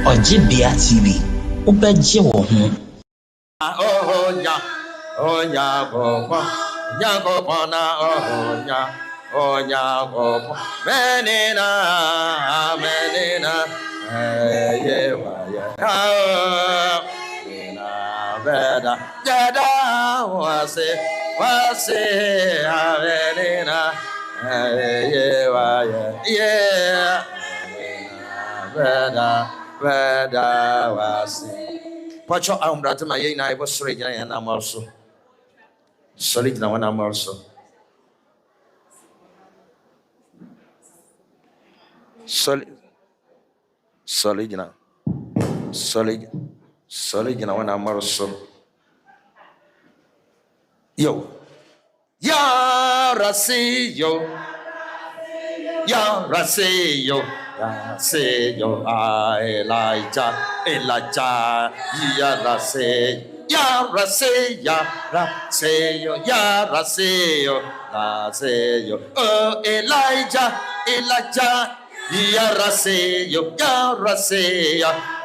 Ojibia TV. Ubeje wo ho. Pacho ambrata ma yena I was regina and I'm also solid now and I'm also solid now solid now and I'm also yo ya rasi yo Elijah ya rase yo oh Elijah ya rase yo oh Elijah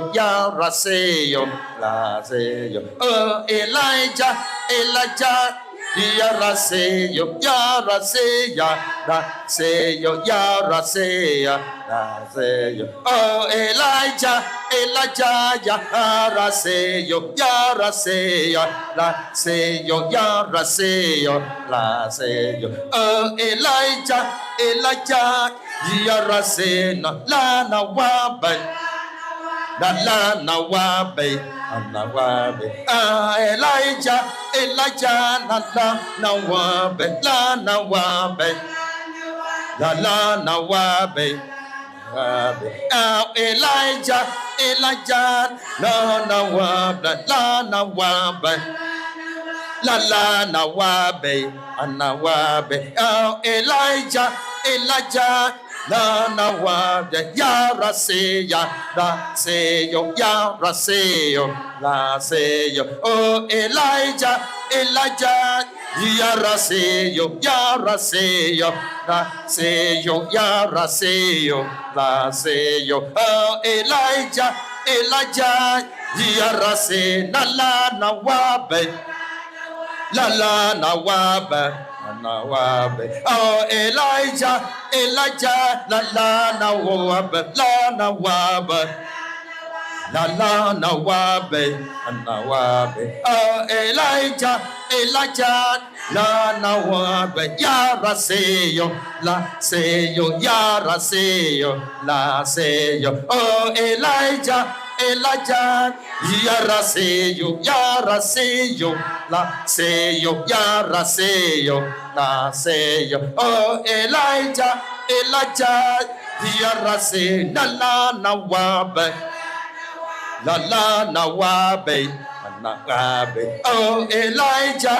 ya rase yo oh Elijah ya rase yo oh Elijah ya rase na wabe Elijah na wabe Elijah Elijah ya rase yo oh Elijah ya rase yo oh Elijah ya rase na wabe oh Elijah na wabe oh Elijah na wabe ya rase yo ya rase yo oh Elijah ya rase yo ya oh Elijah ya rase na wabe oh Elijah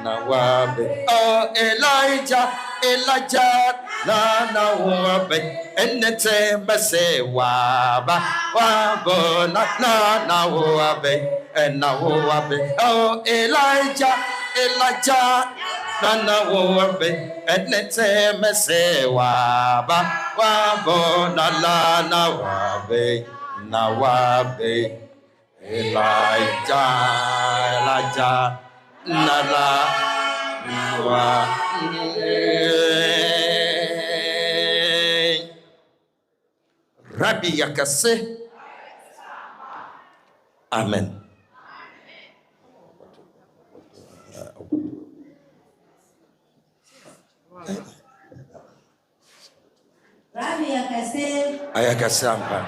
na wabe oh Elijah na wabe enete bese waba na wabe oh Elijah na wabe enete bese waba na wabe Elijah Rabbi yakase amen. Rabbi yakase ayakase ampa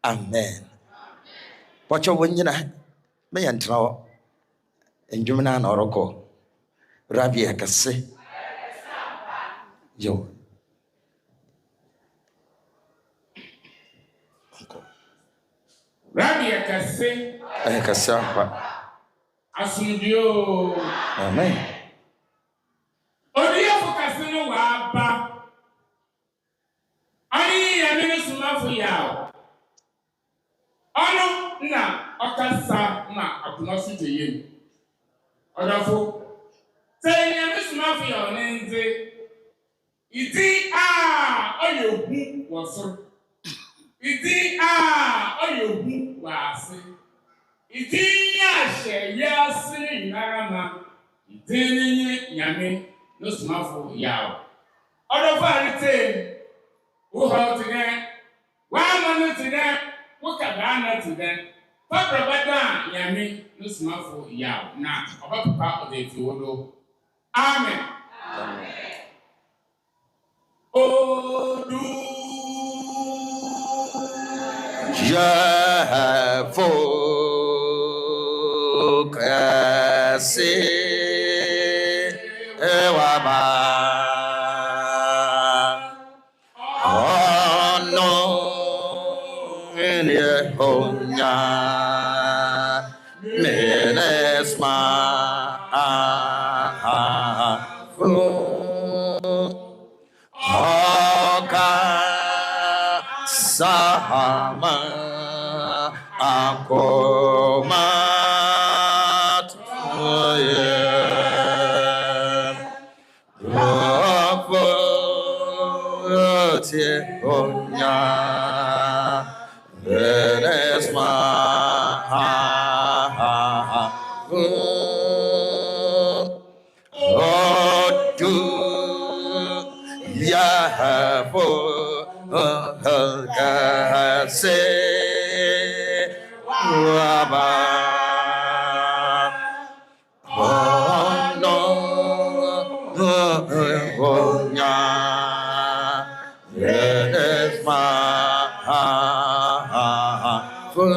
Amen. Watch your winner. May and trow. And Jumana Oracle. Rabbi Akase. Yo. Rabbi Akase. Akasa. Asundio. Amen. Odia Focasino Waba. Ani Yamini Somafo Yawoh. Ono na okasa na akunosu teye. Odafo. Say Yamini Somafo Yawoh nenze. Idi oyohu woso. Idi oyohu wase. Idi ahye wiase nyinama. Idi ni Nyame no Somafo Yawoh. Odafo arite. Who held today? Why am I today? What can I today? Papa Bada, Nyame, no Somafo Yawoh. Now, about Papa of the Fiolo. Amen. Oh, do Sahama akomat Rafote onya Venesma Odu Yahafo Kase Waba Ono Onya Yenesma Fun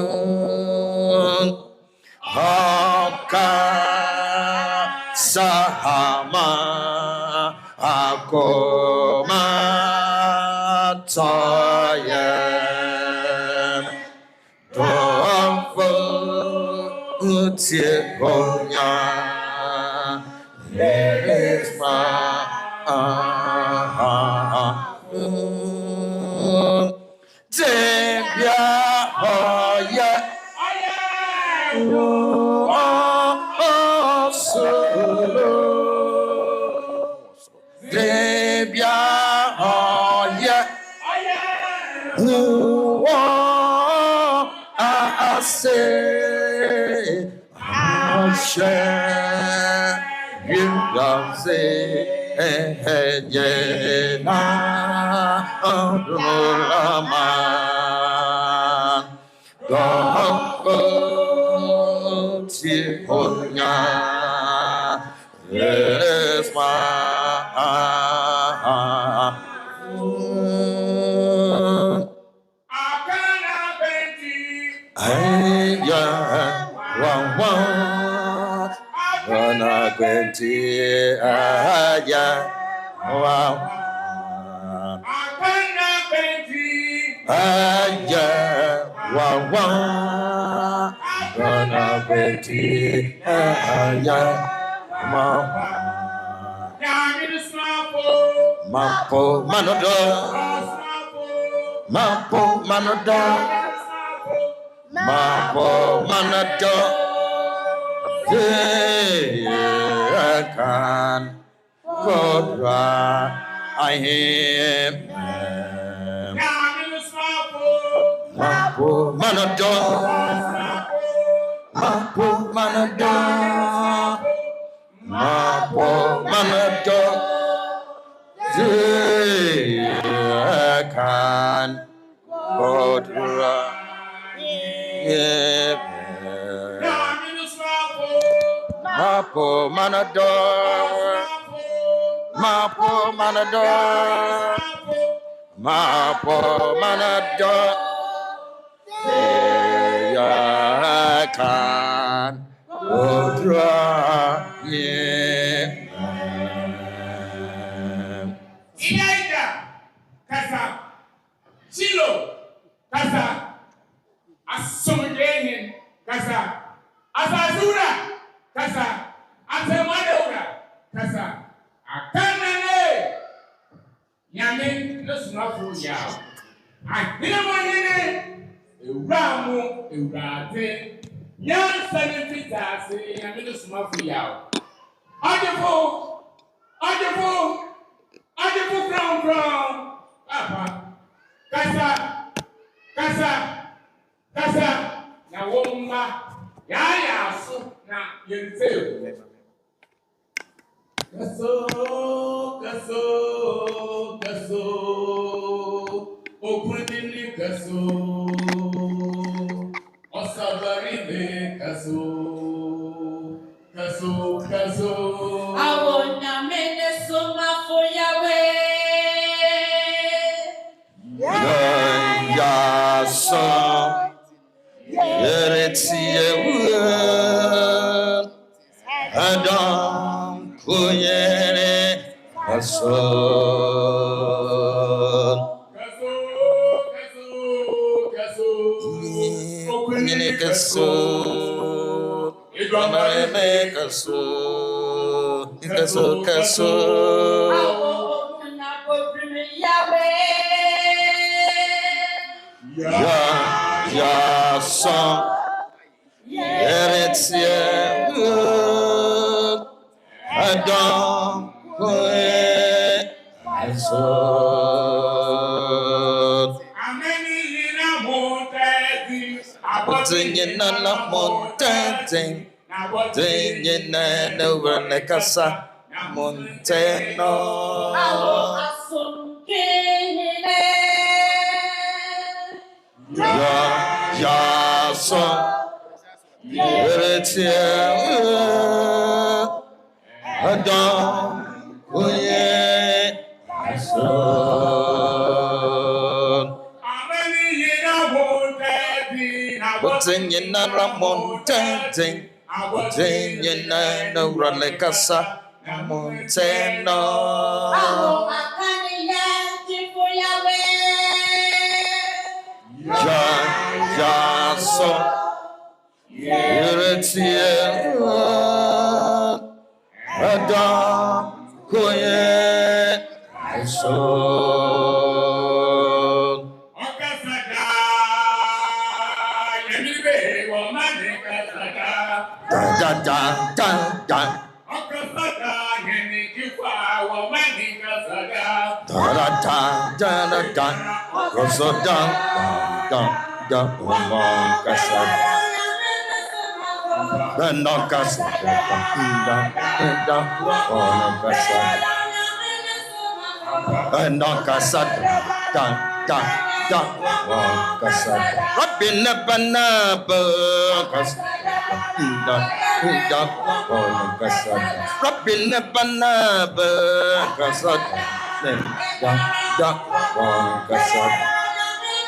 Hoka Sahama Akoma Tayem Dofo Utiekonya Nyame no Somafo Yawoh. Ademonene ewramu ewrade. Nyansa ne fitase Nyame no Somafo Yawoh. Adefo brown. Apa. Kasa. Na womma. Ya so na yente. Kaso, okunini kaso, osabari kaso. Awo Nyame ne Somafo Yahweh. Ya so, yeretie Adam kuyere kaso. Okunini kaso. Kaso. Ya son eretie Adam kaso. Tingina na monteng. Tingina na kasa monteno. Ya son eretie Adam kaso. Tingina na monteng. Tingina na kasa monteno. Ya son eretie Adam Koye so Okasada Yamibe Womani Kasada da Okasada Yami Kifa Womani Kasada da Rosso da kasada no kasada no kasada kasada Rabbina banaba kasada Rabbina banaba kasada kasada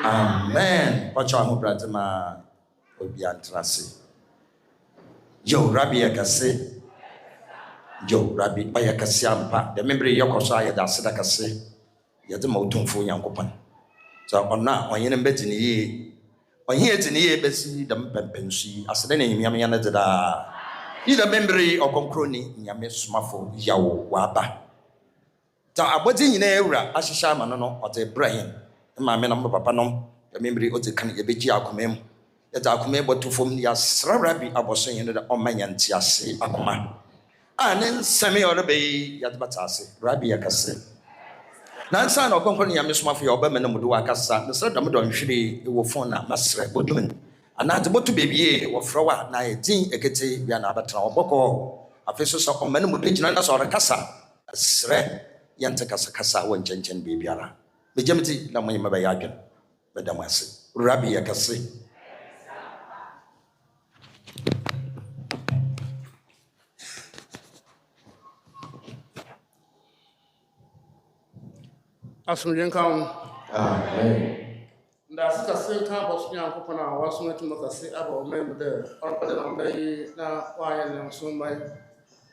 Amen. Pacha ho bratema obiantrase. Yo Rabbi yakase. Yo Rabbi ayakase ampa. De membre yokoso ayeda aseda kase. Yede ma otumfo Nyankopon. So ona onye mbetini yi. Onye etini yi besi dem pempensi. Aseda na nyame yana deda. Ida membre Ɔkrɔnkrɔnyi Nyame Somafo Yawoh waba. Ta abodi nyina ewura ahihya ama no ote Ibrahim. Maame na papa nom membre ote kan yebeji akomem. Yeta akomem botufom ya srabra bi aboso yin da omanya ntiase akoma. Anen same orebe yadbata ase. Rabi yakase. Nansa na Ɔkrɔnkrɔnyi Nyame Somafo ya obema na mudu akasa. Nsra dam do nhwire ewo phone na masre bodumen. Anate botu bebie wo frowa na edin ekete bia na abetra oboko. Afeso so omane mudu gina na so rekasa. Sre yente kasa won chenchen bebiara. Bejamti na moyi maba yadwen. Bedamase. Rabi yakase. Asumjen kan. Amen. That's the same time as Nyankopon a was not to say about member there. Na why and so my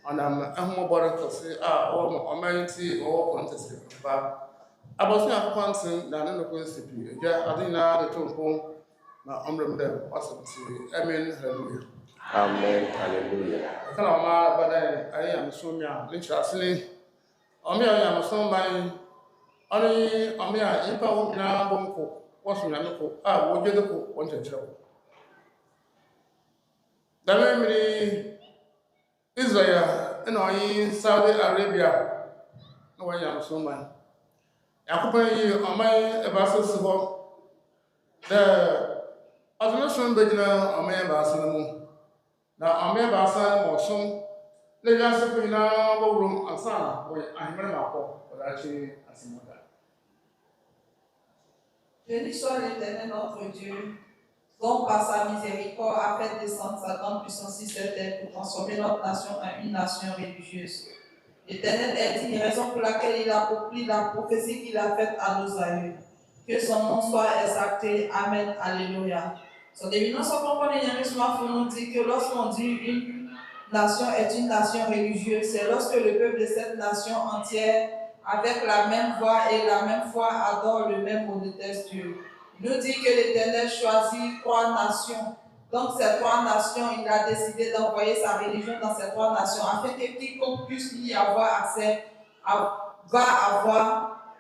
and I'm more to say or amenity or contest. But I was not constant than in the principle. Yeah, I didn't know the two na there was amen. Hallelujah. Amen. Hallelujah. Kind of my but I am so young. Literally, I am so my Only Amia, Impa, now, Bonko, was Namiko, would you look one to show? The memory Israel, and I Saudi Arabia, no way I'm so man. Accompany on my ambassadors the automation beginner on my ambassador. Now, on my ambassador or some, they just put in our room and son, where I remember, but actually, as a mother. Béni soit l'Éternel notre Dieu, dont par sa miséricorde a fait descendre sa grande puissance sur cette terre pour transformer notre nation en une nation religieuse. L'Éternel est une raison pour laquelle il a accompli la prophétie qu'il a faite à nos aïeux. Que son nom soit exalté. Amen. Alléluia. Son éminence en compagnie de Somafo nous dit que lorsqu'on dit une nation est une nation religieuse, c'est lorsque le peuple de cette nation entière, avec la même voix et la même foi, adore le même modeste Dieu. Il nous dit que l'Éternel choisit 3 nations. Donc, ces 3 nations, il a décidé d'envoyer sa religion dans ces 3 nations afin que quiconque puisse y avoir accès va avoir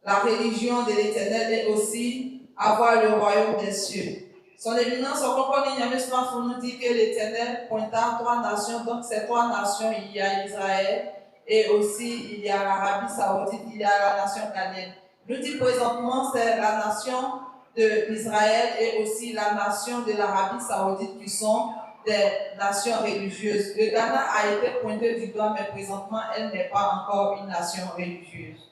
la religion de l'Éternel et aussi avoir le royaume des cieux. Son éminence, au compagnie Nyame Somafo nous dit que l'Éternel pointa 3 nations. Donc, ces 3 nations, il y a Israël et aussi il y a l'Arabie Saoudite, il y a la nation canadienne. Nous dit présentement, c'est la nation d'Israël et aussi la nation de l'Arabie Saoudite qui sont des nations religieuses. Le Ghana a été pointé du doigt, mais présentement, elle n'est pas encore une nation religieuse.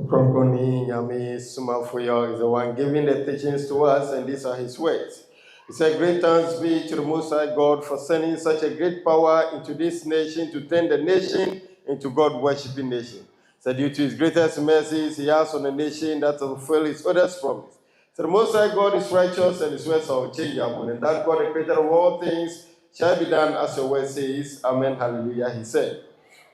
Ɔkrɔnkrɔnyi Nyame Somafo is the one giving the teachings to us, and these are his words. He said, great thanks be to the Most High God for sending such a great power into this nation to turn the nation into God-worshipping nation. So due to his greatest mercies, he has on the nation that will fulfill his others promise. So the Most High God is righteous and his words are unchangeable, and that God, the creator of all things, shall be done as your word says. Amen, hallelujah, he said.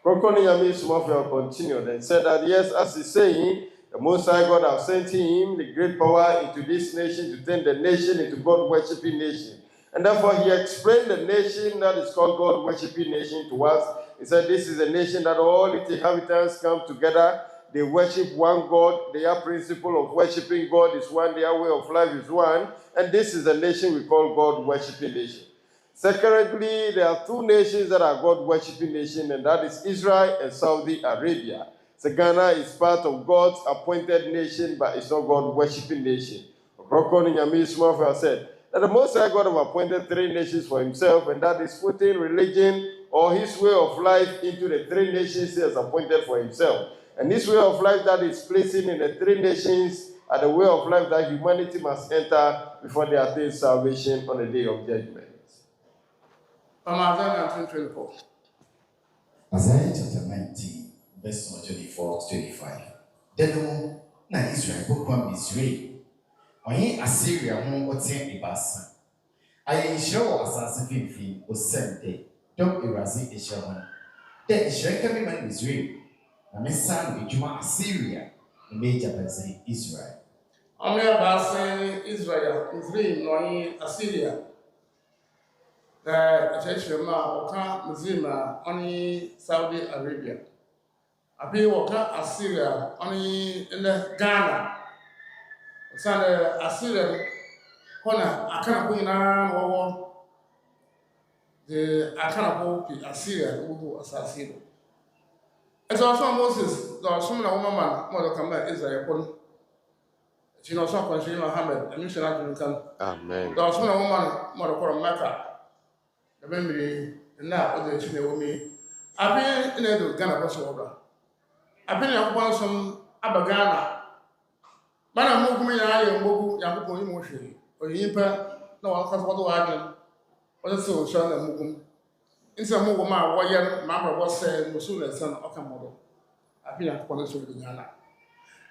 Ɔkrɔnkrɔnyi Nyame Somafo continued and said that, yes, as he's saying, the Most High God has sent him the great power into this nation to turn the nation into God-worshipping nation. And therefore, he explained the nation that is called God-worshipping nation to us. He said, this is a nation that all its inhabitants come together. They worship one God. Their principle of worshiping God is one. Their way of life is one. And this is the nation we call God-worshipping nation. Secondly, there are 2 nations that are God-worshipping nations, and that is Israel and Saudi Arabia. So Ghana is part of God's appointed nation, but it's not God-worshipping nation. Ɔkrɔnkrɔnyi Nyame Somafo said that the Most High God have appointed 3 nations for himself, and that is putting religion or his way of life into the 3 nations he has appointed for himself. And this way of life that is placing in the 3 nations are the way of life that humanity must enter before they attain salvation on the day of judgment. Isaiah 19:24. Isaiah chapter 19, verse 24 to 25. Then na Israel bokwa Misraim. Oyin Assyria ho ote ibasa. Aye Israel asase fimfim osente. Dom Irasi Israel. The Israel can be man Misraim. Na mesan ejuma Assyria. The major person Israel. Amia basa Israel, Misraim no Assyria. The church Oka Mzima only Saudi Arabia. Abi Oka Assyria only in the Ghana. Sanda Assyria Kona Akana Puna Wawa. The Akana Popi Assyria Ubu Assassin. It's also Moses, the Sumna woman, Mother Kama Israel. She knows something, she Muhammad, and missionary can. Amen. The Sumna woman, Mother Mecca. The memory now of the Chinese I've been in the Ghana bus order. I've been up once some Abagana. Mana Mugumi, I am Mogu, Yamu emotion, or Yimpa, no one has what wagon, or the soul, son of Mugum. In some Muguma, Wayan, Mamma was saying, Musul, son of Okamodo. I've been up on the Sudan Ghana.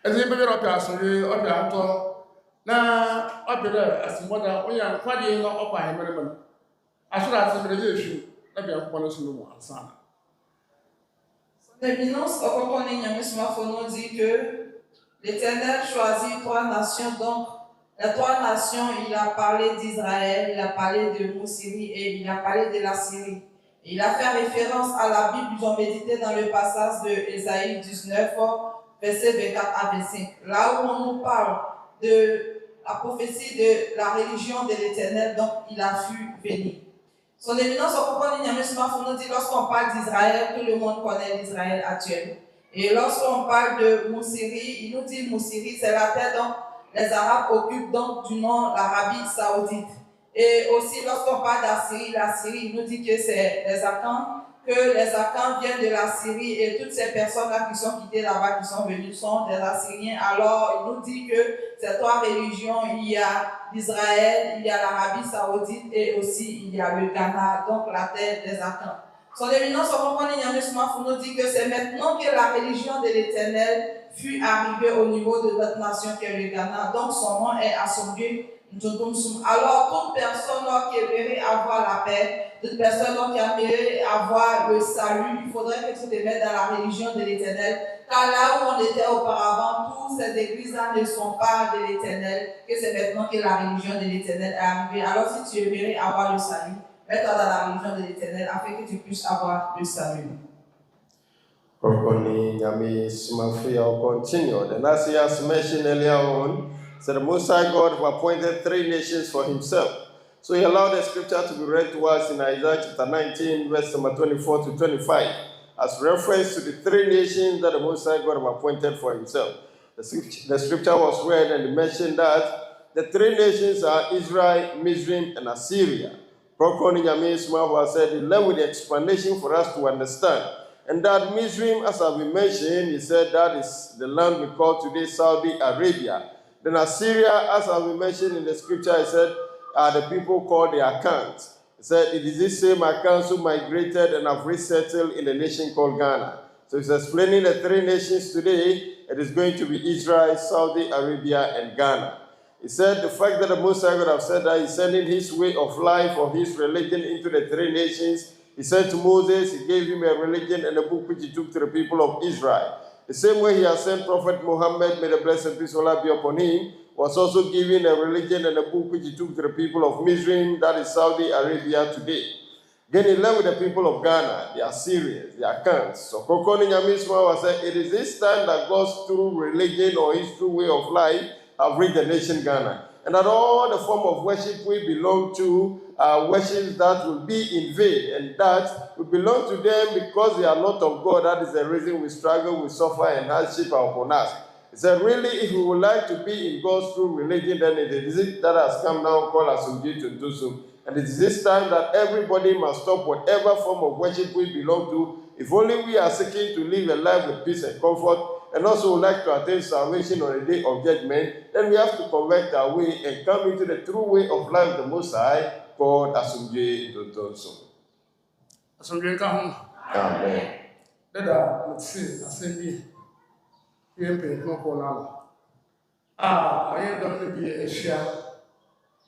As if you're up as you up your now, up there as mother, when you're quite not up by him. Son éminence, au compagnie Nyame Somafo nous dit que l'Éternel choisit 3 nations. Donc, les 3 nations, il a parlé d'Israël, il a parlé de Moussiri et il a parlé de la Syrie. Il a fait référence à la Bible, ils ont médité dans le passage de Ésaïe 19, versets 24 à 25. Là où on nous parle de la prophétie de la religion de l'Éternel, donc il a fui venir. Son éminence, Ɔkrɔnkrɔnyi Nyame Somafo nous dit, lorsqu'on parle d'Israël, tout le monde connaît l'Israël actuel. Et lorsqu'on parle de Moussiri, il nous dit Moussiri, c'est la terre dont les Arabes occupent, donc du nom l'Arabie Saoudite. Et aussi, lorsqu'on parle d'Assyrie, l'Assyrie, il nous dit que c'est les Akans, que les Akans viennent de la Syrie et toutes ces personnes-là qui sont quittées là-bas, qui sont venues, sont des Assyriens. Alors, il nous dit que ces trois religions, il y a l'Israël, il y a l'Arabie Saoudite et aussi il y a le Ghana, donc la terre des Akans. Son éminence, Ɔkrɔnkrɔnyi Nyame Somafo nous dit que c'est maintenant que la religion de l'Éternel fut arrivée au niveau de notre nation qui est le Ghana. Donc, son nom est Asomdwe. Alors, toute personne qui aimerait avoir la paix, toute personne qui aimerait avoir le salut, il faudrait que tu te mettes dans la religion de l'Éternel. Car là où on était auparavant, toutes ces églises-là ne sont pas de l'Éternel, que c'est maintenant que la religion de l'Éternel est arrivée. Alors, si tu aimerais avoir le salut, mets-toi dans la religion de l'Éternel afin que tu puisses avoir le salut. Ɔkrɔnkrɔnyi Nyame Somafo will continue. And as he has mentioned earlier on, so the Most High God have appointed 3 nations for himself. So he allowed the scripture to be read to us in Isaiah chapter 19, verse number 24 to 25, as reference to the 3 nations that the Most High God have appointed for himself. The scripture was read and it mentioned that the 3 nations are Israel, Mizraim, and Assyria. Ɔkrɔnkrɔnyi Nyame Somafo said he left with the explanation for us to understand. And that Mizraim, as I've been mentioned, he said that is the land we call today Saudi Arabia. Then Assyria, as I've been mentioned in the scripture, he said, are the people called the Akans. He said, it is this same Akans who migrated and have resettled in a nation called Ghana. So he's explaining the 3 nations today. It is going to be Israel, Saudi Arabia, and Ghana. He said the fact that the Most High God have said that he's sending his way of life or his religion into the 3 nations. He said to Moses, he gave him a religion and a book which he took to the people of Israel. The same way he has sent Prophet Muhammad, may the blessed peace of Allah be upon him, was also given a religion and a book which he took to the people of Mizraim, that is Saudi Arabia today. Then he left with the people of Ghana, the Assyrians, the Akans. So Ɔkrɔnkrɔnyi Nyame Somafo said, it is this time that God's true religion or his true way of life have reached the nation Ghana. And that all the form of worship we belong to are worships that will be in vain, and that we belong to them because they are not of God. That is the reason we struggle, we suffer, and hardship are upon us. He said, really, if we would like to be in God's true religion, then it is it that has come now called us to do so. And it is this time that everybody must stop whatever form of worship we belong to, if only we are seeking to live a life with peace and comfort, and also would like to attain salvation on the day of judgment. Then we have to correct our way and come into the true way of life, the Most High, called Asomdwe Dodonso. Asomdwe ka ho. Amen. Dada, let's see, assembi. Yempe no ko na. Aye don ne bi ehia.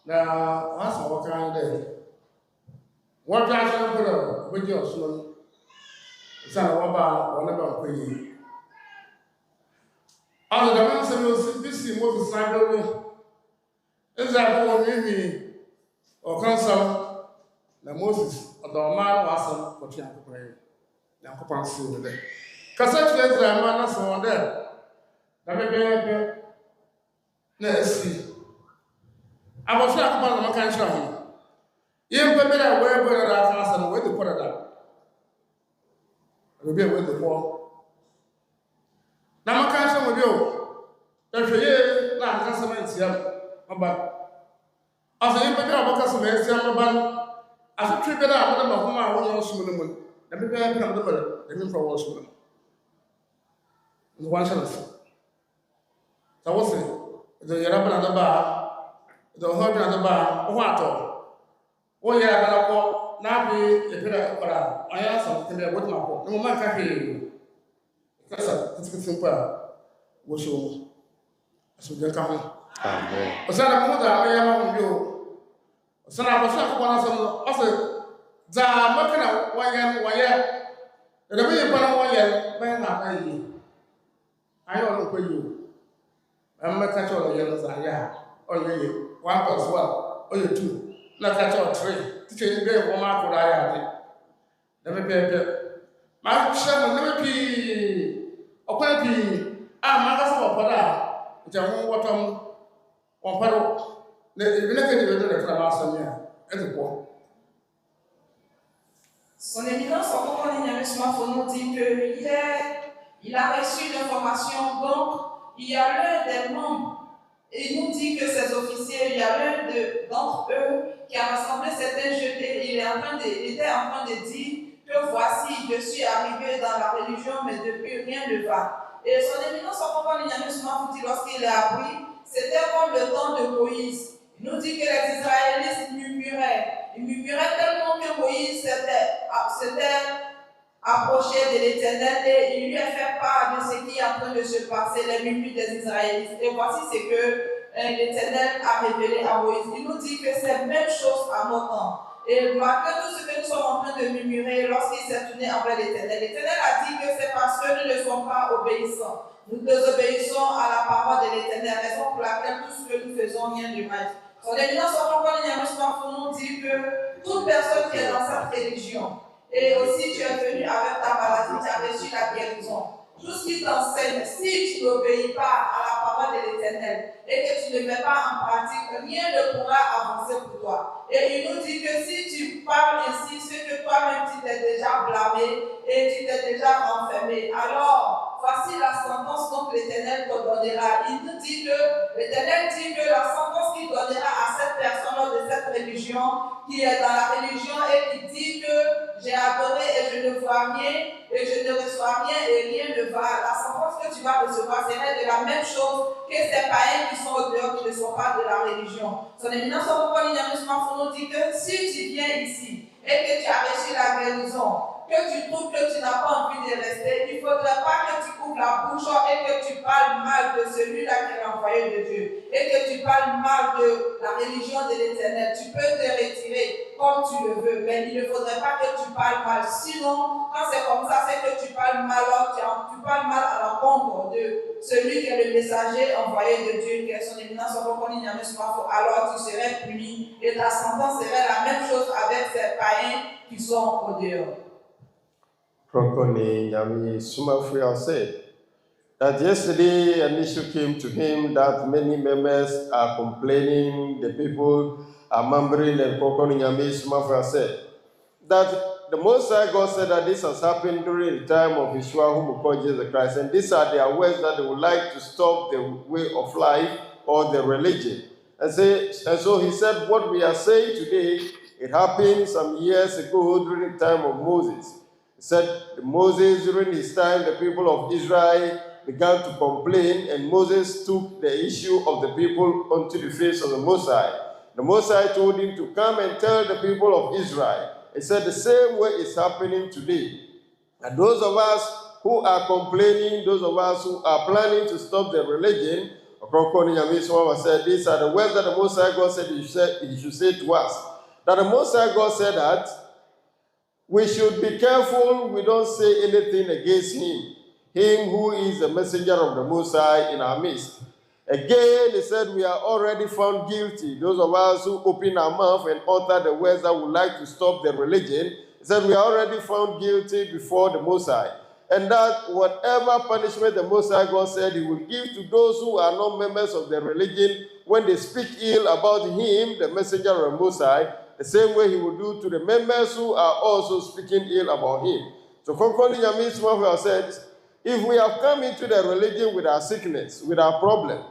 Na wasa wakan de. What I shall put with your son. Sana waba wana ba ko yi. Ano da man se no bisi mo fi san do. Eza ko mi Ɔkansa na Moses ɔdɔma no asam kɔtwe akɔkɔɛ na akɔpan si no dɛ kasa kyerɛ Israel ma na so dɛ na bɛbɛɛbɛ na asi abɔfra akɔpan na maka nkyerɛ ho yɛmpa bɛ na wɔɛbɔ na da aka asa no wɔde kɔ dada obi a wɔde kɔ na maka nkyerɛ mo bi o ɛhwɛ yɛ na ankasa ma ntia ɔba asa yɛmpa bɛ na wɔka so ma ntia ɔba no asotwe bɛ na wɔde ma homa a wɔnyɛ ɔsom no mu na bɛbɛɛbɛ na wɔde ma ɛmi mfa wɔ ɔsom no mu wɔn hyɛ no so sɛ wɔse ɛdɛ yɛrɛ bɛ na de baa ɛdɛ ɔhɔ bi na de baa ɔhɔ atɔ wɔyɛ abɛ na kɔ na abe ɛpɛ dɛ ɛkɔra ɔyɛ asam tɛmɛ wɔde ma kɔ na mo ma nka hwee kasa kitikiti mpo a wɔhyɛ wɔn asomdwe nka ho ɔsɛ na mo da ɔyɛ ma ho bi o ɔsɛ na abɔhyɛ akɔbɔ no asɛm no ɔsɛ dzaa mɛka na wɔyɛ ɛdɛ bɛ yɛ pa na wɔyɛ bɛyɛ na aba yie ayɛ ɔno nkɔ yie o ɛmmɛka kyɛ ɔno yɛ no dza ayɛ a ɔyɛ yie 1+1 ɔyɛ 2 na ka kyɛ ɔtre tikya yi bɛyɛ wɔn akɔrɔ ayɛ ade na bɛbɛɛbɛ mahyɛ mo nneɛma pii ɔkwan pii Ah, Magas of Pada, which I won't what on Paro. Le negative de la Masamia, as a poor. Son éminence, Ɔkrɔnkrɔnyi Nyame Somafo nous dit que hier, il a reçu l'information, donc il y a l'un des membres, et il nous dit que ces officiers, il y a l'un d'entre eux qui a rassemblé certains jetés, il était en train de dire que voici, je suis arrivé dans la religion, mais depuis rien ne va. Et son éminence, Ɔkrɔnkrɔnyi Nyame Somafo dit lorsqu'il est appris, c'était comme le temps de Moïse. Il nous dit que les Israélites murmuraient. Ils murmuraient tellement que Moïse s'était approché de l'Éternel et il lui a fait part de ce qui est en train de se passer, les murmures des Israélites. Et voici ce que l'Éternel a révélé à Moïse. Il nous dit que c'est la même chose à notre temps. Et malgré tout ce que nous sommes en train de murmurer lorsqu'il s'est tourné envers l'Éternel, l'Éternel a dit que c'est parce que nous ne sommes pas obéissants. Nous désobéissons à la parole de l'Éternel, raison pour laquelle tout ce que nous faisons vient du mal. Son éminence Ɔkrɔnkrɔnyi Nyame Somafo nous dit que toute personne qui est dans cette religion, et aussi tu es venu avec ta maladie, tu as reçu la guérison. Tout ce qui t'enseigne, si tu n'obéis pas à la parole de l'Éternel et que tu ne mets pas en pratique, rien ne pourra avancer pour toi. Et il nous dit que si tu parles ainsi, c'est que toi-même tu t'es déjà blâmé et tu t'es déjà renfermé. Alors, voici la sentence dont l'Éternel te donnera. Il nous dit que l'Éternel dit que la sentence qu'il donnera à cette personne de cette religion, qui est dans la religion et qui dit que j'ai adoré et je ne vois rien et je ne reçois rien et rien ne va. La sentence que tu vas recevoir serait de la même chose que ces païens qui sont au dehors, qui ne sont pas de la religion. Son éminence Ɔkrɔnkrɔnyi Nyame Somafo nous dit que si tu viens ici et que tu as reçu la guérison, que tu trouves que tu n'as pas envie de rester, il ne faudrait pas que tu ouvres la bouche et que tu parles mal de celui-là qui est l'envoyé de Dieu et que tu parles mal de la religion de l'Éternel. Tu peux te retirer comme tu le veux, mais il ne faudrait pas que tu parles mal. Sinon, quand c'est comme ça, c'est que tu parles mal, tu parles mal à l'encontre de celui qui est le messager envoyé de Dieu, qui est son éminence Ɔkrɔnkrɔnyi Nyame Somafo. Alors tu serais puni et ta sentence serait la même chose avec ces païens qui sont au dehors. Ɔkrɔnkrɔnyi Nyame Somafo said that yesterday an issue came to him that many members are complaining, the people are murmuring, and Ɔkrɔnkrɔnyi Nyame Somafo said that the Most High God said that this has happened during the time of Yeshua, whom we call Jesus Christ, and these are their words that they would like to stop the way of life or the religion. And so he said, what we are saying today, it happened some years ago during the time of Moses. He said, Moses, during his time, the people of Israel began to complain, and Moses took the issue of the people onto the face of the Most High. The Most High told him to come and tell the people of Israel. He said the same way is happening today. And those of us who are complaining, those of us who are planning to stop the religion, Ɔkrɔnkrɔnyi Nyame Somafo said, these are the words that the Most High God said he should say to us. That the Most High God said that we should be careful we don't say anything against him who is the messenger of the Most High in our midst. Again, he said, we are already found guilty. Those of us who open our mouth and utter the words that would like to stop the religion, he said, we are already found guilty before the Most High. And that whatever punishment the Most High God said he will give to those who are not members of the religion, when they speak ill about him, the messenger of the Most High, the same way he will do to the members who are also speaking ill about him. So Ɔkrɔnkrɔnyi Nyame Somafo said, if we have come into the religion with our sickness, with our problem,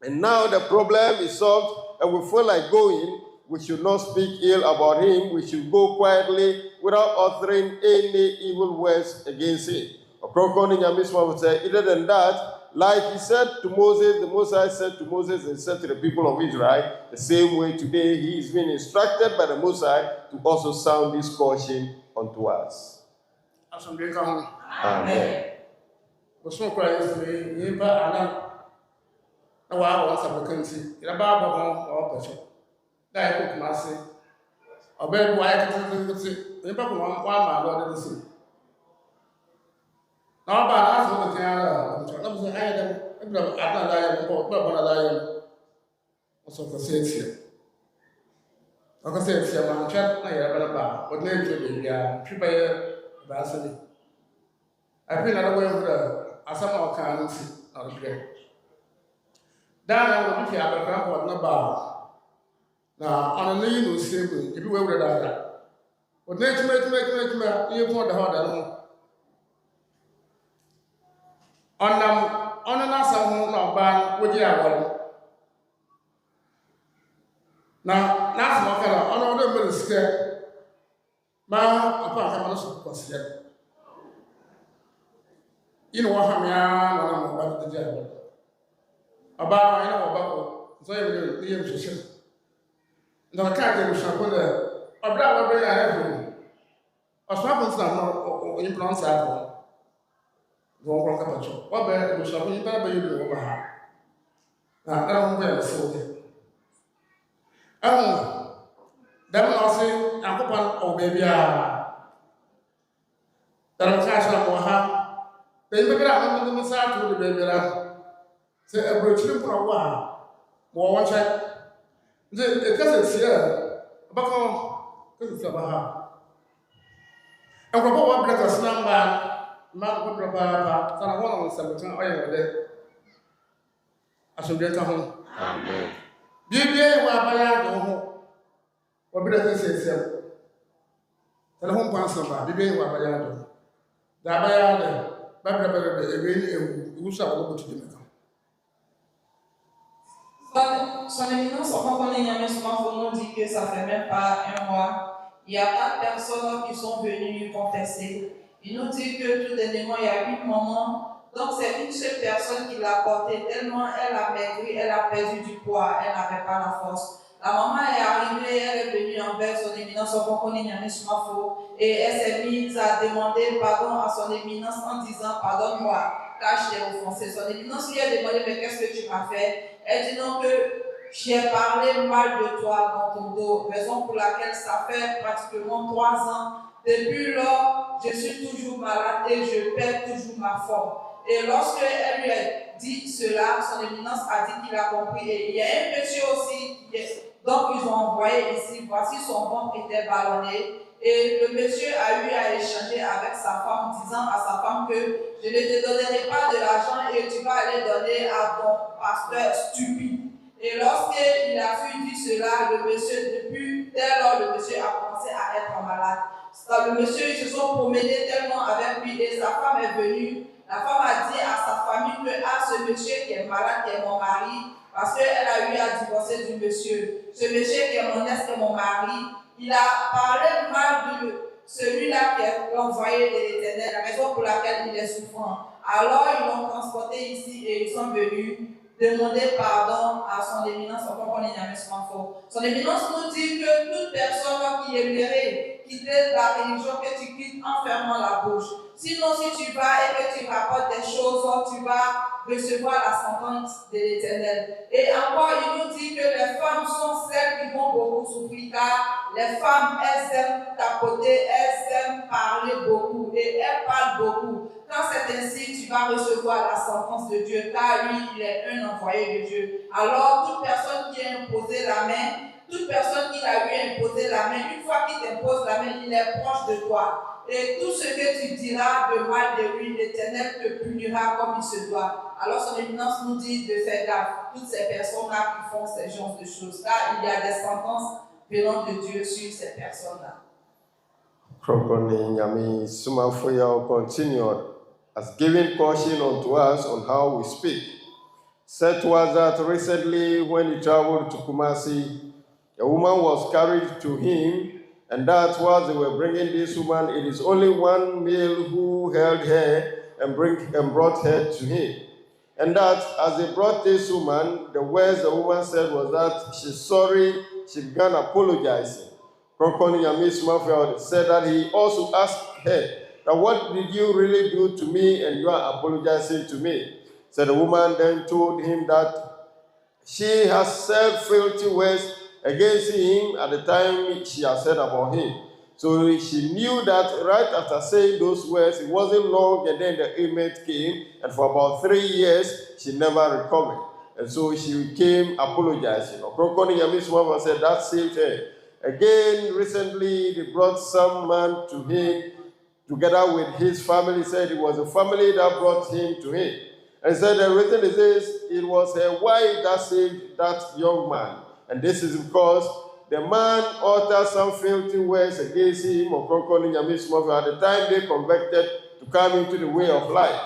and now the problem is solved and we feel like going, we should not speak ill about him. We should go quietly without uttering any evil words against him. Ɔkrɔnkrɔnyi Nyame Somafo said, other than that, like he said to Moses, the Most High said to Moses and said to the people of Israel, the same way today he is being instructed by the Most High to also sound this caution unto us. Amen. So Christ, you are a while was a vacancy. In a barber home or picture. That I cook massy. A bed white in one my Lord the sea. Now, about us on the Canada, I had a lion, also for sales here. Like I said, I'm chat, I have a bar, but nature, yeah, prepare Vassily. I've been away with as some of our currency. Okay. Then if you have a grandpa, no bar. Now, on a new simple, if you were with that. But next, you want the harder. On an answer, no ban, would you have now, that's my kind of another minister. Ma, apart from us, was yet. You know what I'm about the jail. About I know about so you need to see. No, I can't do something there. About what I have. As far as I'm not in France, I go from Capacho. What better was something better you do over her? Now, I don't wear a sword. Then I'll say, I'm upon oh baby. That I'm catching up on her. Then you get out of the side to the baby. Say a brochure for a while. More one check. It doesn't here. About because it's about her. And for what breakfast number, Mark would papa, son of one of the 17 oil there. I should get home. Amen. Be there while I go home. What better say, sir? Tell home pass number, be there while I go. The Abayana, Barbara, who shall go to the Son éminence, en comprenant Nyame Somafo nous dit que ça fait même pas un mois. Il y a 4 personnes qui sont venues confesser. Il nous dit que tout dernièrement, il y a 8 moments. Donc, c'est une seule personne qui l'a porté tellement elle a perdu du poids, elle n'avait pas la force. La maman est arrivée, elle est venue envers son éminence, en comprenant Nyame Somafo, et elle s'est mise à demander pardon à son éminence en disant pardonne-moi, car je t'ai offensé. Son éminence lui a demandé mais qu'est-ce que tu m'as fait? Elle dit non, que j'ai parlé mal de toi dans ton dos, raison pour laquelle ça fait pratiquement 3 ans. Depuis lors, je suis toujours malade et je perds toujours ma forme. Et lorsque elle lui a dit cela, son éminence a dit qu'il a compris. Et il y a un monsieur aussi, donc ils ont envoyé ici, voici son ventre était ballonné. Et le monsieur a eu à échanger avec sa femme, disant à sa femme que je ne te donnerai pas de l'argent et tu vas aller donner à ton pasteur stupide. Et lorsqu'il a vu dire cela, le monsieur, depuis dès lors, le monsieur a commencé à être malade. Le monsieur, ils se sont promenés tellement avec lui et sa femme est venue. La femme a dit à sa famille que ce monsieur qui est malade, qui est mon mari, parce qu'elle a eu à divorcer du monsieur. Ce monsieur qui est mon ex, qui est mon mari, il a parlé mal de celui-là qui est l'envoyé de l'Éternel, la raison pour laquelle il est souffrant. Alors ils l'ont transporté ici et ils sont venus demander pardon à son éminence, on comprend les Nyame Somafo. Son éminence nous dit que toute personne qui aimerait quitter la religion, que tu quittes en fermant la bouche. Sinon, si tu vas et que tu rapportes des choses, tu vas recevoir la sentence de l'Éternel. Et encore, il nous dit que les femmes sont celles qui vont beaucoup souffrir, car les femmes, elles aiment tapoter, elles aiment parler beaucoup et elles parlent beaucoup. Quand c'est ainsi, tu vas recevoir la sentence de Dieu, car lui, il est un envoyé de Dieu. Alors, toute personne qui a imposé la main, toute personne qui a eu imposer la main, une fois qu'il t'impose la main, il est proche de toi. Et tout ce que tu diras de mal de lui, l'Éternel te punira comme il se doit. Alors son éminence nous dit de faire gaffe. Toutes ces personnes-là qui font ces genres de choses, là, il y a des sentences venant de Dieu sur ces personnes-là. Ɔkrɔnkrɔnyi Nyame Somafo continued as giving caution unto us on how we speak. Said to us that recently when he traveled to Kumasi, a woman was carried to him, and that while they were bringing this woman, it is only one male who held her and brought her to him. And that as they brought this woman, the words the woman said was that she's sorry, she began apologizing. Ɔkrɔnkrɔnyi Nyame Somafo said that he also asked her, that what did you really do to me and you are apologizing to me? So the woman then told him that she has said filthy words against him at the time she had said about him. So she knew that right after saying those words, it wasn't long, and then the ailment came, and for about 3 years, she never recovered. And so she came apologizing. Ɔkrɔnkrɔnyi Nyame Somafo said that saved her. Again, recently, they brought some man to him, together with his family. Said it was a family that brought him to him. And said the reason is this, it was her wife that saved that young man. And this is because the man uttered some filthy words against him, Ɔkrɔnkrɔnyi Nyame Somafo, at the time they converted to come into the way of life.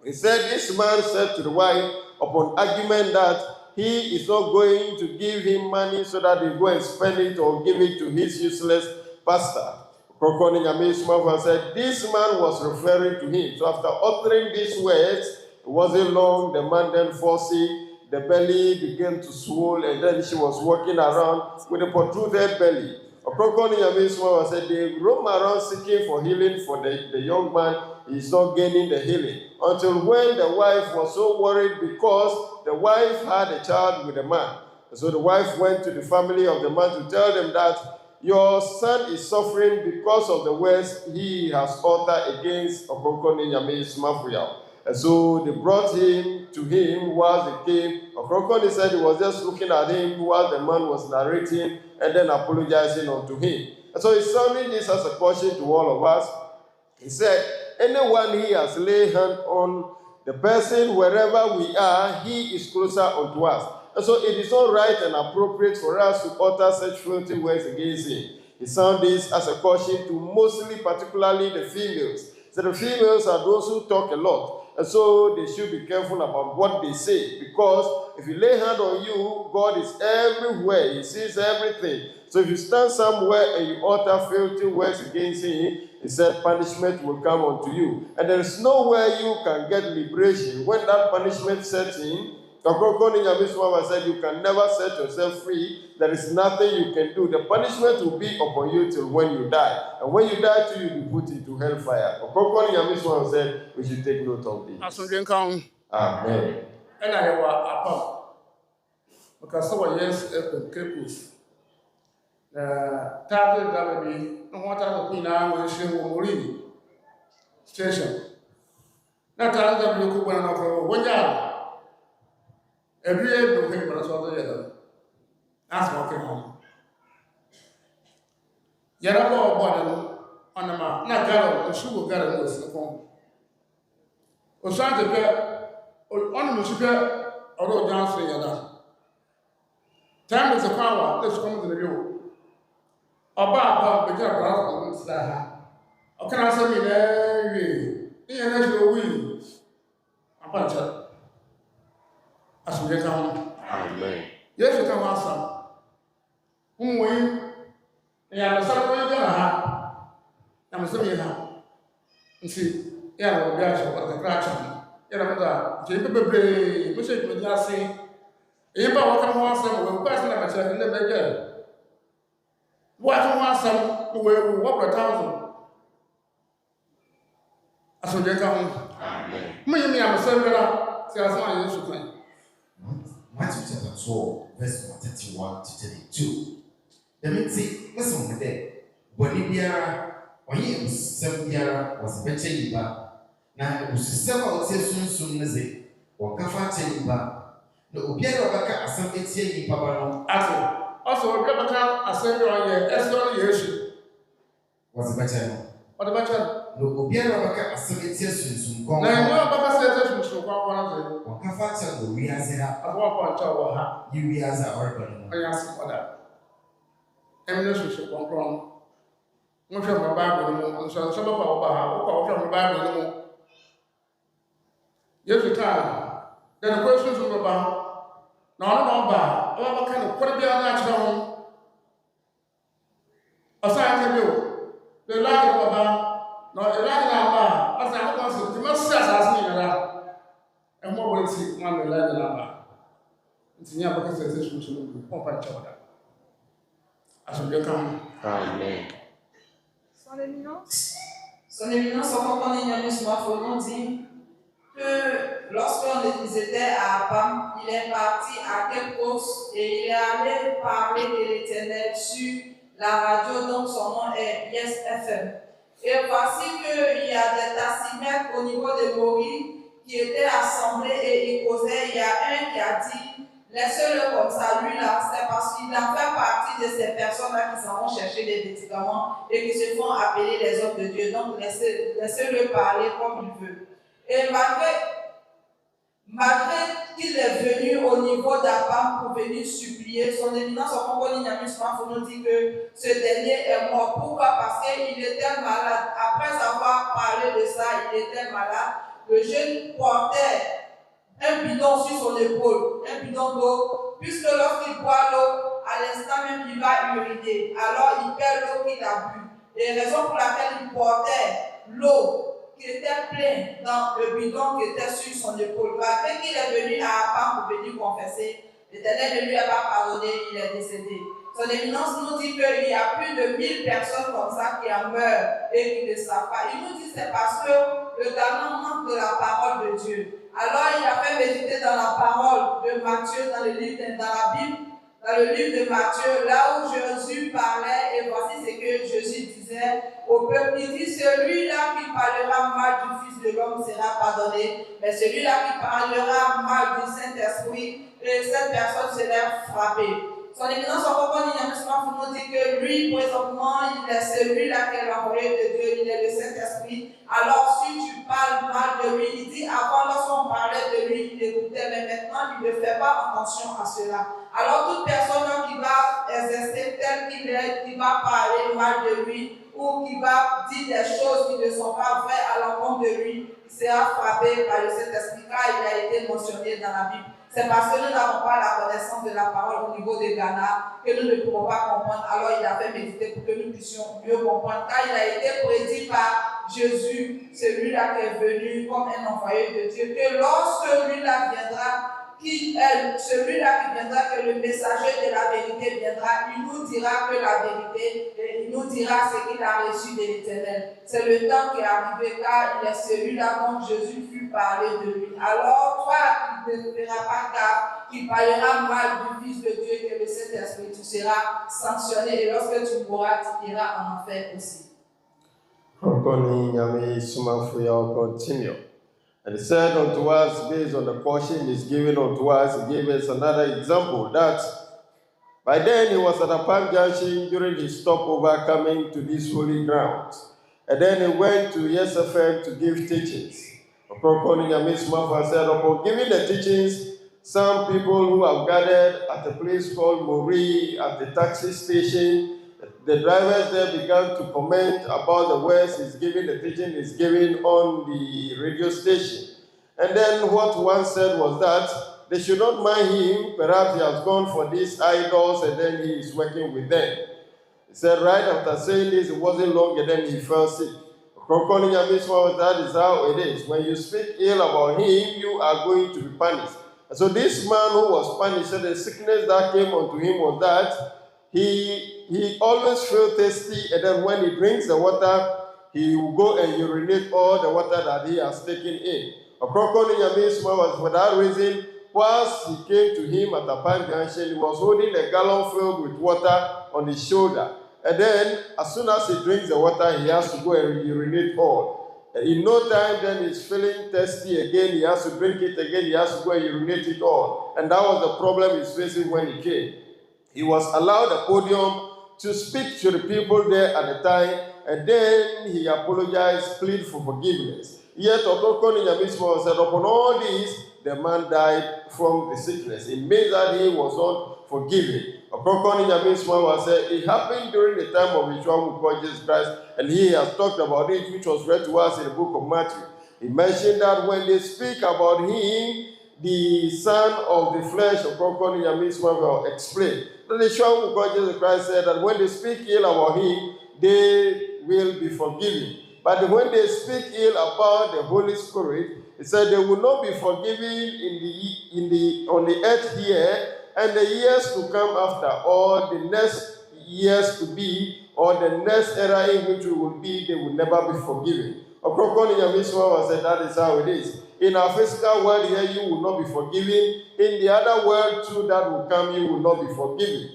He said this man said to the wife, upon argument, that he is not going to give him money so that he go and spend it or give it to his useless pastor. Ɔkrɔnkrɔnyi Nyame Somafo said this man was referring to him. So after uttering these words, it wasn't long, the man then fell sick, the belly began to swell, and then she was walking around with a protruded belly. Ɔkrɔnkrɔnyi Nyame Somafo said they roam around seeking for healing for the young man. He's not gaining the healing. Until when the wife was so worried because the wife had a child with the man. And so the wife went to the family of the man to tell them that your son is suffering because of the words he has uttered against Ɔkrɔnkrɔnyi Nyame Somafo. And so they brought him to him while they came. Ɔkrɔnkrɔnyi said he was just looking at him while the man was narrating and then apologizing unto him. And so he's sounding this as a caution to all of us. He said, anyone he has laid hand on the person wherever we are, he is closer unto us. And so it is not right and appropriate for us to utter such filthy words against him. He sounded this as a caution to mostly, particularly the females. So the females are those who talk a lot. And so they should be careful about what they say. Because if you lay hand on you, God is everywhere. He sees everything. So if you stand somewhere and you utter filthy words against him, he said punishment will come unto you. And there is nowhere you can get liberation. When that punishment sets in, Ɔkrɔnkrɔnyi Nyame Somafo said you can never set yourself free. There is nothing you can do. The punishment will be upon you till when you die. And when you die too, you'll be put into hellfire. Ɔkrɔnkrɔnyi Nyame Somafo said we should take note of this. Amen. And I have a because someone yes, Capus. Target Galaby, no water the Queen when she will read station. Not target the Cuban of 1 yard. Every year, you can pass all the other. That's walking home. Yarabo bottom on the map, not Gallo, the sugar garden was the home. Osaka get on the sugar, although dancing yada. Time is a power, let's come to the view. About the job of Slaha. Or can I say me there? International wings. A bunch of as we get on. Amen. Yes, you can answer. Whom we have some way to have. I'm saying you have. And see, yeah, the guys of the graduate. Yeah, Jacob Bray, which is with us saying, if I want to want some, we'll pass them a check in the beggar. What I want some, we'll walk 1,000. As we get on. Amen. Me, I'm a servant. See, as my use to claim. Matthew chapter 12, verse 31 to 32. The meeting, listen there. Bolivia, or ye some year was better yiba. Now it was several soon as it, or Kafa Yiba. The Ubiera Baka assembly tea Pabano. Also, Rebecca assembly on your Eston years. Was better. What about No Ubiera Baka assembly tea soon. Now, you know about the session to one of them. Or Kafa will realize At one point, you realize our organ. I ask for that. Eminence should come from. Much of my Bible, and so some of our from the Bible anymore. Yes, we can. Then the questions from about. No, what kind of what be our natural? Aside you, the light of about, no, the light of about, as I was, you must say, as me, and what will see one the light of about. It's near because there's a solution to open each other. As we come. Amen. Son éminence, Ɔkrɔnkrɔnyi Nyame Somafo nous dit que lorsqu'ils étaient à Apam, il est parti à Kepos et il est allé parler de l'Éternel sur la radio dont son nom est Yes FM. Et voici qu'il y a des tassimètres au niveau de Mori qui étaient assemblés et ils causaient. Il y a un qui a dit laissez-le comme ça, lui là, c'est parce qu'il a fait partie de ces personnes-là qui s'en vont chercher des médicaments et qui se font appeler les hommes de Dieu. Donc laissez-le parler comme il veut. Et malgré Malgré qu'il est venu au niveau d'Abraham pour venir supplier, son éminence Ɔkrɔnkrɔnyi Nyame Somafo nous dit que ce dernier est mort. Pourquoi? Parce qu'il était malade. Après avoir parlé de ça, il était malade. Le jeune portait un bidon sur son épaule, un bidon d'eau, puisque lorsqu'il boit l'eau, à l'instant même il va uriner. Alors il perd l'eau qu'il a bu. Et raison pour laquelle il portait l'eau qui était pleine dans le bidon qui était sur son épaule. Malgré qu'il est venu à Abraham pour venir confesser, l'Éternel ne lui a pas pardonné, il est décédé. Son éminence nous dit qu'il y a plus de 1000 personnes comme ça qui en meurent et qui ne savent pas. Il nous dit que c'est parce que le talent manque de la parole de Dieu. Alors il a fait méditer dans la parole de Matthieu, dans la Bible, dans le livre de Matthieu, là où Jésus parlait, et voici ce que Jésus disait au peuple. Il dit, celui-là qui parlera mal du Fils de l'homme sera pardonné, mais celui-là qui parlera mal du Saint-Esprit, cette personne sera frappée. Son éminence Ɔkrɔnkrɔnyi Nyame Somafo nous dit que lui, présentement, il est celui-là qui est l'envoyé de Dieu, il est le Saint-Esprit. Alors, si tu parles mal de lui, il dit, avant, lorsqu'on parlait de lui, il écoutait, mais maintenant, il ne fait pas attention à cela. Alors, toute personne qui va exercer tel qu'il est, qui va parler mal de lui, ou qui va dire des choses qui ne sont pas vraies à l'encontre de lui, il sera frappé par le Saint-Esprit, car il a été mentionné dans la Bible. C'est parce que nous n'avons pas la connaissance de la parole au niveau de Ghana que nous ne pouvons pas comprendre. Alors il a fait méditer pour que nous puissions mieux comprendre. Car il a été prédit par Jésus, celui-là qui est venu comme un envoyé de Dieu, que lorsque celui-là viendra, celui-là qui viendra, que le messager de la vérité viendra, il nous dira que la vérité, et il nous dira ce qu'il a reçu de l'Éternel. C'est le temps qui est arrivé, car il est celui-là dont Jésus fut parlé de lui. Alors, toi qui ne feras pas gaffe, qui parlera mal du Fils de Dieu, que le Saint-Esprit, tu seras sanctionné, et lorsque tu mourras, tu iras en enfer aussi. Ɔkrɔnkrɔnyi Nyame Somafo yɛ continue. And he said unto us, based on the portion he's given unto us, he gave us another example that by then he was at a Palm Junction during his stopover coming to this holy ground. And then he went to Yesafel to give teachings. Ɔkrɔnkrɔnyi Nyame Somafo said, upon giving the teachings, some people who have gathered at a place called Mori at the taxi station, the drivers there began to comment about the words he's giving, the teaching he's giving on the radio station. And then what one said was that they should not mind him, perhaps he has gone for these idols and then he is working with them. He said right after saying this, it wasn't long and then he fell sick. Ɔkrɔnkrɔnyi Nyame Somafo, that is how it is. When you speak ill about him, you are going to be punished. And so this man who was punished, said the sickness that came unto him was that he always felt thirsty, and then when he drinks the water, he will go and urinate all the water that he has taken in. Ɔkrɔnkrɔnyi Nyame Somafo, for that reason, whilst he came to him at the Palm Junction, he was holding a gallon filled with water on his shoulder. And then, as soon as he drinks the water, he has to go and urinate all. And in no time, then he's feeling thirsty again. He has to drink it again. He has to go and urinate it all. And that was the problem he's facing when he came. He was allowed a podium to speak to the people there at the time, and then he apologized, pleaded for forgiveness. Yet, Ɔkrɔnkrɔnyi Nyame Somafo said, upon all this, the man died from the sickness. It means that he was not forgiven. Ɔkrɔnkrɔnyi Nyame Somafo said, it happened during the time of Yeshua who called Jesus Christ, and he has talked about it, which was read to us in the book of Matthew. He mentioned that when they speak about him, the son of the flesh, Ɔkrɔnkrɔnyi Nyame Somafo explained that Yeshua who called Jesus Christ said that when they speak ill about him, they will be forgiven. But when they speak ill about the Holy Spirit, he said they will not be forgiven on the earth here, and the years to come after, or the next years to be, or the next era in which we will be, they will never be forgiven. Ɔkrɔnkrɔnyi Nyame Somafo said that is how it is. In our physical world here, you will not be forgiven. In the other world too that will come, you will not be forgiven.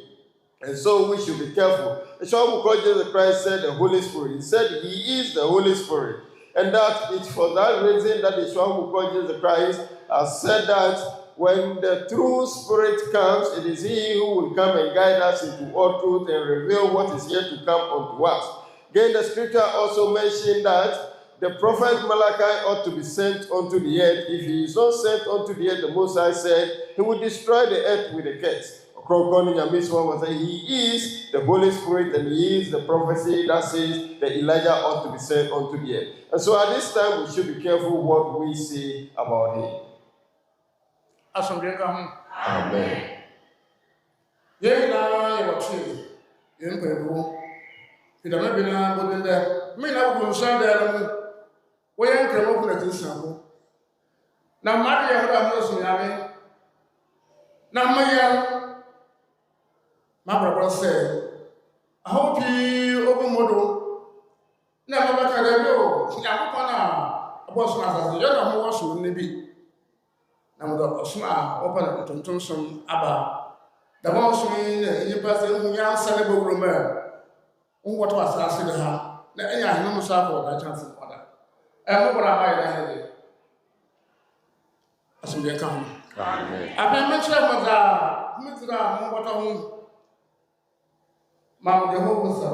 And so we should be careful. The one who called Jesus Christ said the Holy Spirit. He said he is the Holy Spirit. And that it's for that reason that the one who called Jesus Christ has said that when the true Spirit comes, it is he who will come and guide us into all truth and reveal what is yet to come unto us. Again, the scripture also mentioned that the prophet Malachi ought to be sent unto the earth. If he is not sent unto the earth, the Most High said he will destroy the earth with a curse. Ɔkrɔnkrɔnyi Nyame Somafo say he is the Holy Spirit and he is the prophecy that says that Elijah ought to be sent unto the earth. And so at this time we should be careful what we say about him. Amen. My brother said, I hope you open model. Never back at the door. I was not as a young horse wouldn't be. Now the smile open to some about the most mean you pass in young celebrate rumor. What was asking her? I know for that chance of water. And what I had as we come. I've been mentioned with Mr. Water. Mama Jehovah so.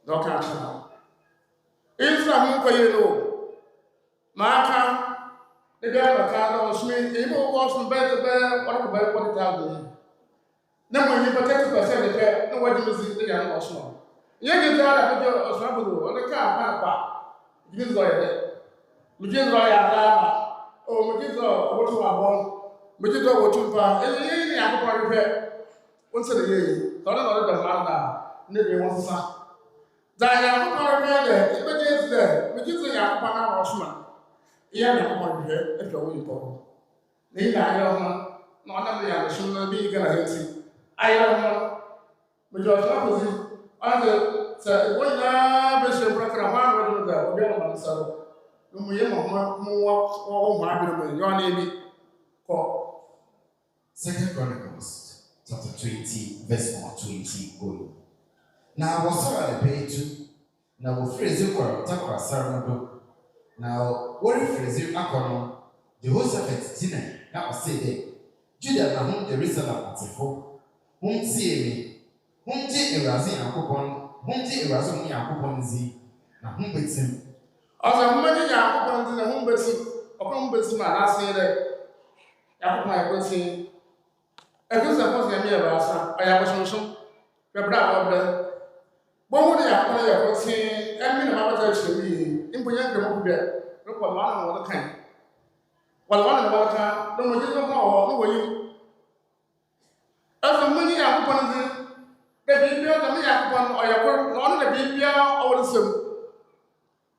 Don't catch now. It's a moon you. Marka, the girl of Carlos Smith, even was from bed to bed, what about 40,000? Never you protect the percent, no what you see the young Osmo. You get out of your Osmo on the car, you just go ahead. We just go ahead. Oh, we just go what you are born. We just go what you are, and you have to repair. Once a year, don't know the man never wants to. Diana, if it is there, which is a young partner or smart. Young here, if you're willing to. Need I don't know, none of the other should be going to see. I don't know. But you're opposite. Other said, when I wish you broke a man with the gentleman, so we have more or my your name. Second Chronicles. Chapter 20, verse 20. Now, what's all the page too? Now, we'll phrase you for Takra Sarano. Now, what if phrase you Akono? The host of it, Tina, that was said, Judah, whom Jerusalem at the four, whom see me, whom take a razin and coupon, whom take a razin and coupon Z, and whom beats him. As a money coupons in the home beats, upon beats man, I say that I will say. I guess I was a mere rasa. I was also the bravo bread. But what I was saying, I mean, about to be in Puyan Group, look for one of the kind. Well, one of the water, no more, no more, you. As a money upon the baby, the me upon or your work, none of the baby or the sim.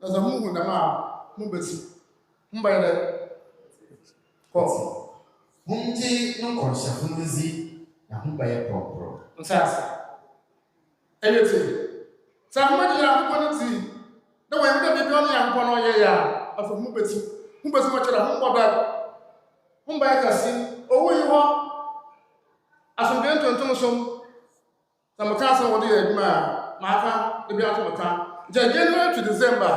As a moon, the ma, Mubesi, by the coffee. Hunji no conscience na humbaye propro. Sasa. Anything. Somebody ya quality. The way we be done ya mpono ye ya. Afa Mubesi. Mubesi ma chara humba humbaye kasi. Owo yi ho. Asomden tonton som. Samaka san wodi eduma. Ma afa e bi asomaka. January to December.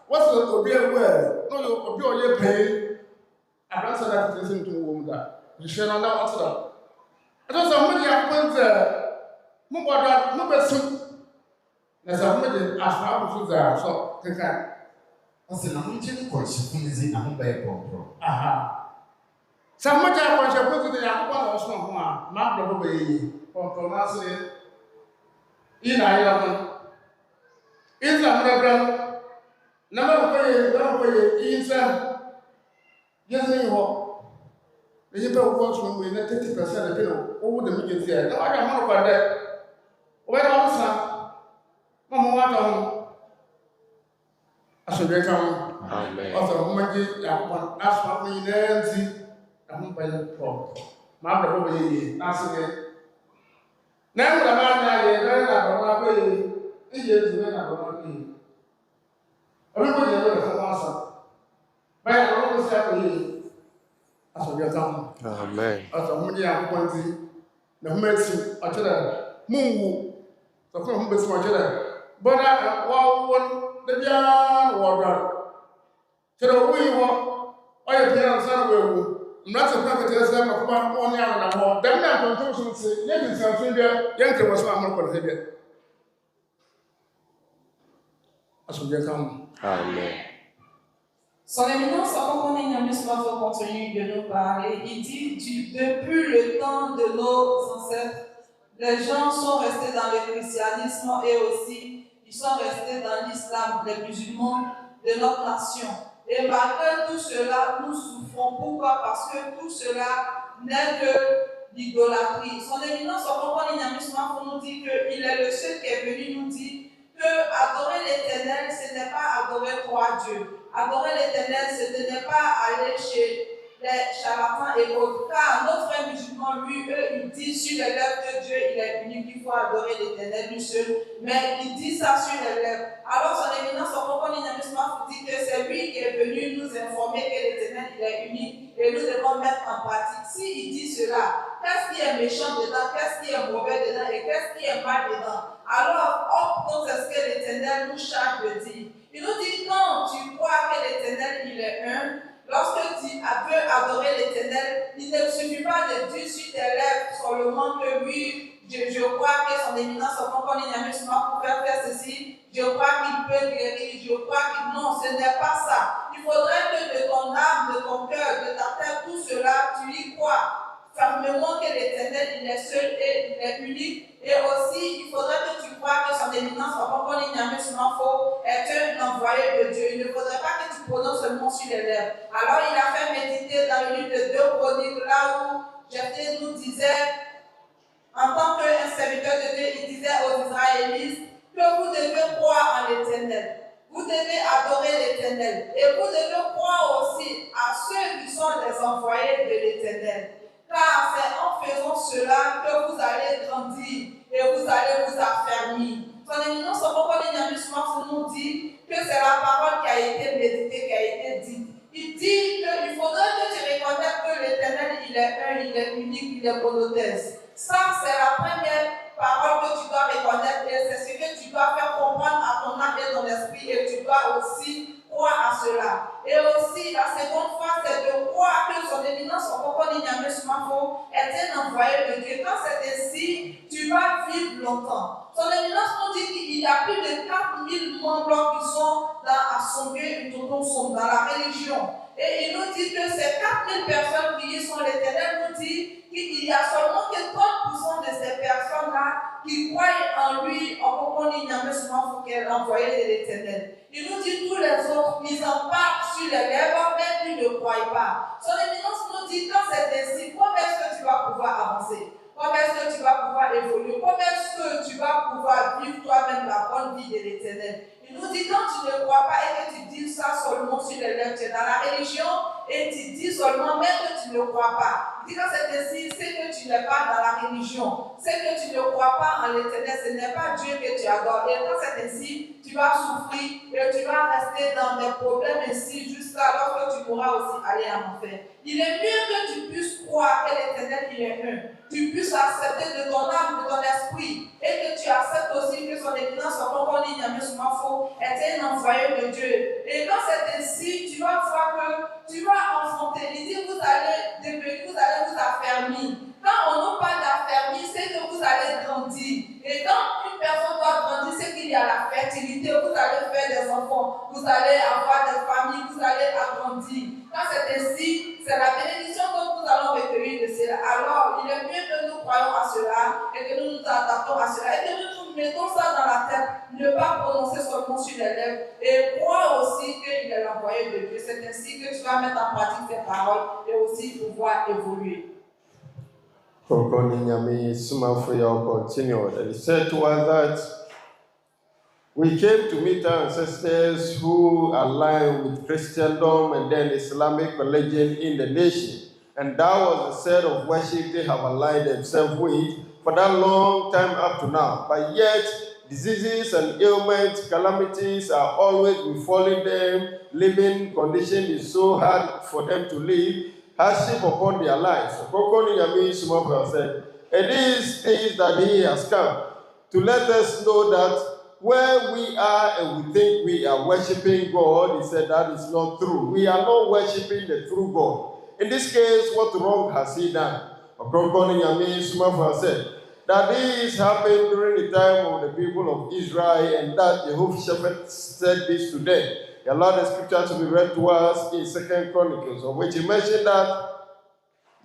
What's the obi ewe? No obi oye pay. I don't say that to listen to a woman that you shall not answer that. I don't say many happens there. No better. There's a many as far as there. So, take care. I said, I'm not going to conscience in a home by a propro. Aha. Some much I want to put to the Yapon or some one. Not probably for pronouncing in Ireland. In the American number in yes, the people who watch me with 30% of people over the millions here. No, I don't know about that. Where also, Mamma, what I should become also woman, ask what we Nancy, and whom by the problem. Mamma, over answer it. Now, the man I learned about my way, it is when I don't know. Everybody knows the answer. But I always have to as we come. Amen. As a money and quantity, the medicine, I tell her, Moo, the from Bits Major. But I want the young water. Tell we want, I appear on Sunday. Not a perfect example of 1 year and a half. Then I don't say, yes, it's a finger, young was not going to asomdwe ka mo. Amen. Son éminence, Ɔkrɔnkrɔnyi Nyame Somafo continue de nous parler. Il dit, depuis le temps de nos ancêtres, les gens sont restés dans le christianisme et aussi ils sont restés dans l'islam, les musulmans de notre nation. Et malgré tout cela, nous souffrons. Pourquoi? Parce que tout cela n'est que l'idolâtrie. Son éminence, Ɔkrɔnkrɔnyi Nyame Somafo nous dit qu'il est le seul qui est venu nous dire que adorer l'Éternel, ce n'est pas adorer trois dieux. Adorer l'Éternel, ce n'est pas aller chez les charlatans et autres. Car nos frères musulmans, lui, eux, ils disent sur les lèvres que Dieu, il est unique, qu'il faut adorer l'Éternel lui seul. Mais ils disent ça sur les lèvres. Alors son éminence, Ɔkrɔnkrɔnyi Nyame Somafo dit que c'est lui qui est venu nous informer que l'Éternel, il est unique et nous devons mettre en pratique. S'il dit cela, qu'est-ce qui est méchant dedans, qu'est-ce qui est mauvais dedans et qu'est-ce qui est mal dedans? Alors, optons c'est ce que l'Éternel nous charge de dire. Il nous dit, quand tu crois que l'Éternel, il est un, lorsque tu veux adorer l'Éternel, il ne suffit pas de dire sur tes lèvres seulement que oui, je crois que son éminence, Ɔkrɔnkrɔnyi Nyame Somafo pour faire ceci, je crois qu'il peut guérir, je crois qu'il... Non, ce n'est pas ça. Il faudrait que de ton âme, de ton cœur, de ta tête, tout cela, tu y crois fermement que l'Éternel, il est seul et il est unique. Et aussi, il faudrait que tu crois que son éminence, Ɔkrɔnkrɔnyi Nyame Somafo, est un envoyé de Dieu. Il ne faudrait pas que tu prononces seulement sur les lèvres. Alors, il a fait méditer dans le livre de 2 Chroniques, là où Jephthé nous disait, en tant qu'un serviteur de Dieu, il disait aux Israélites que vous devez croire en l'Éternel. Vous devez adorer l'Éternel. Et vous devez croire aussi à ceux qui sont les envoyés de l'Éternel. Car c'est en faisant cela que vous allez grandir et vous allez vous affermir. Son éminence, Ɔkrɔnkrɔnyi Nyame Somafo nous dit que c'est la parole qui a été méditée, qui a été dite. Il dit qu'il faudrait que tu reconnaisses que l'Éternel, il est un, il est unique, il est monothéiste. Ça, c'est la première parole que tu dois reconnaître et c'est ce que tu dois faire comprendre à ton âme et ton esprit et tu dois aussi croire à cela. Et aussi, la seconde fois, c'est de croire que son éminence, Ɔkrɔnkrɔnyi Nyame Somafo, est un envoyé de Dieu. Quand c'est ainsi, tu vas vivre longtemps. Son éminence nous dit qu'il y a plus de 4000 membres qui sont dans l'Assemblée dans la religion. Et il nous dit que ces 4000 personnes qui y sont, l'Éternel nous dit qu'il y a seulement que 30% de ces personnes-là qui croient en lui, Ɔkrɔnkrɔnyi Nyame Somafo, qui est l'envoyé de l'Éternel. Il nous dit tous les autres, ils en parlent sur les lèvres, mais ils ne croient pas. Son éminence nous dit, quand c'est ainsi, comment est-ce que tu vas pouvoir avancer? Comment est-ce que tu vas pouvoir évoluer? Comment est-ce que tu vas pouvoir vivre toi-même la bonne vie de l'Éternel? Il nous dit, quand tu ne crois pas et que tu dis ça seulement sur les lèvres, tu es dans la religion et tu dis seulement, même que tu ne crois pas. Il dit, quand c'est ainsi, c'est que tu n'es pas dans la religion, c'est que tu ne crois pas en l'Éternel, ce n'est pas Dieu que tu adores. Et quand c'est ainsi, tu vas souffrir et tu vas rester dans des problèmes ainsi jusqu'à lorsque tu pourras aussi aller en enfer. Il est mieux que tu puisses croire que l'Éternel, il est un. Tu puisses accepter de ton âme, de ton esprit, et que tu acceptes aussi que son éminence, Ɔkrɔnkrɔnyi Nyame Somafo, est un envoyé de Dieu. Et quand c'est ainsi, tu vas voir que tu vas enfanter. Il dit, vous allez devenir, vous allez vous affermir. Quand on nous parle d'affermir, c'est que vous allez grandir. Et quand une personne doit grandir, c'est qu'il y a la fertilité, vous allez faire des enfants, vous allez avoir des familles, vous allez agrandir. Quand c'est ainsi, c'est la bénédiction que nous allons recueillir de cela. Alors, il est mieux que nous croyons à cela et que nous nous adaptons à cela et que nous nous mettons ça dans la tête, ne pas prononcer seulement sur les lèvres et croire aussi qu'il est l'envoyé de Dieu. C'est ainsi que tu vas mettre en pratique ces paroles et aussi pouvoir évoluer. Ɔkrɔnkrɔnyi Nyame Somafo continued, and he said to us that we came to meet our ancestors who aligned with Christendom and then Islamic religion in the nation. And that was the set of worship they have aligned themselves with for that long time up to now. But yet, diseases and ailments, calamities are always befalling them. Living condition is so hard for them to live, hardship upon their lives. Ɔkrɔnkrɔnyi Nyame Somafo said, it is that he has come to let us know that where we are and we think we are worshiping God, he said that is not true. We are not worshiping the true God. In this case, what wrong has he done? Ɔkrɔnkrɔnyi Nyame Somafo said that this happened during the time of the people of Israel, and that Yawoh shepherd said this to them. He allowed the scripture to be read to us in 2 Chronicles, of which he mentioned that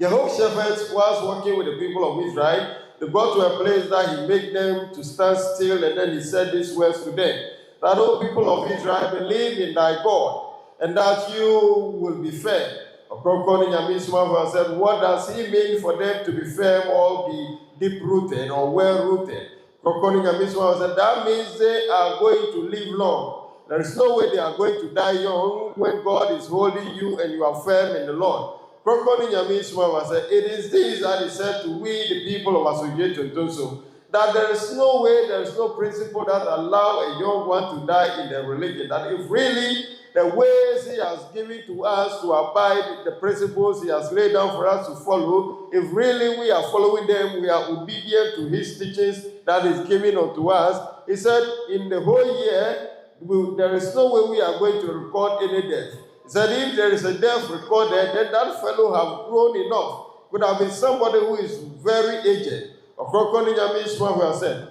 Yawoh shepherd was working with the people of Israel. They got to a place that he made them to stand still, and then he said these words to them, that, O people of Israel, believe in thy God, and that you will be firm. Ɔkrɔnkrɔnyi Nyame Somafo said, what does he mean for them to be firm or be deep-rooted or well-rooted? Ɔkrɔnkrɔnyi Nyame Somafo said, that means they are going to live long. There is no way they are going to die young when God is holding you and you are firm in the Lord. Ɔkrɔnkrɔnyi Nyame Somafo said, it is this that he said to we, the people of Association Tonso, that there is no way, there is no principle that allow a young one to die in the religion. That if really the ways he has given to us to abide, the principles he has laid down for us to follow, if really we are following them, we are obedient to his teachings that is given unto us. He said, in the whole year, there is no way we are going to record any death. He said, if there is a death recorded, then that fellow have grown enough. Could have been somebody who is very aged. Ɔkrɔnkrɔnyi Nyame Somafo said,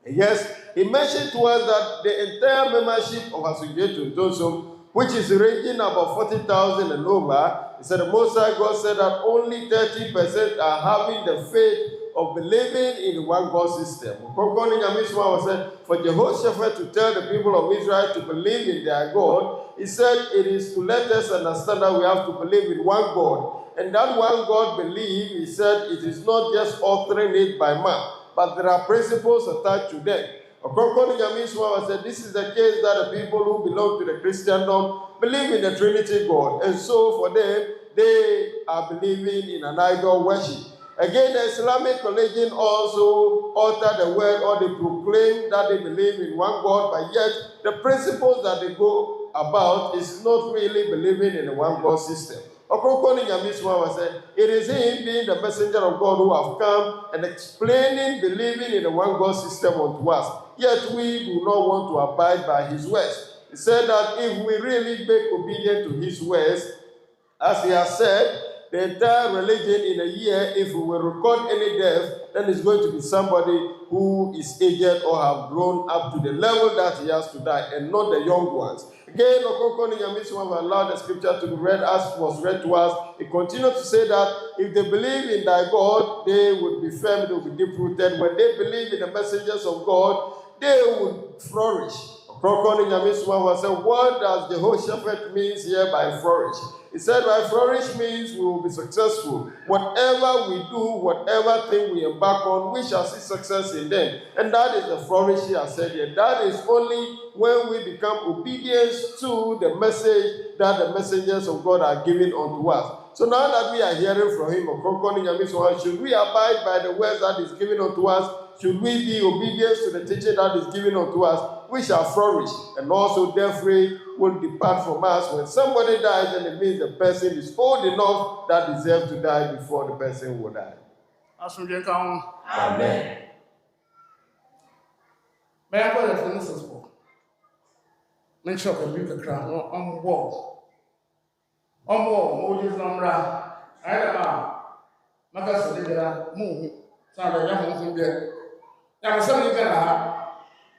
yes, he mentioned to us that the entire membership of Association Tonso, which is ranging about 40,000 and over, he said the Most High God said that only 30% are having the faith of believing in the one God system. Ɔkrɔnkrɔnyi Nyame Somafo said, for Yawoh shepherd to tell the people of Israel to believe in their God, he said it is to let us understand that we have to believe in one God. And that one God believe, he said, it is not just authoring it by man, but there are principles attached to them. Ɔkrɔnkrɔnyi Nyame Somafo said, this is the case that the people who belong to the Christendom believe in the Trinity God. And so for them, they are believing in an idol worship. Again, the Islamic religion also utter the word, or they proclaim that they believe in one God, but yet the principles that they go about is not really believing in the one God system. Ɔkrɔnkrɔnyi Nyame Somafo said, it is him being the messenger of God who have come and explaining, believing in the one God system unto us. Yet we do not want to abide by his words. He said that if we really make obedient to his words, as he has said, the entire religion in a year, if we will record any death, then it's going to be somebody who is aged or have grown up to the level that he has to die, and not the young ones. Again, Ɔkrɔnkrɔnyi Nyame Somafo allowed the scripture to be read as was read to us. He continued to say that if they believe in thy God, they would be firm, they would be deep-rooted. When they believe in the messengers of God, they would flourish. Ɔkrɔnkrɔnyi Nyame Somafo said, what does the whole shepherd means here by flourish? He said, by flourish means we will be successful. Whatever we do, whatever thing we embark on, we shall see success in them. And that is the flourish he has said here. That is only when we become obedient to the message that the messengers of God are giving unto us. So now that we are hearing from him, should we abide by the words that is given unto us? Should we be obedient to the teaching that is given unto us? We shall flourish, and also death will depart from us. When somebody dies, then it means the person is old enough that deserves to die before the person will die. Amen. May I call it for instance? Mention a big crowd on wall. On wall, Moses Namra. I don't know. Macassadilla, move. Sorry, I won't be. I'm something going to have.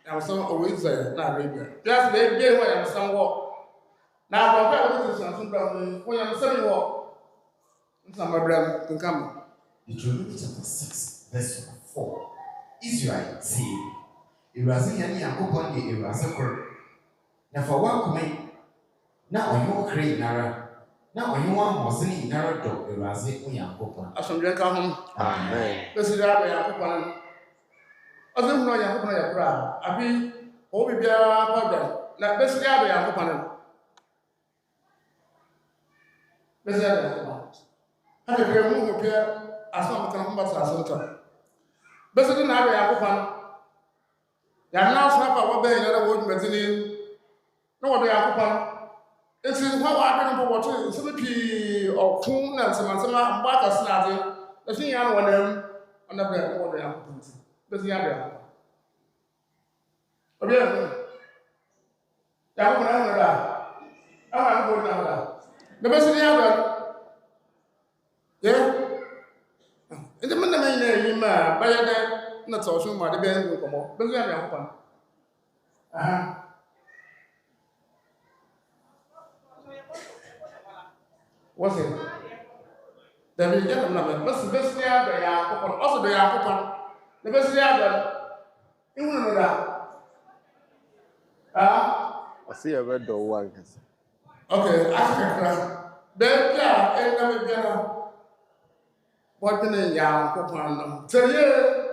I'm some always there, not Arabia. Just they get where I'm some walk. Now, I'm going to something from when I'm selling walk. Some of them can come. Deuteronomy chapter 6, verse 4. Israel say, Erazi yani yakopon ye erazi kor. Na fa wa kume na onyo kre nara. Na onyo wa mosini nara do erazi yakopon. Asomdwe ka ho. Amen. Besi da be yakopon. Ɔsɛ hunu yakopon yakora. Abi o bibia pagba. Na besi da be yakopon. Besi da be yakopon. Ade be mu ho pia asom kan ho bata asonta. Besi na be yakopon. Ya na so pa wo be nyara wo dwumadini. Na wo do yakopon. Enti ho wa ade no bo woto se pi okun na nsema mba ka sinade. Esi ya no wonam ona be wo do yakopon. Besi ya be. Obi ya yakopon na da. Ama ko na da. Na besi ya be. Enti man na me na yi ma ba ya da na tɔ so ma de bɛn no kɔmɔ bɛn ya ya hopa what's it da bi ya na bɛs ya da ya hopa also da ya hopa na bɛs ya da ihu no da I see a red door one. okay akakra bɛn ya na bɛ biara wɔdene ya hopa no tɛye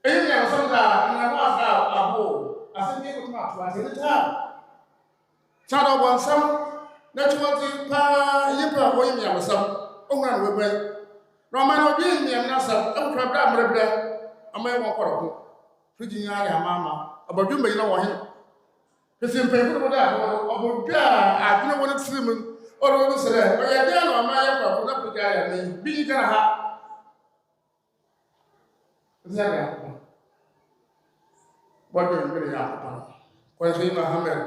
ya somda na ba sa abo asente ko ma to asente ta chado bonsam na chuwati pa yipa wo yimi amsam ohuna no webɛ no ma no bi yimi amnasam e ko bra mrebra amay mo koroko fiji nya ya mama abadwu mbi na wo he pese mpe ko da obodwa adwene woni tirim oro no sere o ya dia no ma ya kwa na pija ya ni bi ni kana ha zaga what do you have? When you Muhammad,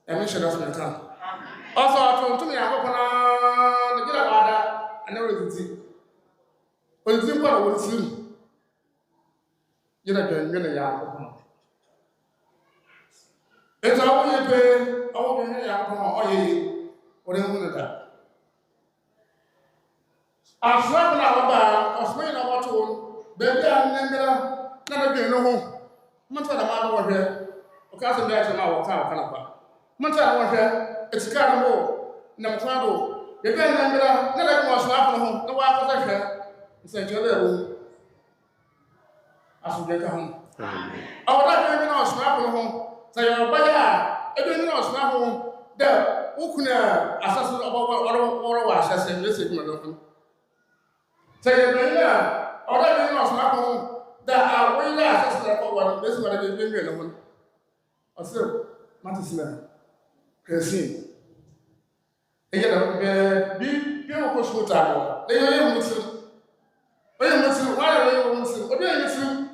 I mentioned that in the also, I told me, I hope on the good about I never did it. But it's important with you. You're not doing really young. It's all you pay, all you have or you, whatever that. I'm slapping our bar, or swinging our tool, baby, I'm never being no home. Manta da ma wa hwe o ka so da ma wa ka kana pa manta da wa hwe etika no mo na mfa do be be na ndra na da mo so afọ ho na wa ka sa hwe nse je da wo asu de ka ho o da be na so afọ ho sa yo ba ya e be na so afọ da ukuna asasu oro wa asase message ma do sa yo be na o da be na so afọ ho that we are just like one. This is what I did in the one. I said, Matisna, Cassie. Again, be a push with time. They are Muslim. Why are they Muslim? What do you Muslim?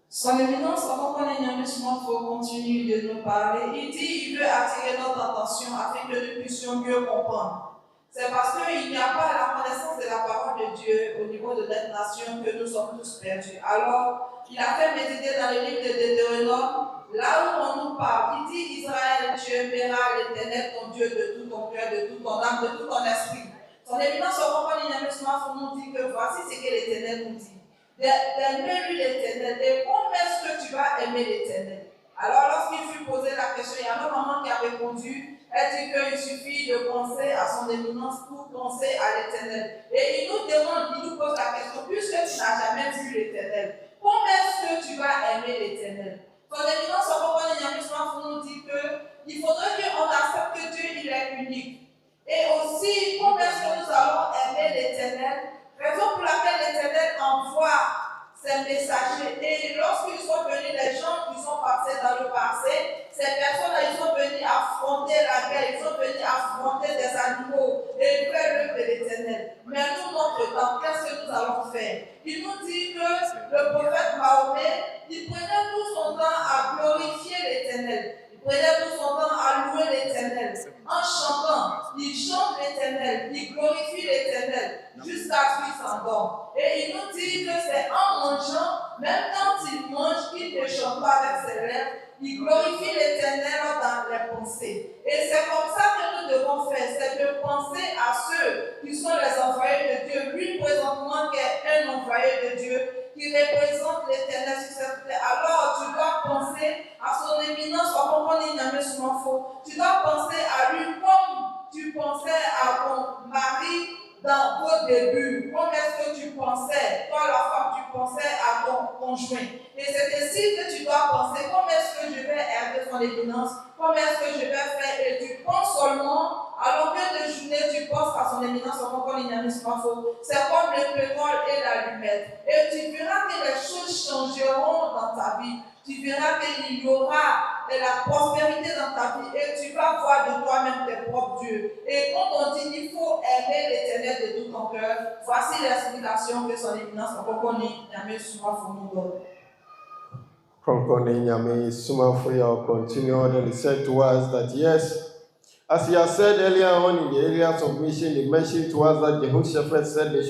Son Éminence, avant qu'on ait Nyame Somafo continue de nous parler, il dit il veut attirer notre attention afin que nous puissions mieux comprendre. C'est parce qu'il n'y a pas la connaissance de la parole de Dieu au niveau de notre nation que nous sommes tous perdus. Alors, il a fait méditer dans le livre de Deutéronome, là où on nous parle. Il dit Israël, tu aimeras l'Éternel, ton Dieu, de tout ton cœur, de tout ton âme, de tout ton esprit. Son Éminence, au moment où Nyame Somafo nous dit que voici ce que l'Éternel nous dit. D'aimer l'Éternel. Et comment est-ce que tu vas aimer l'Éternel? Alors, lorsqu'il fut posé la question, il y a un maman qui a répondu. Elle dit qu'il suffit de penser à son éminence pour penser à l'Éternel. Et il nous demande, il nous pose la question, puisque tu n'as jamais vu l'Éternel, comment est-ce que tu vas aimer l'Éternel? Son éminence, au moment où Nyame Somafo nous dit qu'il faudrait qu'on accepte que Dieu il est unique. Et aussi, comment est-ce que nous allons aimer l'Éternel? Raison pour laquelle l'Éternel envoie ces messagers. Et lorsqu'ils sont venus, les gens qui sont passés dans le passé, ces personnes-là, ils sont venus affronter la guerre, ils sont venus affronter des animaux et faire l'œuvre de l'Éternel. Mais nous, notre temps, qu'est-ce que nous allons faire? Il nous dit que le prophète Mahomet, il prenait tout son temps à glorifier l'Éternel. Il prenait tout son temps à louer l'Éternel. En chantant, il chante l'Éternel, il glorifie l'Éternel jusqu'à ce qu'il s'endorme. Et il nous dit que c'est en mangeant, même quand il mange, il ne chante pas avec ses lèvres, il glorifie l'Éternel dans les pensées. Et c'est comme ça que nous devons faire, c'est de penser à ceux qui sont les envoyés de Dieu. Lui, présentement, qui est un envoyé de Dieu, qui représente l'Éternel sur cette terre. Alors, tu dois penser à son éminence, tu dois penser à lui comme tu pensais à ton mari dans vos débuts. Comment est-ce que tu pensais, toi la femme, tu pensais à ton conjoint. Et c'est ainsi que tu dois penser, comment est-ce que je vais aider son éminence, comment est-ce que je vais faire, et tu penses seulement, à longueur de journée, tu penses à son éminence, c'est comme le pétrole et l'allumette. Et tu verras que les choses changeront dans ta vie. Tu verras qu'il y aura de la prospérité dans ta vie et tu vas voir de toi-même tes propres dieux. Et quand on dit qu'il faut aimer l'Éternel de tout ton cœur, voici l'explication que son éminence Nyame Somafo nous donne. Ɔkrɔnkrɔnyi Nyame Somafo continued and he said to us that yes, As he has said earlier on in the areas of mission, he mentioned to us that Jehoshaphat said they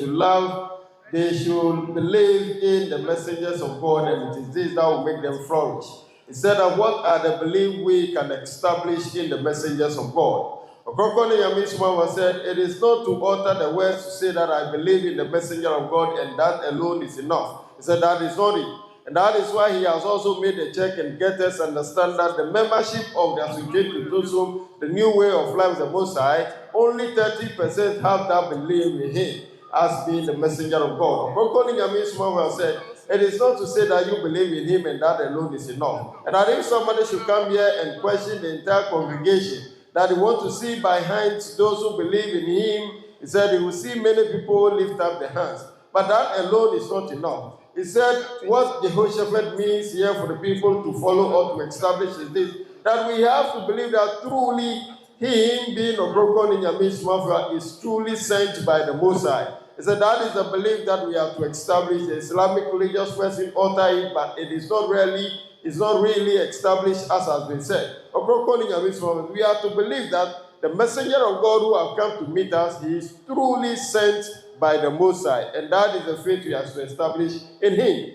should believe in the messengers of God, and it is this that will make them flourish. He said that what are the belief we can establish in the messengers of God? Ɔkrɔnkrɔnyi Nyame Somafo said, it is not to utter the words to say that I believe in the messenger of God and that alone is enough. He said that is not it. And that is why he has also made a check and get us understand that the membership of the Associated Christians, the new way of life, the Most High, only 30% have that belief in him as being the messenger of God. Ɔkrɔnkrɔnyi Nyame Somafo said, it is not to say that you believe in him and that alone is enough. And I think somebody should come here and question the entire congregation that he wants to see behind those who believe in him. He said he will see many people lift up their hands. But that alone is not enough. He said what Jehoshaphat means here for the people to follow or to establish is this, that we have to believe that truly him being Ɔkrɔnkrɔnyi Nyame Somafo is truly sent by the Most High. He said that is the belief that we have to establish. The Islamic religious person utter it, but it is not really established as has been said. Ɔkrɔnkrɔnyi Nyame Somafo, we are to believe that the messenger of God who have come to meet us, he is truly sent by the Most High, and that is the faith we have to establish in him.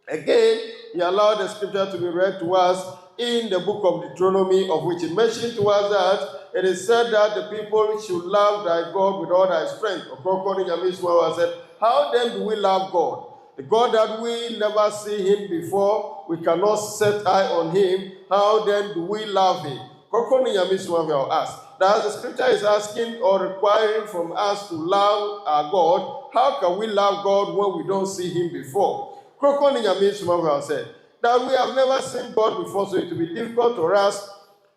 Again, he allowed the scripture to be read to us in the book of Deuteronomy, of which he mentioned to us that it is said that the people should love thy God with all thy strength. Ɔkrɔnkrɔnyi Nyame Somafo said, how then do we love God? The God that we never see him before, we cannot set eye on him. How then do we love him? Ɔkrɔnkrɔnyi Nyame Somafo asked. That the scripture is asking or requiring from us to love our God. How can we love God when we don't see him before? Ɔkrɔnkrɔnyi Nyame Somafo said that we have never seen God before, so it will be difficult for us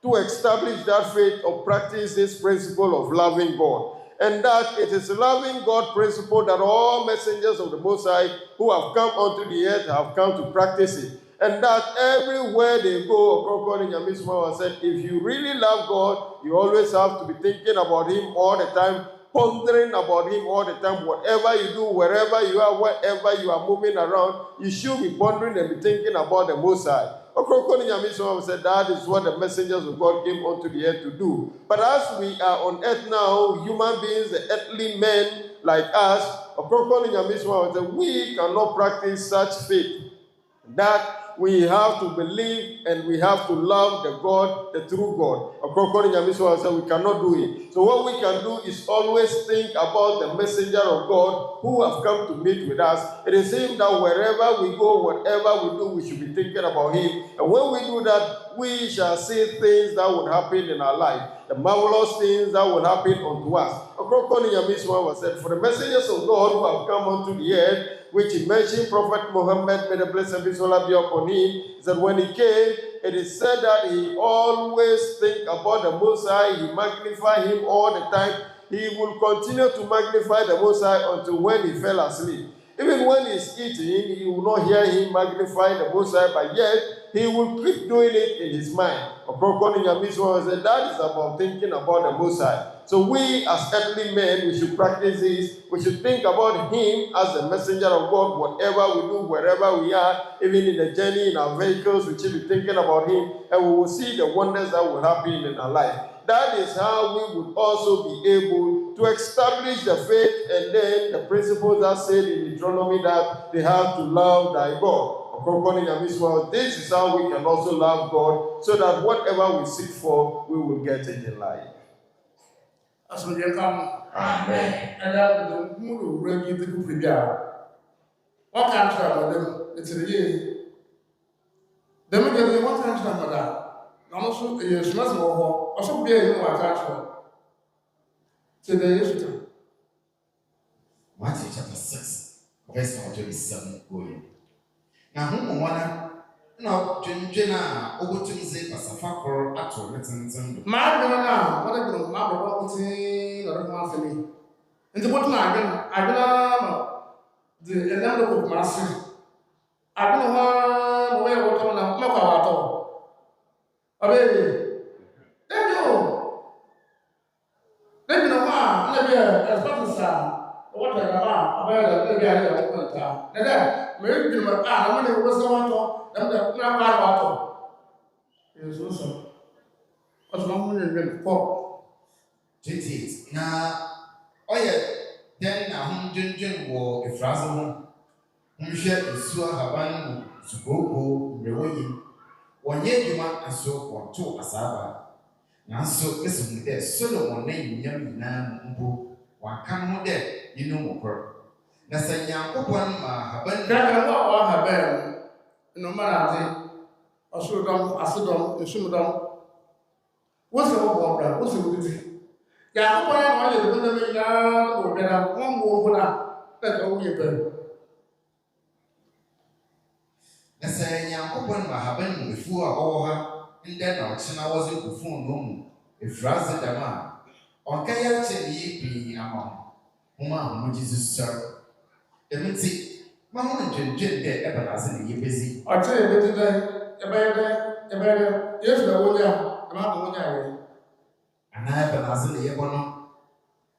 to establish that faith or practice this principle of loving God. And that it is loving God principle that all messengers of the Most High who have come onto the earth have come to practice it. And that everywhere they go, Ɔkrɔnkrɔnyi Nyame Somafo said, if you really love God, you always have to be thinking about him all the time, pondering about him all the time. Whatever you do, wherever you are, wherever you are moving around, you should be pondering and be thinking about the Most High. Ɔkrɔnkrɔnyi Nyame Somafo said that is what the messengers of God came onto the earth to do. But as we are on earth now, human beings, the earthly men like us, Ɔkrɔnkrɔnyi Nyame Somafo said we cannot practice such faith. That we have to believe and we have to love the God, the true God. Ɔkrɔnkrɔnyi Nyame Somafo said we cannot do it. So what we can do is always think about the messenger of God who have come to meet with us. It is him that wherever we go, whatever we do, we should be thinking about him. And when we do that, we shall see things that would happen in our life. The marvelous things that will happen unto us. Ɔkrɔnkrɔnyi Nyame Somafo said, for the messengers of God who have come unto the earth, which he mentioned, Prophet Muhammad, may the blessed peace of Allah be upon him, that when he came, it is said that he always think about the Most High, he magnify him all the time. He will continue to magnify the Most High until when he fell asleep. Even when he's eating, you will not hear him magnify the Most High, but yet he will keep doing it in his mind. Ɔkrɔnkrɔnyi Nyame Somafo said that is about thinking about the Most High. So we as earthly men, we should practice this. We should think about him as the messenger of God, whatever we do, wherever we are, even in the journey, in our vehicles, we should be thinking about him, and we will see the wonders that will happen in our life. That is how we would also be able to establish the faith and then the principles that said in Deuteronomy that they have to love thy God. Ɔkrɔnkrɔnyi Nyame Somafo, this is how we can also love God, so that whatever we seek for, we will get it in life. Amen. And that the moon ready to do prepare. What can't travel them? It's a year. The middle, what can't travel that? Also, yes, must go also be a what can't travel. Today, Matthew chapter 6, verse 27 going. Now, whom one no, Jenna, Ogutunze, Pasafakor, Ato, Retin. My grandma, what a good mother, what was saying, or one for me. And the bottom I don't the number of master. I don't know where what on a Makawato. A baby. Let me know. Let me know, ma, let me as much as what I got about maybe I have a time. And then, maybe you were when it was the one. Yes, also. What's wrong with you? 28. Na oye den na hom dwendwen wo efraze ho. Nhwe esu ahaban mu sugogo mrewoyi. Wonye adwuma aso wonto asaba. Nanso esu de Solomon na yinyam nyina mbo waka ho de yinu mokor. Na sɛ Nyankopɔn ma haban na wa haban no mara ɔsoro asedɔm esumdɔm wosi wo bɔ bra wosi wo didi Nyankopɔn na ɔyɛ de bɛna me nyinaa wɔ bɛna wɔn wo ho na ka wo yɛ bɛn na sɛ Nyankopɔn ma haban mu efu a ɔwɔ ha ndɛ na ɔkyena wɔze kufu no mu efraze dam a ɔnka yɛ kyɛ ne yɛ pii ama ho homa ho Jesus sir emiti ma ho ntwentwen dɛ ɛbɛnaase ne yɛ bezi ɔkyɛ yɛ bɛdi dɛ yesu na wonya ma ma wonya yɛ ana ɛbɛnaase ne yɛ bɔ no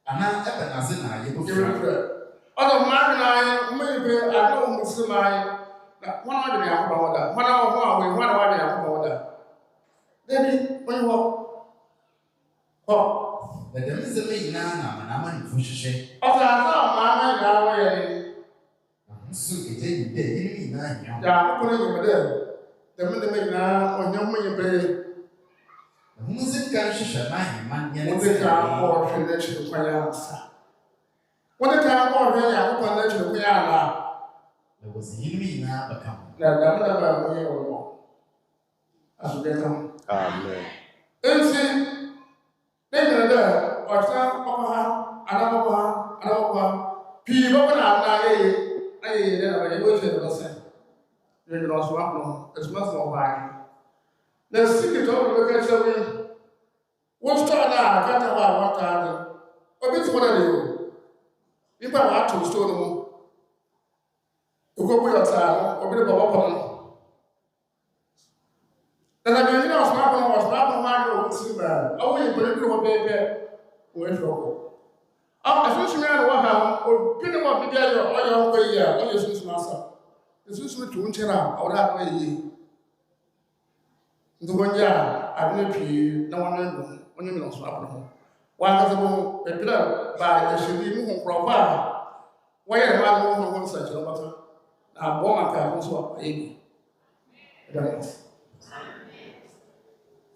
ana ɛbɛnaase na yɛ bɔ fura ɔdɔ mmaa na ayɛ mma yɛ bɛ adɔ wɔn si ma ayɛ na wɔn a wɔde ne akɔba wɔ da wɔn a wɔn a wɔn a wɔde ne akɔba wɔ da dɛbi wɔn hɔ na dɛm nsɛm nyinaa na amanama ne fu hyehyɛ ɔsɛ asa ɔmaa na nyinaa wɔyɛ nso ɛgya yi dɛ yɛn nyinaa nyɛ ya akɔkɔ ne nyɛ dɛ dɛm nyinaa ɔnyɛ mo yɛ bɛyɛ na ho sɛ ka nhyehyɛ na ahema nyɛ ne wɔde ka akɔ ɔhwɛ n'akyiri kwan yɛ ansa wɔde ka akɔ ɔhwɛ yɛ akɔkɔ n'akyiri kwan yɛ ana na wɔsɛ yɛn nyinaa bɛka ho na dɛm na ba mo yɛ wɔn asodɛ ka ho Amen. nti ne nyina dɛ ɔkyerɛ ɔkɔ ha anabɔkɔ ha pii bɔkɔ na ana ayɛyɛ dɛ na yɛ wɔhyɛ ne bɛsɛ yɛ nyina ɔso akɔ esuma sɛ ɔbaa na siki to ɔbɛ ka kyerɛ wo wotɔ na akata hɔ a wɔtaa no obi te hɔ na ne o nipa a wato store no mu okɔbu yɛ ɔtaa no obi de bɔbɔ pɔn no na bɛn nyina ɔso akɔ no ɔso akɔ ho ayɛ ɔwɔ tiri baa ɔwɔ yɛ mpɛrɛ bi wɔ bɛɛbɛ wɔn ahwɛ ɔkɔ asunsun yɛ no wɔ ha obi ne wɔ bi ayɛ ɔyɛ ɔkɔ yi a ɔyɛ sunsun asa sunsun to nkyɛn a ɔwɔ dɛ ɔyɛ yie nti wɔnyɛ a adwene pii na wɔn ano wɔnyɛ mi na ɔso akɔ ho wɔn akasa mo bɛpira baa ɛhyɛ bi mu ho nkorɔfo a wɔyɛ ne maa no ho nsɛnkyerɛ bata na abɔ ma kaa nso a ayɛ bi ɛdɛm.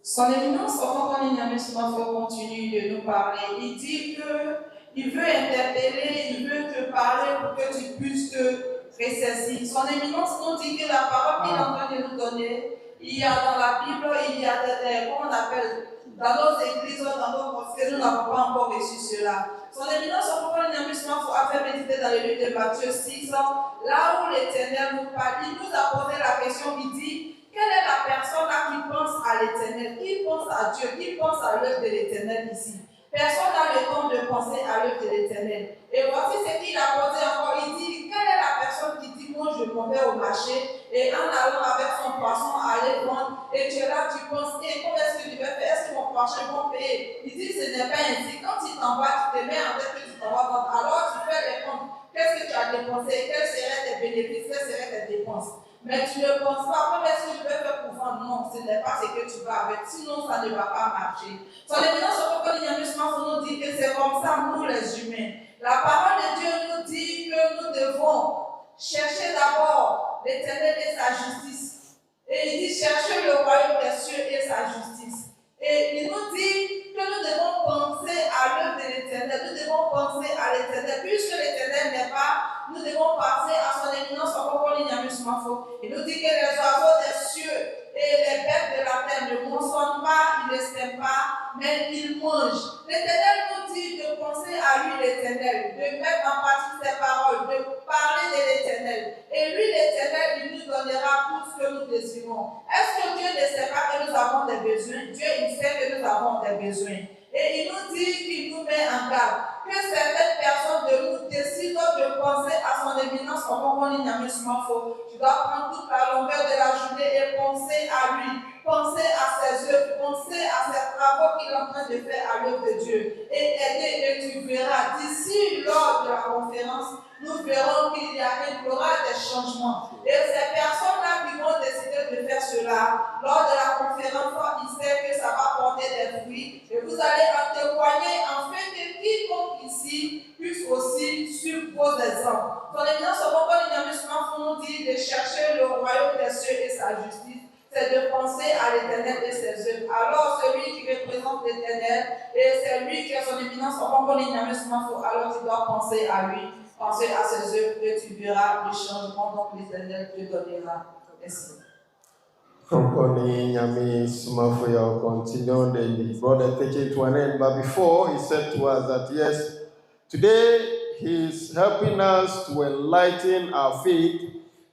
Son éminence Ɔkrɔnkrɔnyi Nyame Somafo continue de nous parler. Il dit qu'il veut interpeller, il veut te parler pour que tu puisses te ressaisir. Son éminence nous dit que la parole qu'il est en train de nous donner, il y a dans la Bible, il y a comment on appelle, dans nos églises, dans nos mosquées, nous n'avons pas encore reçu cela. Son éminence Ɔkrɔnkrɔnyi Nyame Somafo a fait méditer dans le livre de Matthieu 6, là où l'Éternel nous parle. Il nous a posé la question, il dit, quelle est la personne là qui pense à l'Éternel, qui pense à Dieu, qui pense à l'œuvre de l'Éternel ici? Personne n'a le temps de penser à l'œuvre de l'Éternel. Et voici ce qu'il a posé encore. Il dit, quelle est la personne qui dit, moi je m'en vais au marché et en allant avec son poisson aller vendre, et tu es là, tu penses, et comment est-ce que je vais faire? Est-ce que mon poisson va payer? Il dit, ce n'est pas ainsi. Quand il t'envoie, tu te mets en tête que tu t'en vas vendre. Alors tu fais les comptes. Qu'est-ce que tu as dépensé? Quels seraient tes bénéfices? Quelles seraient tes dépenses? Mais tu ne penses pas, comment est-ce que je vais faire pour vendre? Non, ce n'est pas ce que tu vas avec, sinon ça ne va pas marcher. Son éminence Ɔkrɔnkrɔnyi Nyame Somafo nous dit que c'est comme ça, nous les humains. La parole de Dieu nous dit que nous devons chercher d'abord l'Éternel et sa justice. Et il dit chercher le royaume des cieux et sa justice. Et il nous dit que nous devons penser à l'œuvre de l'Éternel, nous devons penser à l'Éternel. Puisque l'Éternel n'est pas, nous devons penser à son éminence Ɔkrɔnkrɔnyi Nyame Somafo. Il nous dit que les oiseaux des cieux et les bêtes de la terre ne consomment pas, ils ne sèment pas, mais ils mangent. L'Éternel nous dit de penser à lui l'Éternel, de mettre en pratique ses paroles, de parler de l'Éternel. Et lui l'Éternel, il nous donnera tout ce que nous désirons. Est-ce que Dieu ne sait pas que nous avons des besoins? Dieu, il sait que nous avons des besoins. Et il nous dit qu'il nous met en garde. Que certaines personnes de nous décident de penser à son éminence Ɔkrɔnkrɔnyi Nyame Somafo. Tu dois prendre toute la longueur de la journée et penser à lui, penser à ses œuvres, penser à ses travaux qu'il est en train de faire à l'œuvre de Dieu. Et aider, et tu verras, d'ici lors de la conférence, nous verrons qu'il y aura des changements. Et ces personnes-là qui vont décider de faire cela, lors de la conférence, ils savent que ça va porter des fruits. Et vous allez en témoigner en exemples. Son éminence Ɔkrɔnkrɔnyi Nyame Somafo nous dit de chercher le royaume des cieux et sa justice, c'est de penser à l'Éternel et ses œuvres. Alors celui qui représente l'Éternel, et c'est lui qui est son éminence Ɔkrɔnkrɔnyi Nyame Somafo, alors tu dois penser à lui, penser à ses œuvres, et tu verras le changement dont l'Éternel te donnera. Merci. Ɔkrɔnkrɔnyi Nyame Somafo Yawoh continued and he brought the teaching to an end. But before, he said to us that yes, today he is helping us to enlighten our faith,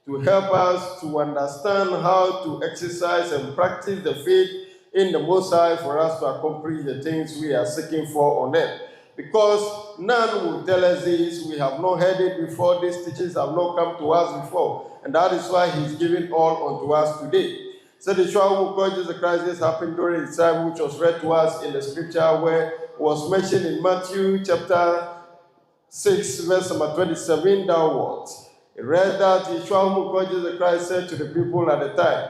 to help us to understand how to exercise and practice the faith in the Most High for us to accomplish the things we are seeking for on earth. Because none will tell us this, we have not heard it before, these teachings have not come to us before. And that is why he's giving all unto us today. So the show of God Jesus Christ, this happened during the time which was read to us in the scripture where it was mentioned in Matthew chapter 6, verse number 27 downwards. It read that the show of God Jesus Christ said to the people at the time,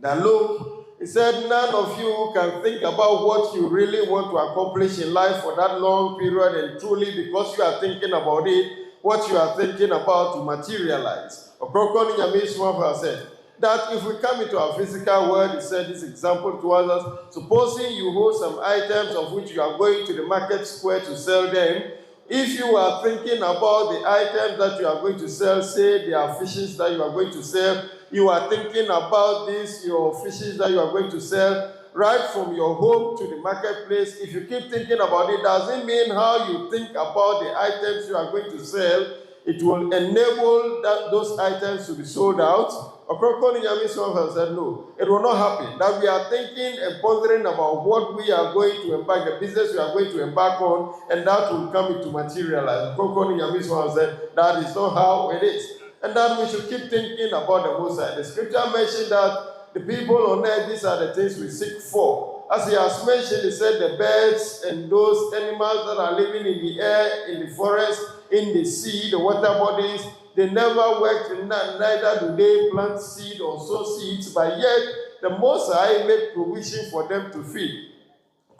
that look, he said, none of you can think about what you really want to accomplish in life for that long period, and truly because you are thinking about it, what you are thinking about to materialize. Ɔkrɔnkrɔnyi Nyame Somafo said that if we come into our physical world, he said this example to others, supposing you hold some items of which you are going to the market square to sell them, if you are thinking about the items that you are going to sell, say they are fishes that you are going to sell, you are thinking about this, your fishes that you are going to sell, right from your home to the marketplace. If you keep thinking about it, doesn't mean how you think about the items you are going to sell, it will enable those items to be sold out. Ɔkrɔnkrɔnyi Nyame Somafo said, no, it will not happen. That we are thinking and pondering about what we are going to embark, the business we are going to embark on, and that will come into materialize. Ɔkrɔnkrɔnyi Nyame Somafo said, that is not how it is. And that we should keep thinking about the Most High. The scripture mentioned that the people on earth, these are the things we seek for. As he has mentioned, he said the birds and those animals that are living in the air, in the forest, in the sea, the water bodies, they never work, neither do they plant seed or sow seeds, but yet the Most High made provision for them to feed.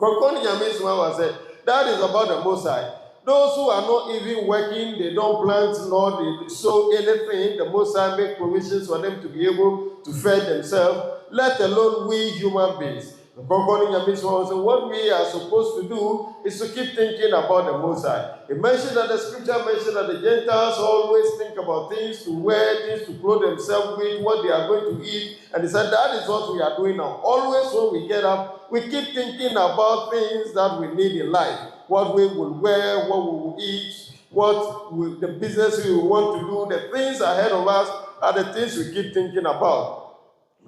Ɔkrɔnkrɔnyi Nyame Somafo said, that is about the Most High. Those who are not even working, they don't plant nor they sow anything, the Most High make provisions for them to be able to feed themselves, let alone we human beings. Ɔkrɔnkrɔnyi Nyame Somafo said, what we are supposed to do is to keep thinking about the Most High. It mentioned that the scripture mentioned that the Gentiles always think about things to wear, things to clothe themselves with, what they are going to eat. And he said that is what we are doing now. Always when we get up, we keep thinking about things that we need in life. What we will wear, what we will eat, the business we want to do, the things ahead of us are the things we keep thinking about.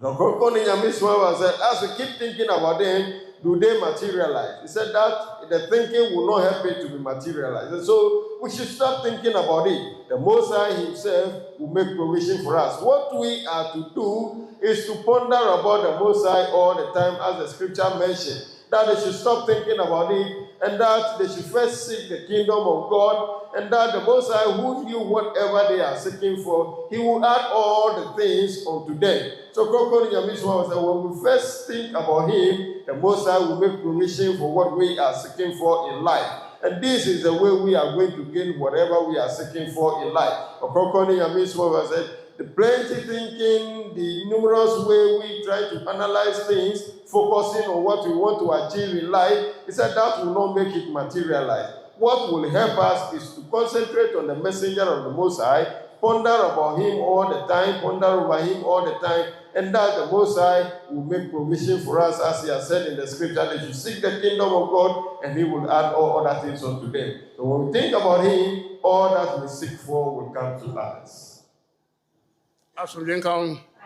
Ɔkrɔnkrɔnyi Nyame Somafo said, as we keep thinking about them, do they materialize? He said that the thinking will not help it to be materialized. And so we should stop thinking about it. The Most High himself will make provision for us. What we are to do is to ponder about the Most High all the time, as the scripture mentioned. That they should stop thinking about it, and that they should first seek the kingdom of God, and that the Most High, who knew whatever they are seeking for, he will add all the things unto them. So Ɔkrɔnkrɔnyi Nyame Somafo said, when we first think about him, the Most High will make provision for what we are seeking for in life. And this is the way we are going to gain whatever we are seeking for in life. Ɔkrɔnkrɔnyi Nyame Somafo said, the plenty thinking, the numerous way we try to analyze things, focusing on what we want to achieve in life, he said that will not make it materialize. What will help us is to concentrate on the messenger of the Most High, ponder about him all the time, ponder over him all the time, and that the Most High will make provision for us, as he has said in the scripture, that you seek the kingdom of God, and he will add all other things unto them. So when we think about him, all that we seek for will come to us.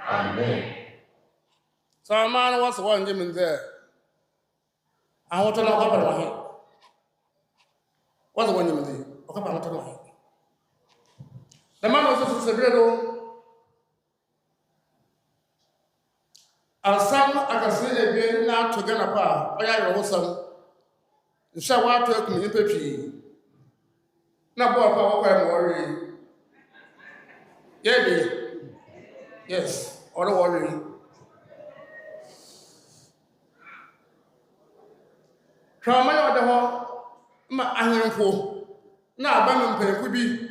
Amen. So a man was one given there. I want to know about him. What's the one given there? Okay, I want to know. The man was also severe. And some I can see again now to get apart. I am awesome. The shower took me in peppy. Now, boy, I'm worried. Yeah, yes, or don't worry. From my other home, my iron for now, Bam could be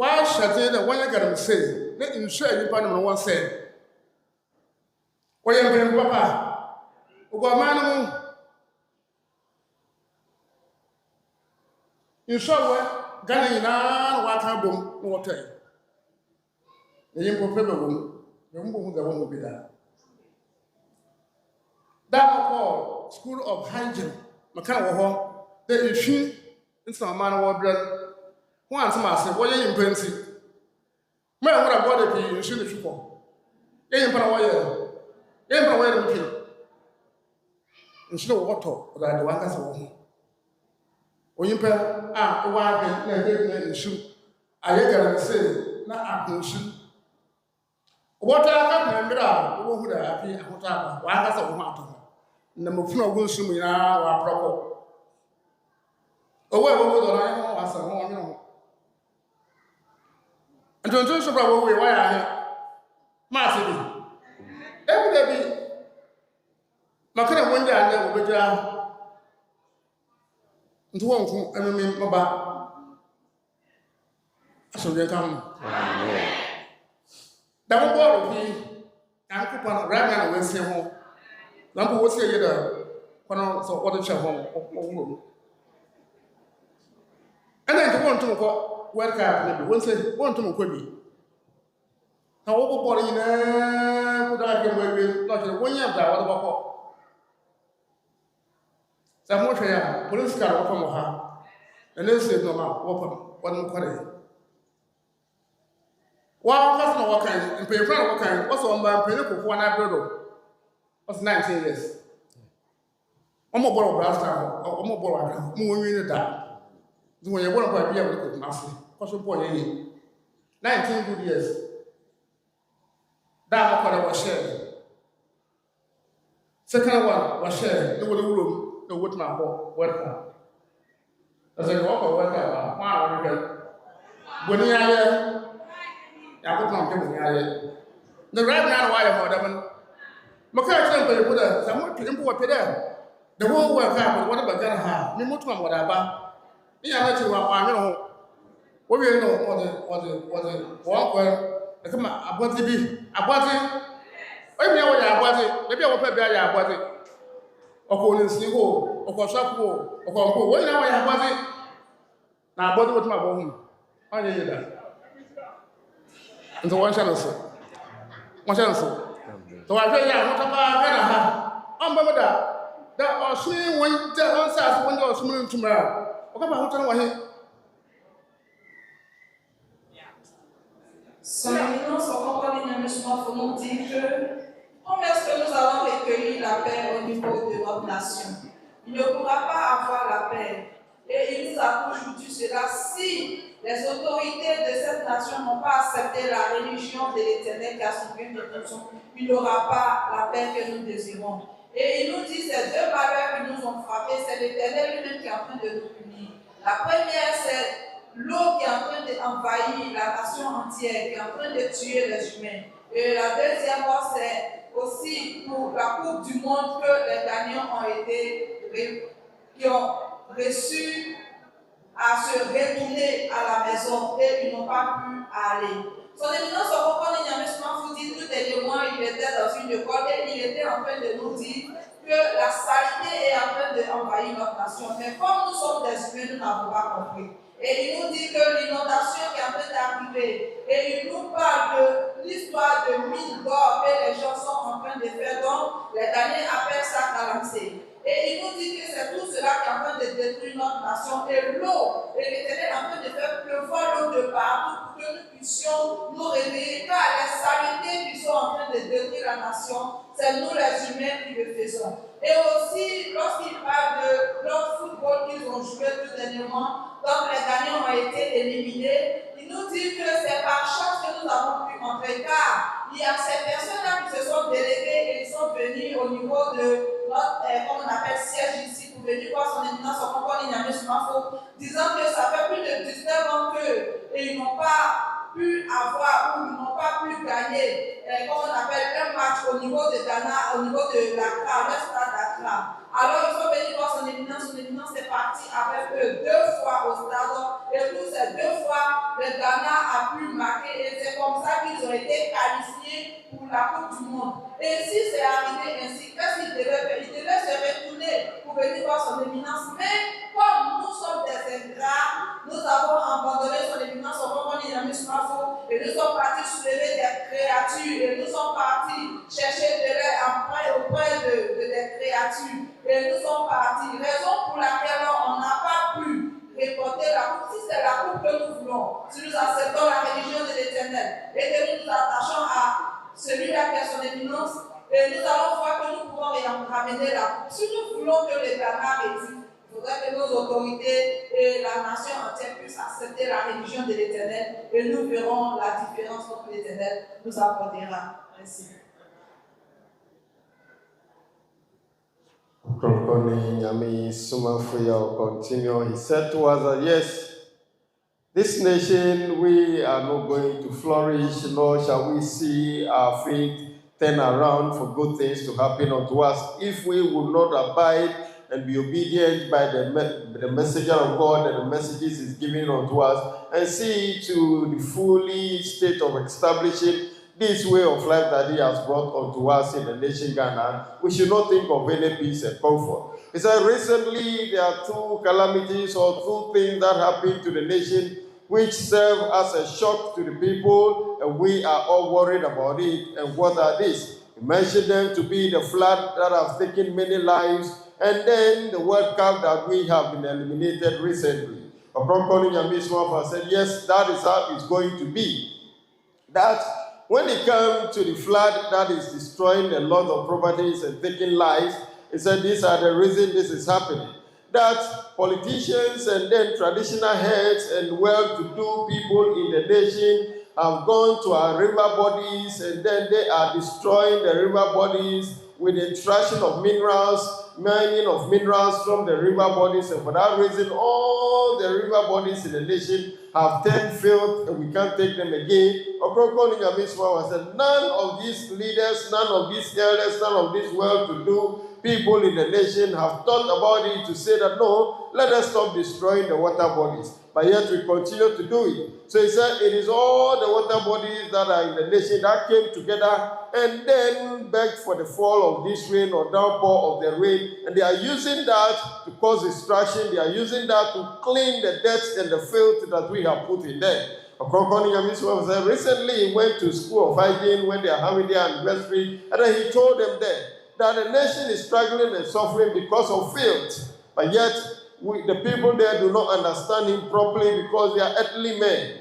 Why should they one again say, let him share you pan one say, why am papa? Uguamano, you saw what Ghana in water boom, water. The improper woman, the one will be there. That call School of Hygiene, Macau, the issue in some man of blood. Once master, what you impressive. Man, what about the issue the people? Ain't for a while. Ain't for a while. Instead of water, but I do want us all. When you pay, why the issue? I can say, not a issue. What I can remember, who are happy, and what I want us all. Number 4 will soon be our proper. Oh, well, I was a woman. And don't just about why I have massive. Every day, my kind of window and then will be there. And one, I mean, my back. So they come. That will bother me. I'm coupon right now and say home. Number was say either so what the home. And then to want to go work out, maybe one say, want to go. Now, what body in a good idea will not a 1 year that what about some more here, police car open her, and then say, no, open one quarter. While cousin what kind and pay friend what kind, what's on my pinnacle for 1 hour, was 19 years. I'm a borrow blast out, or more borrow, moving that. When you want to be able to cook master, what's your point? 19 good years. That one was shared. Second one was shared. No room, no wood map or welcome. As I walk or welcome, wow, when you are I could not come here. The right now, why I heard them. McCarthy put a somewhat to import there. The whole work happened, what about Ghana have? No more whatever. You are not you are, what we know, was the walk where. Come on, about the be about it. I mean, about it. Maybe I will pay about it. Or calling Snigo, or Cosaco, or Conco. What now I have about it? Now, what was my home? I need that. And so one channel, sir. One channel, sir. So I say, yeah, what about that are seeing when the answers when you're swimming tomorrow. What about what Son éminence, Ɔkrɔnkrɔnyi Nyame Somafo nous dit que comment est-ce que nous allons recueillir la paix au niveau de notre nation? Il ne pourra pas avoir la paix. Et il nous a toujours dit cela si les autorités de cette nation n'ont pas accepté la religion de l'Éternel qui a sauvé notre nation, il n'y aura pas la paix que nous désirons. Et il nous dit ces 2 valeurs qui nous ont frappés, c'est l'Éternel lui-même qui est en train de nous punir. La première, c'est l'eau qui est en train d'envahir la nation entière, qui est en train de tuer les humains. Et la deuxième fois, c'est aussi pour la Coupe du Monde que les gagnants qui ont reçu à se retourner à la maison et ils n'ont pas pu aller. Son éminence Ɔkrɔnkrɔnyi Nyame Somafo dit tout dernièrement, il était dans une école et il était en train de nous dire que la saleté est en train d'envahir notre nation. Mais comme nous sommes des humains, nous n'avons pas compris. Et il nous dit que l'inondation qui est en train d'arriver, et il nous parle de l'histoire de mines d'or que les gens sont en train de faire, donc les Ghanéens appellent ça calamité. Et il nous dit que c'est tout cela qui est en train de détruire notre nation. Et l'eau, et l'Éternel est en train de faire pleuvoir l'eau de partout pour que nous puissions nous réveiller, car les saletés qui sont en train de détruire la nation, c'est nous les humains qui le faisons. Et aussi, lorsqu'il parle de leur football qu'ils ont joué tout dernièrement, donc les gagnants ont été éliminés, il nous dit que c'est par chance que nous avons pu entrer, car il y a ces personnes-là qui se sont déléguées et ils sont venus au niveau de notre, comme on appelle, siège ici, pour venir voir son éminence Ɔkrɔnkrɔnyi Nyame Somafo, disant que ça fait plus de 19 ans qu'ils n'ont pas pu avoir ou ils n'ont pas pu gagner, comme on appelle, un match au niveau de Ghana, au niveau de l'Accra, le stade d'Accra. Alors ils sont venus voir son éminence est parti avec eux. 2 fois au stade. Et pour ces 2 fois, le Ghana a pu marquer et c'est comme ça qu'ils ont été qualifiés pour la Coupe du Monde. Et si c'est arrivé ainsi, qu'est-ce qu'il devait faire? Il devait se retourner pour venir voir son éminence. Mais comme nous sommes des ingrats, nous avons abandonné son éminence, Ɔkrɔnkrɔnyi Nyame Somafo, et nous sommes partis soulever des créatures, et nous sommes partis chercher de l'aide auprès de des créatures. Et nous sommes partis. Raison pour laquelle on n'a pas pu reporter la coupe. Si c'est la coupe que nous voulons, si nous acceptons la religion de l'Éternel et que nous nous attachons à celui-là qui a son éminence, et nous allons voir que nous pouvons ramener la coupe. Si nous voulons que le Ghana rédite, il faudrait que nos autorités et la nation entière puissent accepter la religion de l'Éternel et nous verrons la différence que l'Éternel nous apportera. Merci. Ɔkrɔnkrɔnyi Nyame Somafo Yawoh continue. He said to us that yes, this nation we are not going to flourish, nor shall we see our faith turn around for good things to happen unto us if we will not abide and be obedient by the messenger of God and the messages he's giving unto us, and see to the fully state of establishing this way of life that he has brought unto us in the nation Ghana. We should not think of any peace and comfort. He said recently there are 2 calamities or 2 things that happened to the nation which serve as a shock to the people, and we are all worried about it. And what are these? He mentioned them to be the flood that has taken many lives, and then the World Cup that we have been eliminated recently. Ɔkrɔnkrɔnyi Nyame Somafo said, yes, that is how it's going to be. That when it comes to the flood that is destroying a lot of properties and taking lives, he said these are the reasons this is happening. That politicians and then traditional heads and well-to-do people in the nation have gone to our river bodies, and then they are destroying the river bodies with the extraction of minerals, mining of minerals from the river bodies, and for that reason all the river bodies in the nation have turned filth and we can't take them again. Ɔkrɔnkrɔnyi Nyame Somafo said none of these leaders, none of these elders, none of these well-to-do people in the nation have thought about it to say that no, let us stop destroying the water bodies. But yet we continue to do it. So he said it is all the water bodies that are in the nation that came together and then begged for the fall of this rain or downpour of the rain. And they are using that to cause destruction. They are using that to clean the dirt and the filth that we have put in there. Ɔkrɔnkrɔnyi Nyame Somafo said recently he went to school of hygiene when they are having their anniversary, and then he told them there that the nation is struggling and suffering because of filth. But yet the people there do not understand him properly because they are earthly men.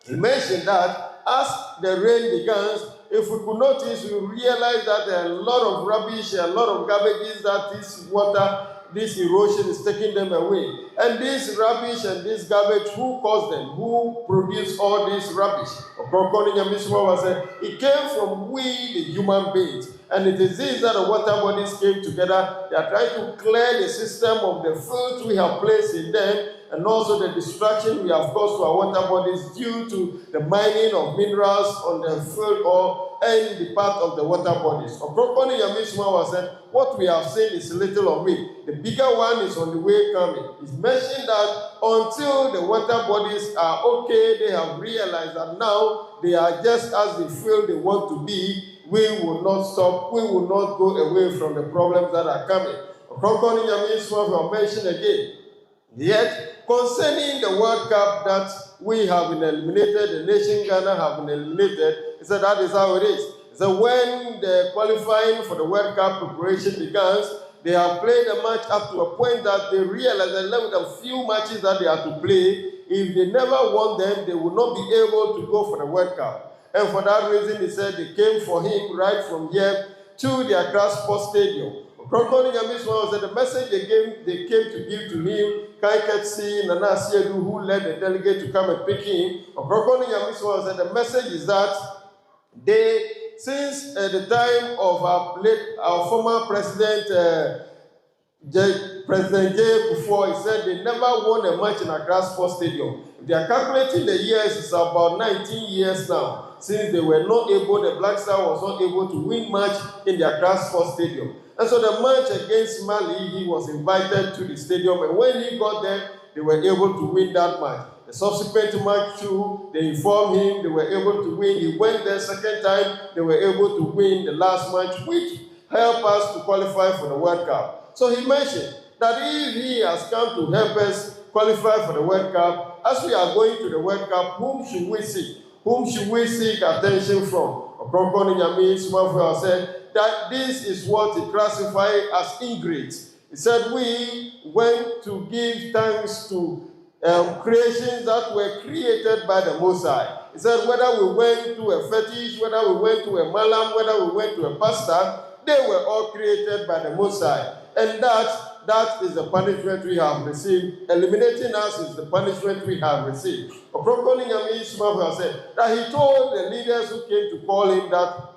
He mentioned that as the rain begins, if we could notice, we realize that there are a lot of rubbish, a lot of garbages that this water, this erosion is taking them away. And this rubbish and this garbage, who caused them? Who produced all this rubbish? Ɔkrɔnkrɔnyi Nyame Somafo said, it came from we, the human beings. And it is this that the water bodies came together. They are trying to clear the system of the filth we have placed in them, and also the destruction we have caused to our water bodies due to the mining of minerals on the field or any part of the water bodies. Ɔkrɔnkrɔnyi Nyame Somafo said, what we have seen is little of it. The bigger one is on the way coming. It's mentioned that until the water bodies are okay, they have realized that now they are just as they feel they want to be. We will not stop. We will not go away from the problems that are coming. Ɔkrɔnkrɔnyi Nyame Somafo mentioned again. Yet, concerning the World Cup that we have been eliminated, the nation Ghana have been eliminated, he said that is how it is. So when the qualifying for the World Cup preparation begins, they have played a match up to a point that they realize that with a few matches that they have to play, if they never won them, they would not be able to go for the World Cup. And for that reason, he said they came for him right from here to the Accra Sports Stadium. Ɔkrɔnkrɔnyi Nyame Somafo said the message they came to give to him, Kaiketsi, Nana Asiedu, who led the delegate to come and pick him. Ɔkrɔnkrɔnyi Nyame Somafo said the message is that they, since the time of our former president, President J. before, he said they never won a match in Accra Sports Stadium. If they are calculating the years, it's about 19 years now since they were not able, the Black Star was not able to win match in the Accra Sports Stadium. And so the match against Mali, he was invited to the stadium, and when he got there, they were able to win that match. The subsequent match too, they informed him they were able to win. He went there second time, they were able to win the last match, which helped us to qualify for the World Cup. So he mentioned that if he has come to help us qualify for the World Cup, as we are going to the World Cup, whom should we seek? Whom should we seek attention from? Ɔkrɔnkrɔnyi Nyame Somafo said that this is what he classified as ingrates. He said we went to give thanks to creations that were created by the Most High. He said whether we went to a fetish, whether we went to a malam, whether we went to a pastor, they were all created by the Most High. And that is the punishment we have received. Eliminating us is the punishment we have received. Ɔkrɔnkrɔnyi Nyame Somafo said that he told the leaders who came to call him that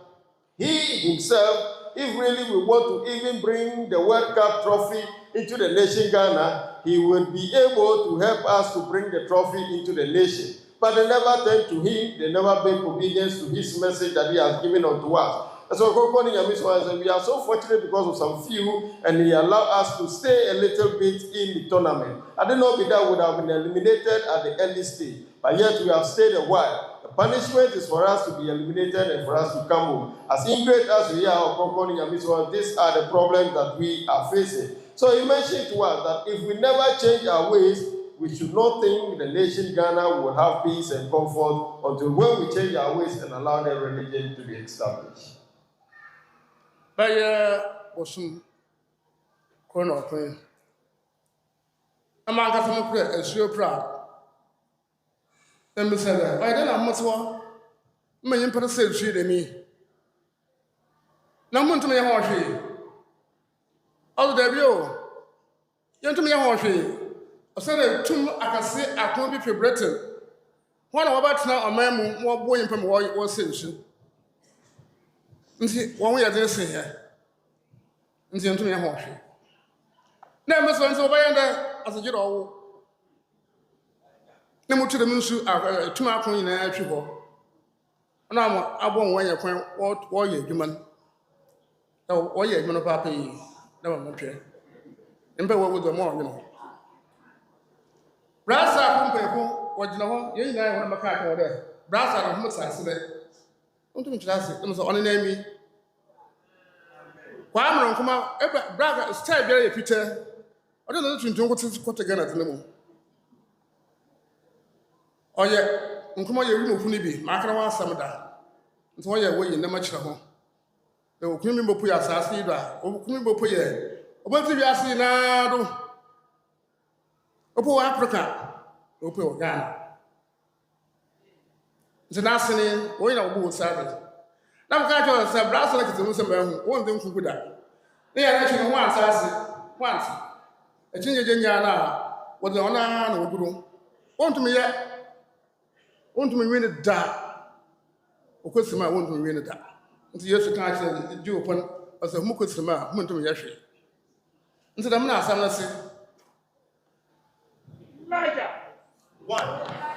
he himself, if really we want to even bring the World Cup trophy into the nation Ghana, he would be able to help us to bring the trophy into the nation. But they never turned to him, they never paid obedience to his message that he has given unto us. And so we are so fortunate because of some few, and he allowed us to stay a little bit in the tournament. I don't know if that would have been eliminated at the early stage, but yet we have stayed a while. The punishment is for us to be eliminated and for us to come home. As ingrate as we are, these are the problems that we are facing. So he mentioned to us that if we never change our ways, we should not think the nation Ghana will have peace and comfort until when we change our ways and allow the religion to be established. Osum Kono Queen. Among us, and so proud. Then we said, I don't know much more. May you put a safe sheet in me. No one to me a horse. All the debut. You to me a horse. I said, I can say I can't be for Britain. One about now a man more boy from what was saying. One way I didn't say here. And to me a horse. Now, Miss Wenzel, as a general. Nemu to the Musu, two mark in a triple. And I won't wear your point, what you human. Oh, what you human of papi, never mind. Emperor with the more, you know. Brassa, what you know, you know, one of my car order. Brassa, I'm not saying. Don't you just say, it was only name me. Why, come out, brother, it's time very Peter. I don't know if you don't go to again at the moment. Oh yeah, nkuma ye winu kuni bi makara wa asam da nti wo ye wo ye na machira ho e okumi mi bopu ya asase do a okumi bopu ye oboti bi ase na do opo Africa opo Ghana nti na asene wo ye na obo sabe na mka jo se braso na kitemu se ma hu wo ndem kuku da ne ya na twi ho asase kwanti e chinje je nya na wo de ona na oguru wontu me ye won't me win it da. Of course, I won't win it da. Until you can't do upon as a Mukusima, Muntum Yashi. Until the Manasa say,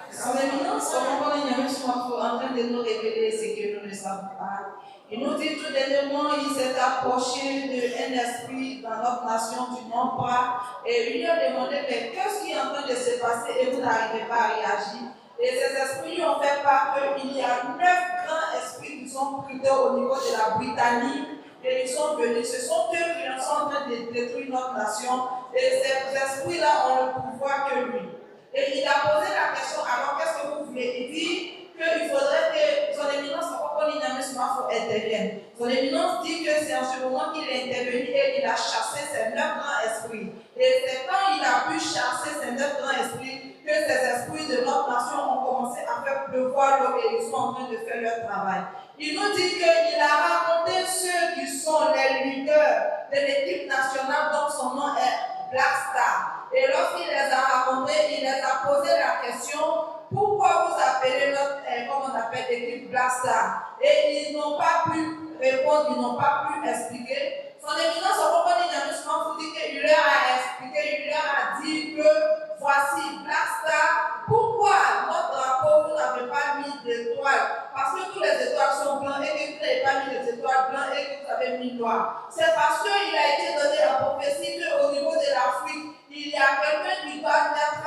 Sur l'éminence, Ɔkrɔnkrɔnyi Nyame Somafo en train de nous révéler ce que nous ne savons pas. Il nous dit tout dernièrement, il s'est approché d'un esprit dans notre nation du non-pas et il lui a demandé mais qu'est-ce qui est en train de se passer et vous n'arrivez pas à réagir. Et ces esprits lui ont fait part qu'il y a 9 grands esprits qui sont pris au niveau de la Britannique et ils sont venus. Ce sont eux qui sont en train de détruire notre nation et ces esprits-là ont le pouvoir que lui. Et il a posé la question, alors qu'est-ce que vous voulez? Il dit qu'il faudrait que son éminence, Ɔkrɔnkrɔnyi Nyame Somafo, intervienne. Son éminence dit que c'est en ce moment qu'il est intervenu et il a chassé ces 9 grands esprits. Et c'est quand il a pu chasser ces 9 grands esprits que ces esprits de notre nation ont commencé à faire pleuvoir l'eau et ils sont en train de faire leur travail. Il nous dit qu'il a raconté ceux qui sont les leaders de l'équipe nationale dont son nom est Black Star. Et lorsqu'il les a racontés, il les a posé la question pourquoi vous appelez notre équipe Black Star? Et ils n'ont pas pu répondre, ils n'ont pas pu expliquer. Son éminence Ɔkrɔnkrɔnyi Nyame Somafo dit qu'il leur a expliqué, il leur a dit que voici Black Star, pourquoi notre drapeau vous n'avez pas mis d'étoiles? Parce que tous les étoiles sont blancs et que vous n'avez pas mis les étoiles blancs et que vous avez mis noir. C'est parce qu'il a été donné la prophétie qu'au niveau de l'Afrique, il y a quelqu'un qui doit naître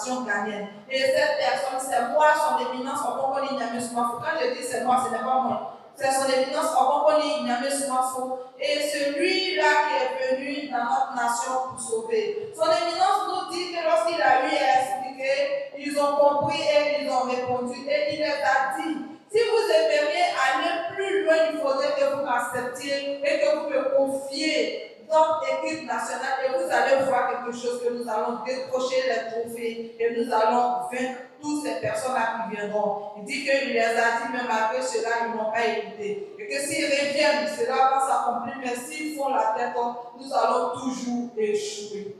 nation ghanéenne. Et cette personne, c'est moi, son éminence, Ɔkrɔnkrɔnyi Nyame Somafo. Quand je dis c'est moi, ce n'est pas moi. C'est son éminence, Ɔkrɔnkrɔnyi Nyame Somafo. Et celui-là qui est venu dans notre nation pour sauver. Son éminence nous dit que lorsqu'il a eu à expliquer, ils ont compris et ils ont répondu. Et il les a dit, si vous aimeriez aller plus loin, il faudrait que vous acceptiez et que vous me confiez notre équipe nationale et vous allez voir quelque chose que nous allons décrocher les trophées et nous allons vaincre toutes ces personnes-là qui viendront. Il dit qu'il les a dit, mais malgré cela, ils n'ont pas écouté. Et que s'ils reviennent, cela va s'accomplir, mais s'ils font la tête, nous allons toujours échouer.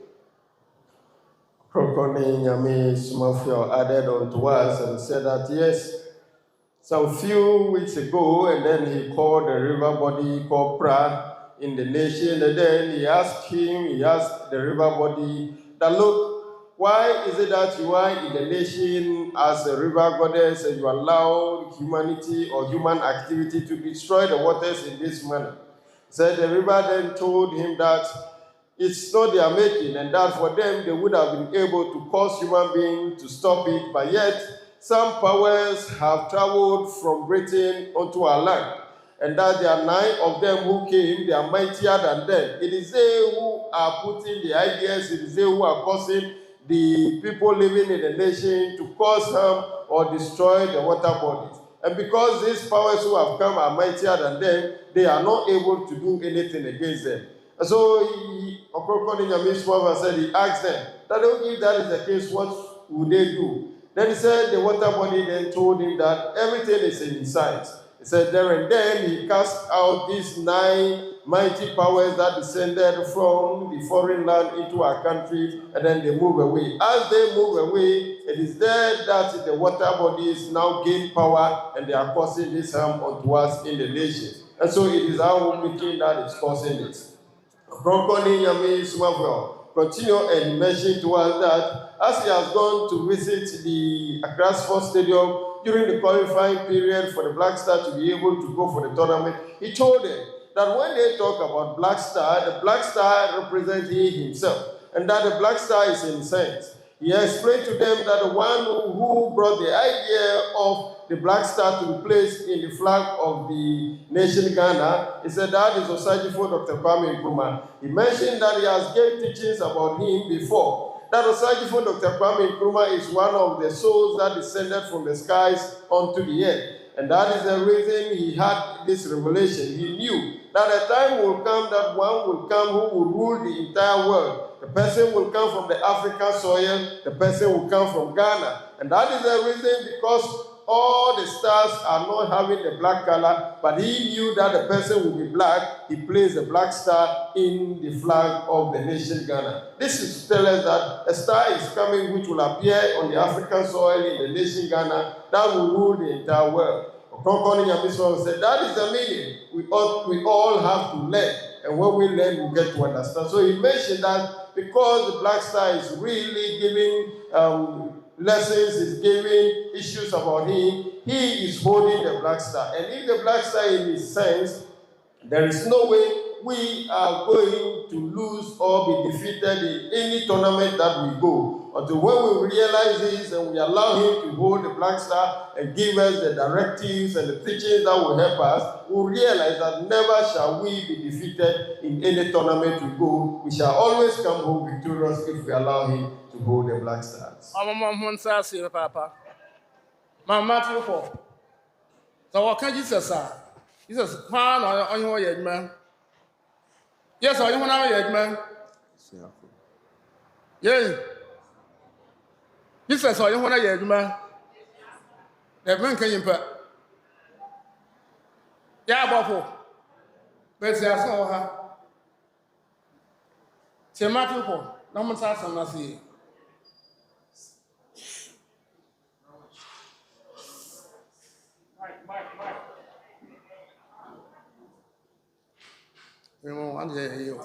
Ɔkrɔnkrɔnyi Nyame Somafo added on to us and said that yes, some few weeks ago, and then he called the river body called Pra in the nation, and then he asked the river body that, look, why is it that you are in the nation as a river goddess and you allow humanity or human activity to destroy the waters in this manner? Said the river then told him that it's not their making, and that for them they would have been able to cause human beings to stop it, but yet some powers have traveled from Britain onto our land, and that there are 9 of them who came, they are mightier than them. It is they who are putting the ideas, it is they who are causing the people living in the nation to cause harm or destroy the water bodies. And because these powers who have come are mightier than them, they are not able to do anything against them. And so Ɔkrɔnkrɔnyi Nyame Somafo said, he asked them, that if that is the case, what would they do? Then he said, the water body then told him that everything is in his sight. He said, there and then he cast out these 9 mighty powers that descended from the foreign land into our country, and then they move away. As they move away, it is there that the water bodies now gain power, and they are causing this harm unto us in the nation. And so it is our making that is causing it. Ɔkrɔnkrɔnyi Nyame Somafo continue and mention to us that as he has gone to visit the Accra Sports Stadium during the qualifying period for the Black Star to be able to go for the tournament, he told them that when they talk about Black Star, the Black Star represents he himself, and that the Black Star is in sense. He explained to them that the one who brought the idea of the Black Star to be placed in the flag of the nation Ghana, he said that is Osajifo Dr. Kwame Nkrumah. He mentioned that he has given teachings about him before. That Osajifo Dr. Kwame Nkrumah is one of the souls that descended from the skies onto the earth. And that is the reason he had this revelation. He knew that a time will come that one will come who will rule the entire world. The person will come from the African soil, the person will come from Ghana. And that is the reason, because all the stars are not having the black color, but he knew that the person will be black. He placed the black star in the flag of the nation Ghana. This is to tell us that a star is coming which will appear on the African soil in the nation Ghana that will rule the entire world. Ɔkrɔnkrɔnyi Nyame Somafo said that is the meaning. We all have to learn, and when we learn, we get to understand. So he mentioned that because the black star is really giving lessons, is giving issues about him, he is holding the black star. And if the black star in his sense, there is no way we are going to lose or be defeated in any tournament that we go. Until when we realize this and we allow him to hold the black star and give us the directives and the teachings that will help us, we'll realize that never shall we be defeated in any tournament we go. We shall always come home victorious if we allow him to hold the black stars. Papa. Matthew 4. So what can Jesus say? Jesus, pan on your head, man. Yes, are you on our head, man? Yeah. Jesus, are you on our head, man? The man can you put? Yeah, Bafo. But I saw her. Say Matthew 4. No one says I'm not seeing. You know, one day you.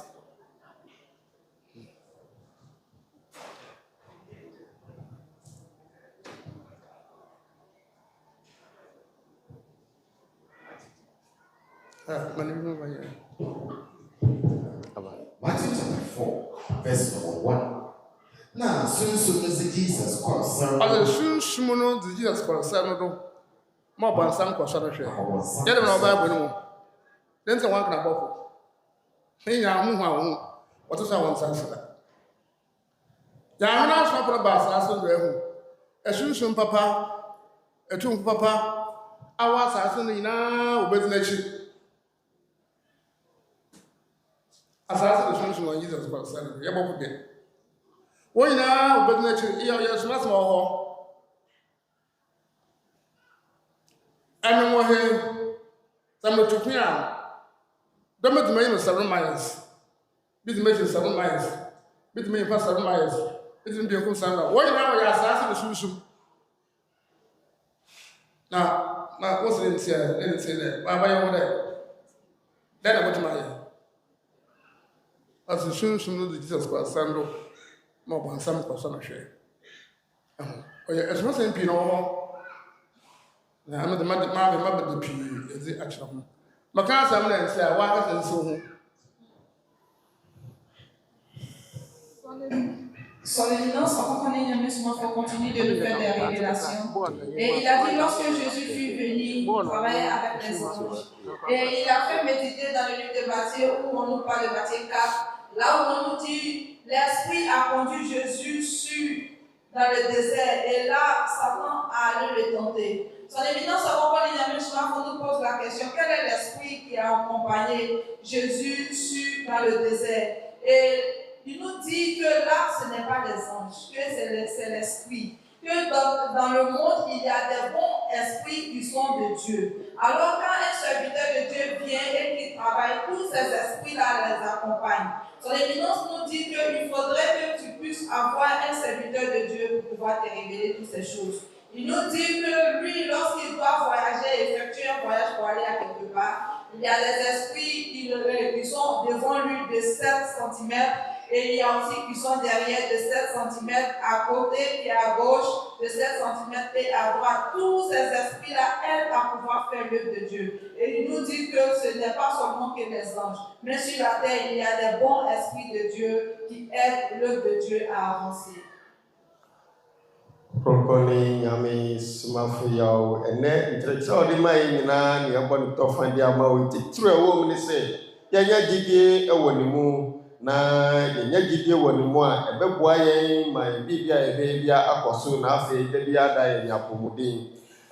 Matthew chapter 4, verse number 1. Now, soon Jesus Christ. As soon as Jesus Christ, more than some question. Get them Bible. Then someone can above. Hey, I'm what is our answer? Yamina swap about us as soon papa, a tomb papa, I was asking now with nature. As I said, Jesus Christ, you're both again. Why now, but nature, you're small. And more here, some of the don't make the man 7 miles. Bid the measure 7 miles. Bid the man pass 7 miles. It be a good sound. Why now, you're assassin the shoe. Now, what's the answer? Didn't say that. Why over there? Then I go to my as soon as you Jesus Christ, Sandro, more than some person share. Oh, yeah, it's not saying Pino. I'm not the mother, the P is the action. Macassar and say, why doesn't so? Son éminence, en compagnie de Somafo, continue de nous faire des révélations. Et il a dit, lorsque Jésus fut venu travailler avec les anges, et il a fait méditer dans le livre de Matthieu, où on nous parle de Matthieu 4, là où on nous dit, l'Esprit a conduit Jésus dans le désert, et là, Satan a allé le tenter. Son éminence, en compagnie de Somafo, nous pose la question, quel est l'Esprit qui a accompagné Jésus dans le désert? Et il nous dit que là, ce n'est pas les anges, que c'est l'esprit. Que dans le monde, il y a des bons esprits qui sont de Dieu. Alors, quand un serviteur de Dieu vient et qui travaille, tous ces esprits-là les accompagnent. Son éminence nous dit qu'il faudrait que tu puisses avoir un serviteur de Dieu pour pouvoir te révéler toutes ces choses. Il nous dit que lui, lorsqu'il doit voyager, effectuer un voyage pour aller à quelque part, il y a des esprits qui sont devant lui de 7 cm. Et il y a aussi qui sont derrière de 7 cm à côté et à gauche, de 7 cm et à droite. Tous ces esprits-là aident à pouvoir faire l'œuvre de Dieu. Et il nous dit que ce n'est pas seulement que les anges, mais sur la terre, il y a des bons esprits de Dieu qui aident l'œuvre de Dieu à avancer. Ɔkrɔnkrɔnyi Nyame Somafo Yawoh ene nkyerɛkyerɛ ɔde ma yɛ nyinaa ne ɛbɔ ne tɔfa de ama wo titiri ɛwɔ mu ne sɛ yɛnyɛ gyidie ɛwɔ ne mu na yɛnyɛ gyidie wɔ ne mu a ɛbɛboa yɛn ma biribi a yɛbɛyɛ bia akɔ so na afei da bi ada yɛn apɔmuden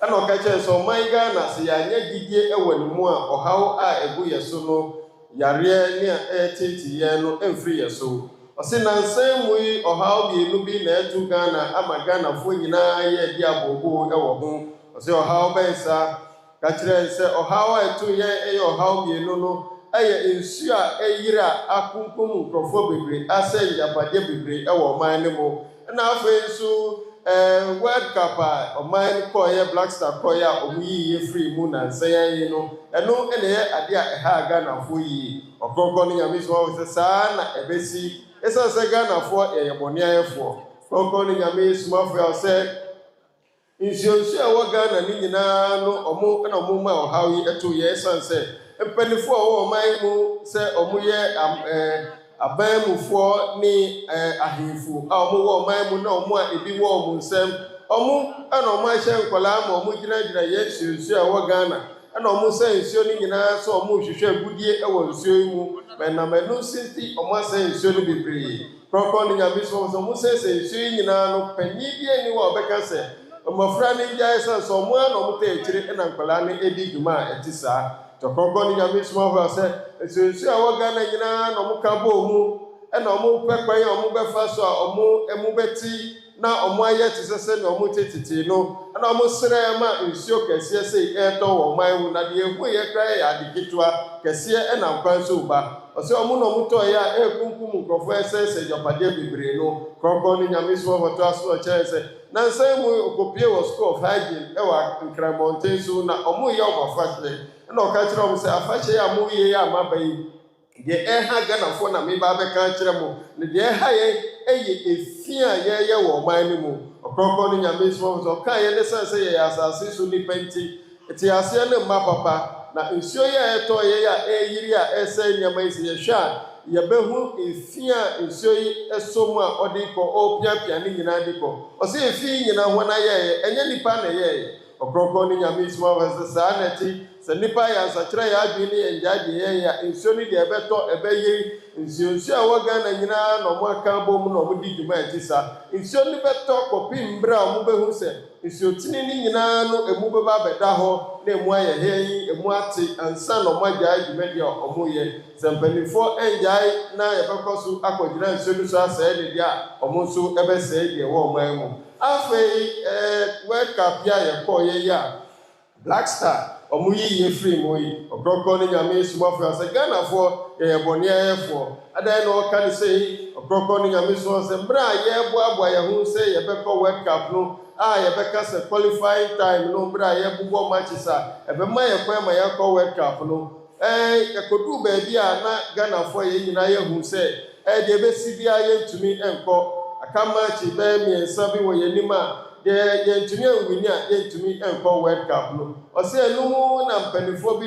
ɛna ɔka kyerɛ sɛ ɔman Ghana sɛ yɛanyɛ gyidie ɛwɔ ne mu a ɔhaw a ɛgu yɛ so no yareɛ ne a ɛɛtete yɛn no ɛmfiri yɛ so. Ɔsɛ nansan mu yi ɔhaw mmienu bi na ɛto Ghana ama Ghanafoɔ nyinaa yɛ di abobo ɛwɔ ho. Ɔsɛ ɔhaw bɛn saa ka kyerɛ sɛ ɔhaw a ɛto yɛn ɛyɛ ɔhaw mmienu no ɛyɛ nsuo a ɛyiri a akunkum nkurɔfoɔ bebree asɛ nyapadeɛ bebree ɛwɔ ɔman no mu. Ɛna afei nso World Cup a ɔman kɔɔyɛ Black Star kɔɔyɛ a ɔmo yiyie firi mu nansan yi no ɛno ɛna ɛyɛ adeɛ a ɛha Ghanafoɔ yie. Ɔkrɔnkrɔnyi Nyame Somafo sɛ saa na ɛbɛsi. Ɛsɛ sɛ Ghanafoɔ yɛyɛ bɔneayɛfoɔ. Ɔkrɔnkrɔnyi Nyame Somafo a sɛ nsuonsuo a ɛwɔ Ghana ne nyinaa no ɔmo ɛna ɔmo ma ɔhaw yi ɛto yɛ ɛsan sɛ mpanimfoɔ a wɔwɔ ɔman mu sɛ ɔmo yɛ abanmufoɔ ne ahemfo a ɔmo wɔ ɔman mu na ɔmo a ebi wɔ ɔmo nsɛm ɔmo ɛna ɔmo ahyɛ nkwadaa ma ɔmo gyinagyina yɛ nsuonsuo a ɛwɔ Ghana ɛna ɔmo sɛ nsuo no nyinaa sɛ ɔmo hwehwɛ agudie ɛwɔ nsuo yi mu bɛnam ɛno nti ɔmo asɛ nsuo no bebree. Ɔkrɔnkrɔnyi Nyame Somafo sɛ ɔmo sɛ nsuo yi nyinaa no panyin bi ani wɔ ɔbɛka sɛ mmɔfra no gyae sɛ ɔmo a na ɔmo tɛ akyire ɛna nkwadaa no edi dwuma a ɛte saa. Ɔkrɔnkrɔnyi Nyame Somafo sɛ nsuonsuo a ɛwɔ Ghana nyinaa na ɔmo ka bɔɔ mu ɛna ɔmo pɛ kwan a ɔmo bɛfa so a ɔmo ɛmu bɛti na ɔmo ayɛ te sɛ sɛ na ɔmo tete no ɛna ɔmo srɛ ma nsuo kɛseɛ sɛ ɛɛtɔ wɔ ɔman mu na deɛ ehu yɛ kra yɛ ade ketewa kɛseɛ ɛna nkwan so ba. Ɔsɛ ɔmo na ɔmo tɔɔ yɛ a ɛɛkunkum nkurɔfoɔ ɛsɛsɛ gyapadeɛ bebree no. Ɔkrɔnkrɔnyi Nyame Somafo to aso ɔkyerɛ sɛ nansan mu okopie wɔ School of Hygiene ɛwɔ Nkranmɔnten so na ɔmo yɛ ɔmo afahyɛ ɛna ɔka kyerɛ ɔmo sɛ afahyɛ a mo yɛ a maba yi deɛ ɛha Ghanafoɔ na meba abɛka kyerɛ mo na deɛ ɛha yɛn ɛyɛ efi a yɛyɛ wɔ ɔman no mu. Ɔkrɔnkrɔnyi Nyame Somafo sɛ ɔka yɛn ne sɛ yɛyɛ asase so nipa nti ɛte aseɛ ne mma papa na nsuo yi a ɛtɔ yɛ a ɛyiri a ɛsɛ nneɛma yi sɛ yɛhwɛ a yɛbɛhu efi a nsuo yi ɛsom a ɔde kɔ ɔpiapia ne nyinaa de kɔ ɔsɛ efi nyinaa ho na yɛyɛ ɛnyɛ nipa na yɛyɛ ɔkrɔnkrɔn ne Nyame Somafo sɛ saa na ɛte sɛ nipa yɛ nsakyerɛ yɛ adwene ne yɛ ngyaagye yɛyɛ a nsuo no deɛ ɛbɛtɔ ɛbɛyɛ nsuo a wɔga na nyinaa na ɔmo aka bɔ mu na ɔmo di dwuma ɛte saa nsuo no bɛtɔ kɔpem mbrɛ a ɔmo bɛhu sɛ nsuotini ne nyinaa no emu bɛba abɛda hɔ na emu ayɛ hɛn emu ate ansa na ɔmo agyae dwumadi a ɔmo yɛ sɛ mpanimfoɔ ɛngyae na yɛbɛkɔ so akɔgyina nsuo no so asɛe ne deɛ a ɔmo nso ɛbɛsɛe deɛ wɔ ɔman mu afei World Cup a yɛkɔɔ yɛ a Black Star ɔmo yi free mu yi ɔkrɔnkrɔn ne Nyame Somafo sɛ Ghanafoɔ yɛyɛ bɔneayɛfoɔ adan na ɔka ne sɛ ɔkrɔnkrɔn ne Nyame Somafo sɛ mmerɛ a yɛboaboa yɛn ho sɛ yɛbɛkɔ World Cup no a yɛbɛka sɛ qualifying time no mmerɛ a yɛbobɔ matches a ɛbɛma yɛ kwan ma yɛkɔ World Cup no yɛkɔduu baabi a na Ghanafoɔ yɛn nyinaa yɛhu sɛ deɛ ɛbɛsi biara yɛntumi nkɔ aka match bɛyɛ mmiɛnsa bi wɔ yɛn anim a yɛntumi anwini a yɛntumi nkɔ World Cup no ɔsɛ ɛnum na mpanimfoɔ bi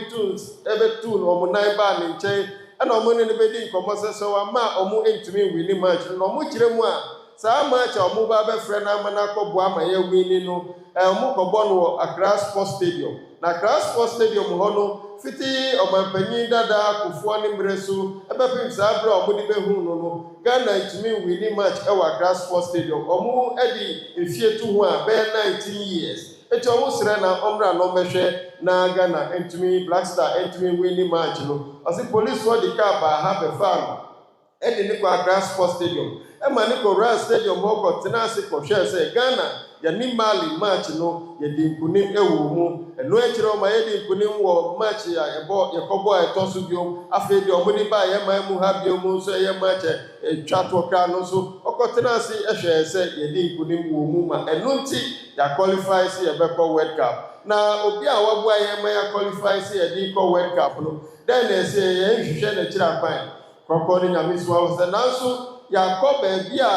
ɛbɛtu no ɔmo nan baa ne nkyɛn ɛna ɔmo ne bɛdi nkɔmmɔ sɛ sɛ wama ɔmo ntumi nwini match no na ɔmo kyerɛ mu a saa match a ɔmo ba bɛfrɛ no ama no akɔboa ma yɛwini no ɔmo kɔbɔ no wɔ Accra Sports Stadium na Accra Sports Stadium hɔ no fiti ɔmanpanyin dada Akufo ne mmerɛ so ɛbɛpem saa berɛ a ɔmo de bɛhu no no Ghana ntumi nwini match ɛwɔ Accra Sports Stadium ɔmo ɛde mfie to ho a bɛyɛ 19 years eti ɔmo srɛ na ɔmra na ɔmɛhwɛ na Ghana ntumi Black Star ntumi nwini match no ɔsi polisifoɔ de kaa baa ha bɛfa no ɛde ne kɔ Accra Sports Stadium ɛma ne kɔ Royal Stadium hɔ kɔtena ase kɔhwɛ sɛ Ghana yɛne Mali match no yɛde nkunim ɛwɔ mu ɛno akyerɛ ɔma yɛde nkunim wɔ match a yɛkɔbɔ a ɛtɔ so biom afei deɛ ɔmo de baa yɛman mu ha biom nso ɛyɛ match ɛtwa toɔ kra no so ɔkɔtena ase ɛhwɛ sɛ yɛde nkunim wɔ mu ma ɛno nti yɛakɔlifai sɛ yɛbɛkɔ World Cup na obi a waboa yɛn ma yɛakɔlifai sɛ yɛde kɔ World Cup no dɛn na ɛsɛ yɛnhwehwɛ n'akyiri akwan kɔkɔɔ ne Nyame Somafo sɛ nanso yɛakɔ baabi a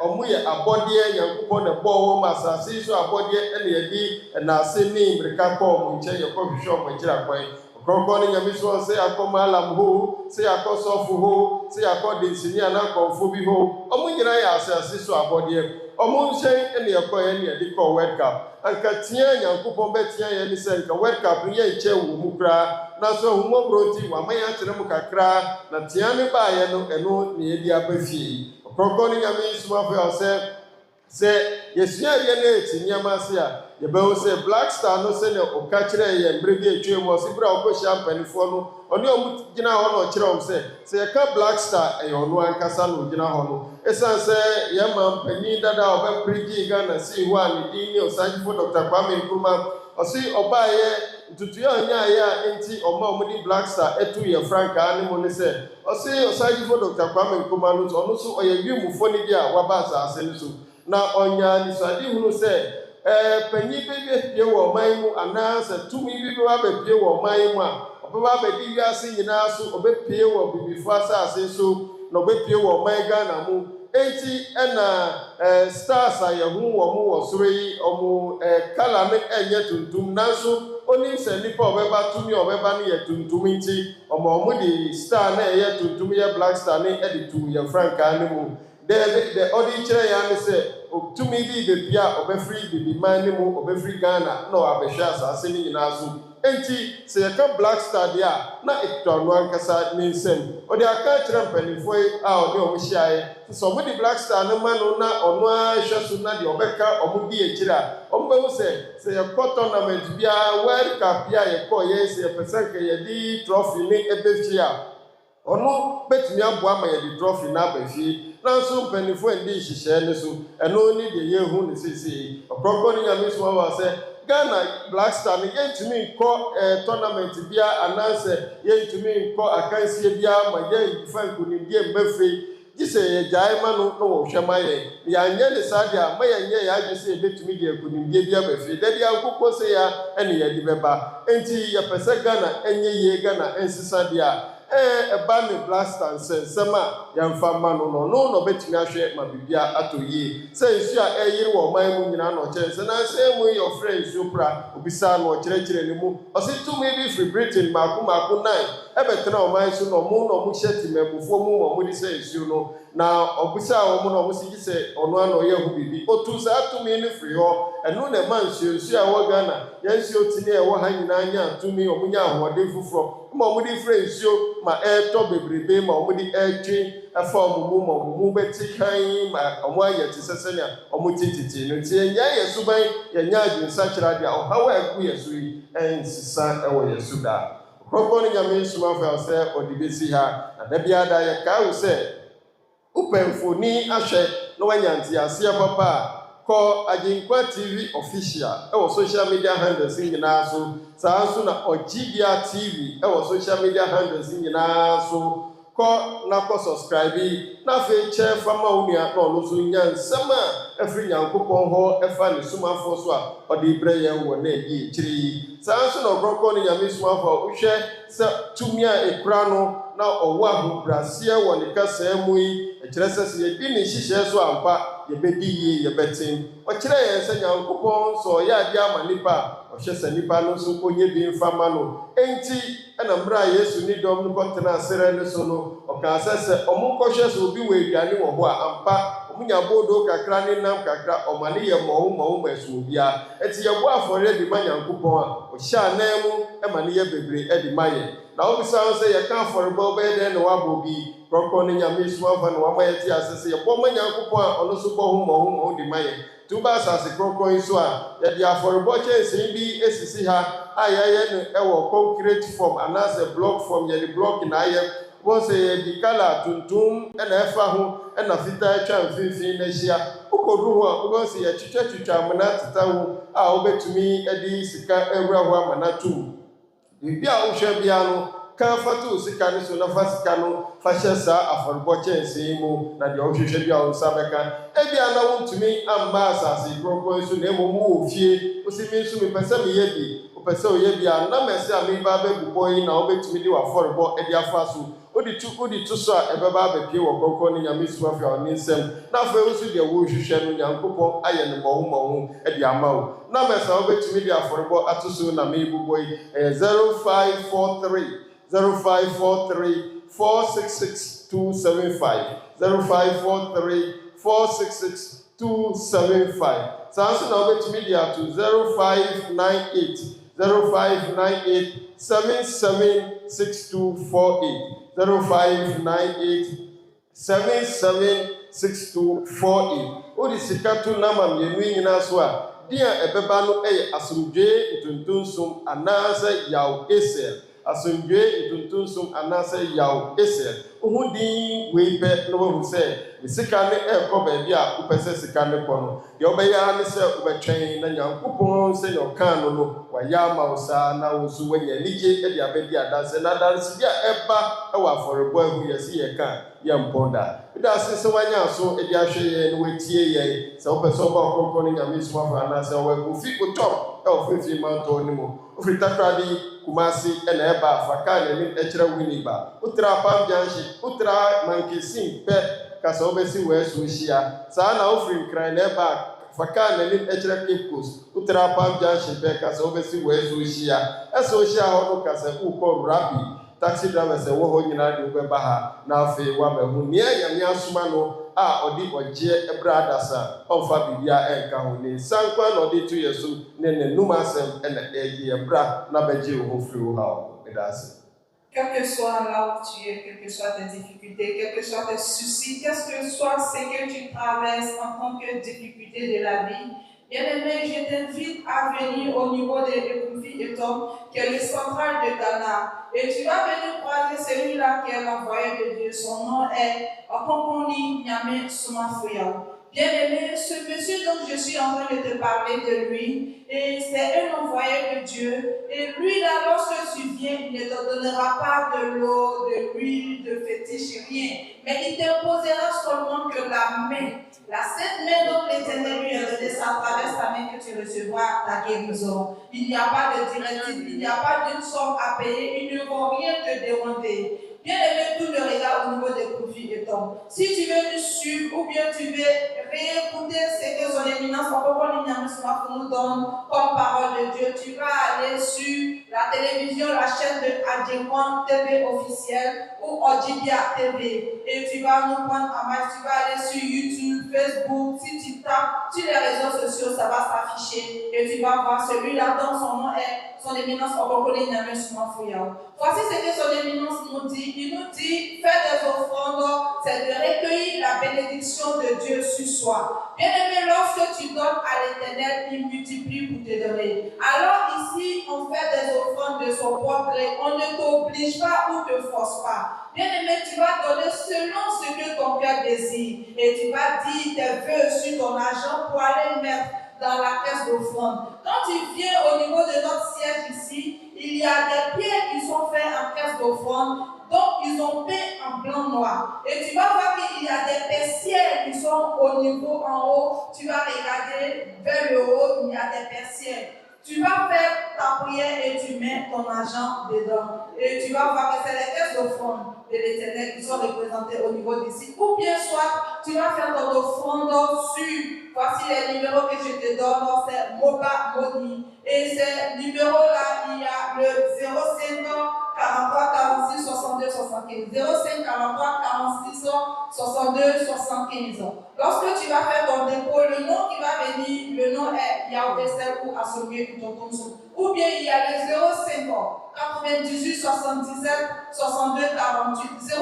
ɔmo yɛ abɔdeɛ Nyankopɔn na bɔɔ wɔn asase so abɔdeɛ ɛna yɛde naase ne mmirika kɔ ɔmo nkyɛn yɛkɔhwehwɛ ɔmo akyiri akwan ɔkrɔnkrɔn ne Nyame Somafo sɛ yɛakɔ Malam ho sɛ yɛakɔ Sɔfo ho sɛ yɛakɔ Densini anankɔmfo bi ho ɔmo nyinaa yɛ asase so abɔdeɛ ɔmo nhyɛn ɛna yɛkɔ yɛn ne yɛde kɔ World Cup anka tia Nyankopɔn bɛtia yɛn ne sɛ nka World Cup no yɛnkyɛ wɔ mu koraa nanso ahumɔborɔ nti wama yɛn akyerɛ mu kakra na tia ne baayɛ no ɛno ne yɛde aba fie ɔkrɔnkrɔn ne Nyame Somafo sɛ yɛsua awie na ɛti nneɛma ase a yɛbɛhu sɛ Black Star no sɛnea ɔka kyerɛ yɛn mmerɛ bi atwa mu ɔse berɛ a ɔkɔhyia mpanimfoɔ no ɔne ɔmo gyina hɔ na ɔkyerɛ ɔm sɛ yɛka Black Star ɛyɛ ɔno ankasa na ɔgyina hɔ no ɛsiane sɛ yɛma mpanyin dada a ɔbɛpere Ghana sii hɔ a ne din ne Ɔsagyefo Dr. Kwame Nkrumah ɔse ɔbaayɛ ntutuo a ɔnyaayɛ a enti ɔma ɔmo de Black Star ɛto yɛ frankaa ne mu ne sɛ ɔse Ɔsagyefo Dr. Kwame Nkrumah no ɔno nso ɔyɛ wimufoɔ ne bi a waba asase no so na ɔnya nisade hunu sɛ panyin bi bɛpie wɔ ɔman mu anaasɛ tumi bi bɛba bɛpie wɔ ɔman mu a ɔbɛba bɛdi wiase nyinaa so ɔbɛpie wɔ bibifo asase so na ɔbɛpie wɔ ɔman Ghana mu enti ɛna stars a yɛho wɔ mo wɔ soro yi ɔmo kala no ɛnyɛ tuntum nanso onim sɛ nipa ɔbɛba tumi a ɔbɛba no yɛ tuntum nti ɔmo de star na ɛyɛ tuntum yɛ Black Star ne ɛde tu yɛ frankaa no mu de ɔde kyerɛ yɛn ne sɛ tumi bi bebi a ɔbɛfiri bibiman ne mu ɔbɛfiri Ghana na ɔabɛhwɛ asase ne nyinaa so enti sɛ yɛka Black Star deɛ a na ɛkita ɔno ankasa ne nsam ɔde aka kyerɛ mpanimfoɔ yi a ɔne ɔmo hyiaeɛ sɛ ɔmo de Black Star no ma no na ɔno ara hwɛ so na deɛ ɔbɛka ɔmo di akyire a ɔmo bɛhu sɛ yɛkɔ tournament biara World Cup bi a yɛkɔ yɛn sɛ yɛpɛ sɛ nka yɛde trophy ne ɛbɛfie a ɔno bɛtumi aboa ma yɛde trophy no aba fie nanso mpanimfoɔ ndi nhyehyɛe ne so ɛno ne deɛ yɛhu ne seesei ɔkrɔnkrɔn ne Nyame Somafo sɛ Ghana Black Star no yɛntumi nkɔ tournament biara anaasɛ yɛntumi nkɔ akansie biara ma yɛmfa nkonimdie mbɛfiri gye sɛ yɛgyae ma no na wɔhwɛ ma yɛn yɛanyɛ ne saa deɛ a ma yɛnyɛ yɛadwe sɛ yɛbɛtumi de nkonimdie bi aba fie da bi ankokɔ sɛ ya ɛne yɛde bɛba enti yɛpɛ sɛ Ghana ɛnyɛ yie Ghana ɛnsesa deɛ a ɛba ne Black Star nsɛm a yɛmfa ma no no ɔbɛtumi ahwɛ ma biribia atɔ yie sɛ nsuo a ɛyere wɔ ɔman mu nyinaa na ɔkyɛn sɛ nansɛ mu yɛ ɔfrɛ nsuo pra obisa no ɔkyerɛkyerɛ ne mu ɔse tumi bi firi Britain maako 9 ɛbɛtena ɔman so na ɔmo hyɛ timamufoɔ mu ma ɔmo de sɛ nsuo no na ɔbisa ɔmo na ɔmo sigi sɛ ɔno ana ɔyɛ ho bibi otu saa tumi no firi hɔ ɛno na ɛma nsuo a ɛwɔ Ghana yɛn nsuo tini a ɛwɔ ha nyinaa nya tumi ɔmo nya ahoɔden foforɔ ma ɔmo de firi nsuo ma ɛɛtɔ bebrebe ma ɔmo de ɛɛtwe ɛfa ɔmo mu ma ɔmo mu bɛti kan ma ɔmo ayɛ te sɛ sɛnea ɔmo tititi no nti yɛnyɛ yɛ suban yɛnyɛ adwensakyerɛ deɛ ɔhaw a ɛgu yɛ so yi ɛnsesa ɛwɔ yɛ so daa Ɔkrɔnkrɔn ne Nyame Somafo sɛ ɔde bɛsi ha na da biara da yɛkaa wo sɛ wopɛ mfoni ahwɛ na wanya nteaseɛ papa a kɔ Agyenkwa TV official ɛwɔ social media handles nyinaa so saa nso na Ɔgyibea TV ɛwɔ social media handles nyinaa so kɔ na kɔ subscribe na afei kyɛ fama wo nua na ɔno so nya nsɛm a ɛfiri Nyankopɔn hɔ ɛfa ne Somafo so a ɔde brɛ yɛn wɔ na ɛdi akyire yi saa nso na Ɔkrɔnkrɔn ne Nyame Somafo a wohwɛ sɛ tumi a ɛkura no na ɔwɔ ahobraseɛ wɔ ne kasaa mu yi ɛkyerɛ sɛ sɛ yɛdi ne nhyehyɛɛ so ampa yɛbɛdi yie yɛbɛtem ɔkyerɛ yɛn sɛ Nyankopɔn sɛ ɔyɛ adeɛ ama nipa a ɔhwɛ sɛ nipa no nso ɔnyɛ bi mfa ma no enti ɛna mmerɛ a Yesu ne dɔm no kɔtena aserɛ no so no ɔkaa sɛ ɔmo nkɔhwɛ sɛ obi wɔ aduane wɔ hɔ a ampa ɔmo nya bodo kakra ne nam kakra ɔma ne yɛ mmɔwo ma ɛso obiara enti yɛbɔ afɔre de ma Nyankopɔn a ɔhyɛ anan mu ɛma ne yɛ bebree de ma yɛ na wobisa wo sɛ yɛka afɔrebɔ bɛyɛ dɛn na wabɔ bi Ɔkrɔnkrɔn ne Nyame Somafo na wama yɛte ase sɛ yɛbɔ ma Nyankopɔn a ɔno so bɔ ho mmɔwo de ma yɛ tuba asase kronkron yi so a yɛde afɔrebɔ kyɛnsee bi esisi ha a yɛayɛ no ɛwɔ concrete form anaasɛ block form yɛde block na ayɛ wɔn sɛ yɛde kala tuntum ɛna ɛfa ho ɛna fitaa atwa mfimfini na ahyia wokɔdu ho a wɔn sɛ yɛtwitwatwitwa amena teta ho a wobɛtumi de sika awura ho amana tum biribi a wohwɛ bia no ka fatu sika no so na fa sika no fa hyɛ saa afɔrebɔ kyɛnsee mu na deɛ wohwehwɛ bi a wo nsa bɛka ebia na wontumi amma asase kronkron so na mmom wɔ fie wosi mi nso mepɛ sɛ meyɛ bi wopɛ sɛ woyɛ bi a na mɛsɛ a meba bɛbobɔ yi na wobɛtumi de w'afɔrebɔ de afa so wode to so a ɛbɛba abɛpie wɔ Ɔkrɔnkrɔn ne Nyame Somafo a ɔne nsɛm na afei wo so deɛ wohwehwɛ no Nyankopɔn ayɛ no mmɔwo de ama wo na mɛsɛ a wobɛtumi de afɔrebɔ ato so na meebobɔ yi ɛyɛ 0543 466 275 0543 466 275 saa nso na wobɛtumi de ato 0598 776248 0598 776248 wode sika to nama mmienu nyinaa so a deɛ ɛbɛba no ɛyɛ asomdwee ntontonsom anaasɛ Yawoh asomdwee ntontonsom anaasɛ Yawoh wohu din wei pɛ na wahu sɛ ne sika ne ɛrekɔ baabi a wopɛ sɛ sika ne kɔ no deɛ wobɛyɛ ara ne sɛ wobɛtwɛn na Nyankopɔn sɛ nea ɔkaa no wayɛ ama wo saa na wo nso woanya anigye de abɛdi adanse na adansedeɛ a ɛba ɛwɔ afɔrebɔ ahu yɛse yɛka yɛmpɔn da wode ase sɛ woanya so de ahwɛ yɛn na woatie yɛn sɛ wopɛ sɛ woba Ɔkrɔnkrɔn ne Nyame Somafo anaasɛ wofi wotɔm ɛwɔ fimfini mantɔn no mu wofiri takrade Kumasi ɛna ɛba afaka n'anim ɛkyerɛ Winneba wotra Palm Junction wotra Mankesin pɛ kasa wobɛsi wɛɛso hyia saa na wofiri nkran na ɛba faka n'anim ɛkyerɛ Cape Coast wotra Palm Junction pɛ kasa wobɛsi wɛɛso hyia ɛsɛ hyia hɔ no kasa wokɔ Rabi taxi driver sɛ wɔ hɔ nyinaa de wobɛba ha na afei wabɛho nea Nyame asoma no a ɔde ɔgyeɛ ɛbrɛ adasa ɔmfa biribia ɛnka ho ne nsankwa na ɔde to yɛ so ne n'anum asɛm ɛna ɛyɛ yɛbra na bɛgye wo ho firi wo haw ɛda ase. Quel que soit là où tu es, quelles que soient tes difficultés, quels que soient tes soucis, qu'est-ce que soit ce que tu traverses en tant que difficulté de la vie, bien-aimé, je t'invite à venir au niveau de Ekufi et Tom, qui est le central de Ghana. Et tu vas venir croiser celui-là qui est l'envoyé de Dieu. Son nom est Ɔkrɔnkrɔnyi Nyame Somafo. Bien-aimé, ce monsieur dont je suis en train de te parler de lui, et c'est un envoyé de Dieu. Et lui, là, lorsque tu viens, il ne te donnera pas de l'eau, de l'huile, de fétiche, rien. Mais il t'imposera seulement que la main, la sainte main dont l'Éternel lui a donné, c'est à travers sa main que tu recevras ta guérison. Il n'y a pas de directive, il n'y a pas d'une somme à payer, ils ne vont rien te demander. Bien-aimé, tout le regard au niveau des profits et Tom. Si tu veux nous suivre ou bien tu veux réécouter ce que son éminence Ɔkrɔnkrɔnyi Nyame Somafo nous donne comme parole de Dieu, tu vas aller sur la télévision, la chaîne de Adjekwan TV officielle ou Odibia TV et tu vas nous prendre en main, tu vas aller sur YouTube, Facebook, si tu tapes sur les réseaux sociaux, ça va s'afficher et tu vas voir celui-là dont son nom est son éminence Ɔkrɔnkrɔnyi Nyame Somafo Yawoh. Voici ce que son éminence nous dit. Il nous dit, faire des offrandes, c'est de recueillir la bénédiction de Dieu sur soi. Bien-aimé, lorsque tu donnes à l'Éternel, il multiplie pour te donner. Alors ici, on fait des offrandes de son propre gré. On ne t'oblige pas ou te force pas. Bien-aimé, tu vas donner selon ce que ton cœur désire. Et tu vas dire tes vœux sur ton argent pour aller mettre dans la caisse d'offrande. Quand tu viens au niveau de notre siège ici, il y a des pierres qui sont faites en caisse d'offrande, donc ils ont peint en blanc noir. Et tu vas voir qu'il y a des persiennes qui sont au niveau en haut. Tu vas regarder vers le haut, il y a des persiennes. Tu vas faire ta prière et tu mets ton argent dedans. Et tu vas voir que c'est les caisses d'offrande de l'Éternel qui sont représentées au niveau d'ici. Ou bien soit, tu vas faire ton offrande sur, voici les numéros que je te donne, c'est Moba Moni. Et ces numéros-là, il y a le 05 43 46 62 75. 05 43 46 62 75. Lorsque tu vas faire ton dépôt, le nom qui va venir, le nom est Yawoh ou Assomé ou Tontonso. Ou bien il y a le 05 98 77 62 48. 05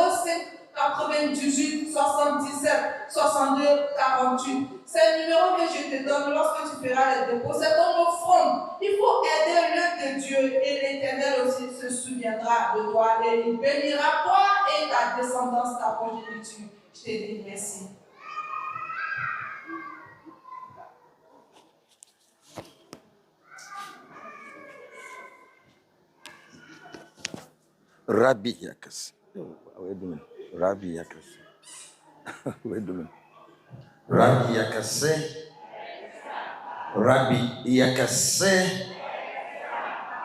98 77 62 48. C'est le numéro que je te donne lorsque tu feras les dépôts. C'est ton offrande. Il faut aider l'œuvre de Dieu et l'Éternel aussi se souviendra de toi et il bénira toi et ta descendance, ta progéniture. Je te dis merci. Rabbi Yakas. Rabbi Yakas. Rabbi Yakase. Rabbi Yakase.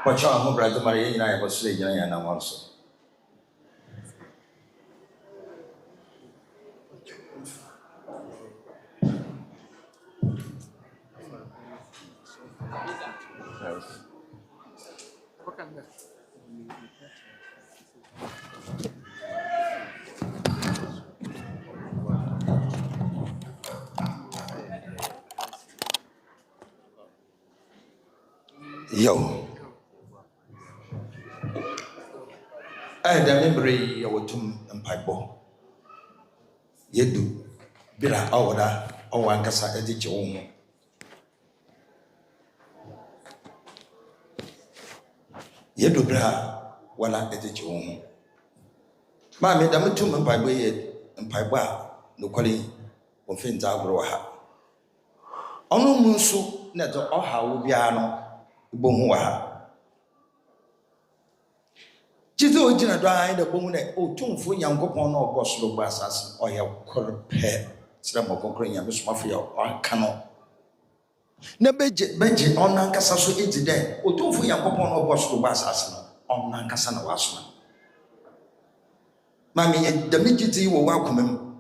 Pacha ho brother Maria na ya basle jana ya na wanso. Yo. The memory of Watum and Pipo. Yedu. Bila Awada, Awankasa Edition. Yedu Bra, Wala Edition. Mammy, the Mutum and Pibo and Pipa, no calling, or Finta Broha. Ono Munsu, Neto Oha Ubiano. Bomuha Jizo Jina died the Bomune, O Tumfu Yankopon or Boslo Bassas, or your corpe, Slamokokring and Miss Mafia or Cano. Nebeje Benji on Nancasasu is there, O Tumfu Yankopon or Boslo Bassas on Nancasana Wasman. Mammy, the midgety will welcome him.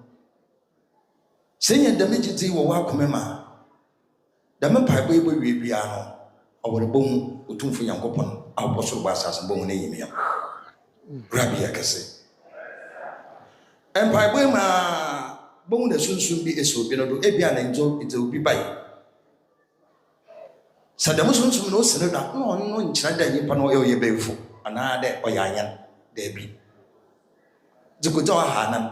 Saying the midgety will welcome him. The Mapai will be piano. Our bone, Utum for Yankopon, our Boston Bassas and Bone name. Rabbi Yakase. And by Boma, Bone soon be a soap, Ebian and Joe, it will be by. Sadamus no senator, no, in China, Pano Yebefo, another Oyayan, Debbie. The good Hanan,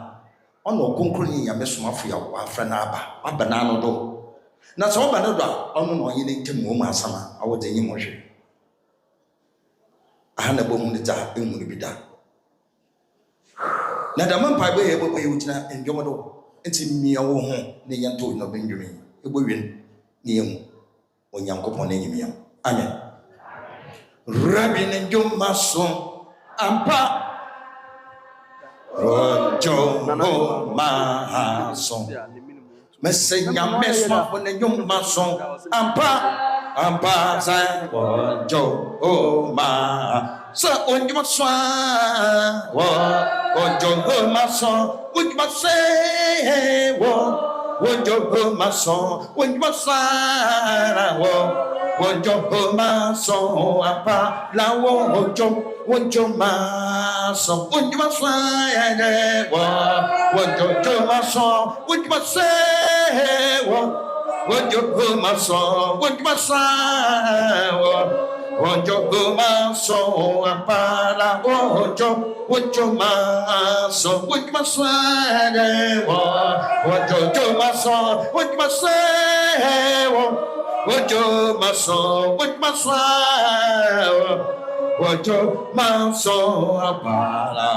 on no concrete, a Miss Mafia, or Franaba, a banana door. Na so ba no do ono no yin nkem wo ma sama awode yin mo hwe ahana bom ne ta emu ne bida na da man pa be ye bo ye wutina endwomo do enti mia wo ho ne yanto no benjumi ebo wen ne yemu onyankopon ne nyimia amen rabi ne ndwom maso ampa rojo no mahaso Messing your mess when the young mason, Ampa, San, Joe, oh, ma. So, when you must swan, what, Joe, oh, my son, would you must say, what, Wojo maso, wojo masara wo, wojo maso apa la wojo maso, wojo masaya wo, wojo maso, wojo masaya wo, wojo maso, wojo masaya wo. Wojo maso apa la wojo maso, wojo masaya wo. Wojo maso, wojo masaya wo. Wojo maso, wojo masaya. Wojo maso apala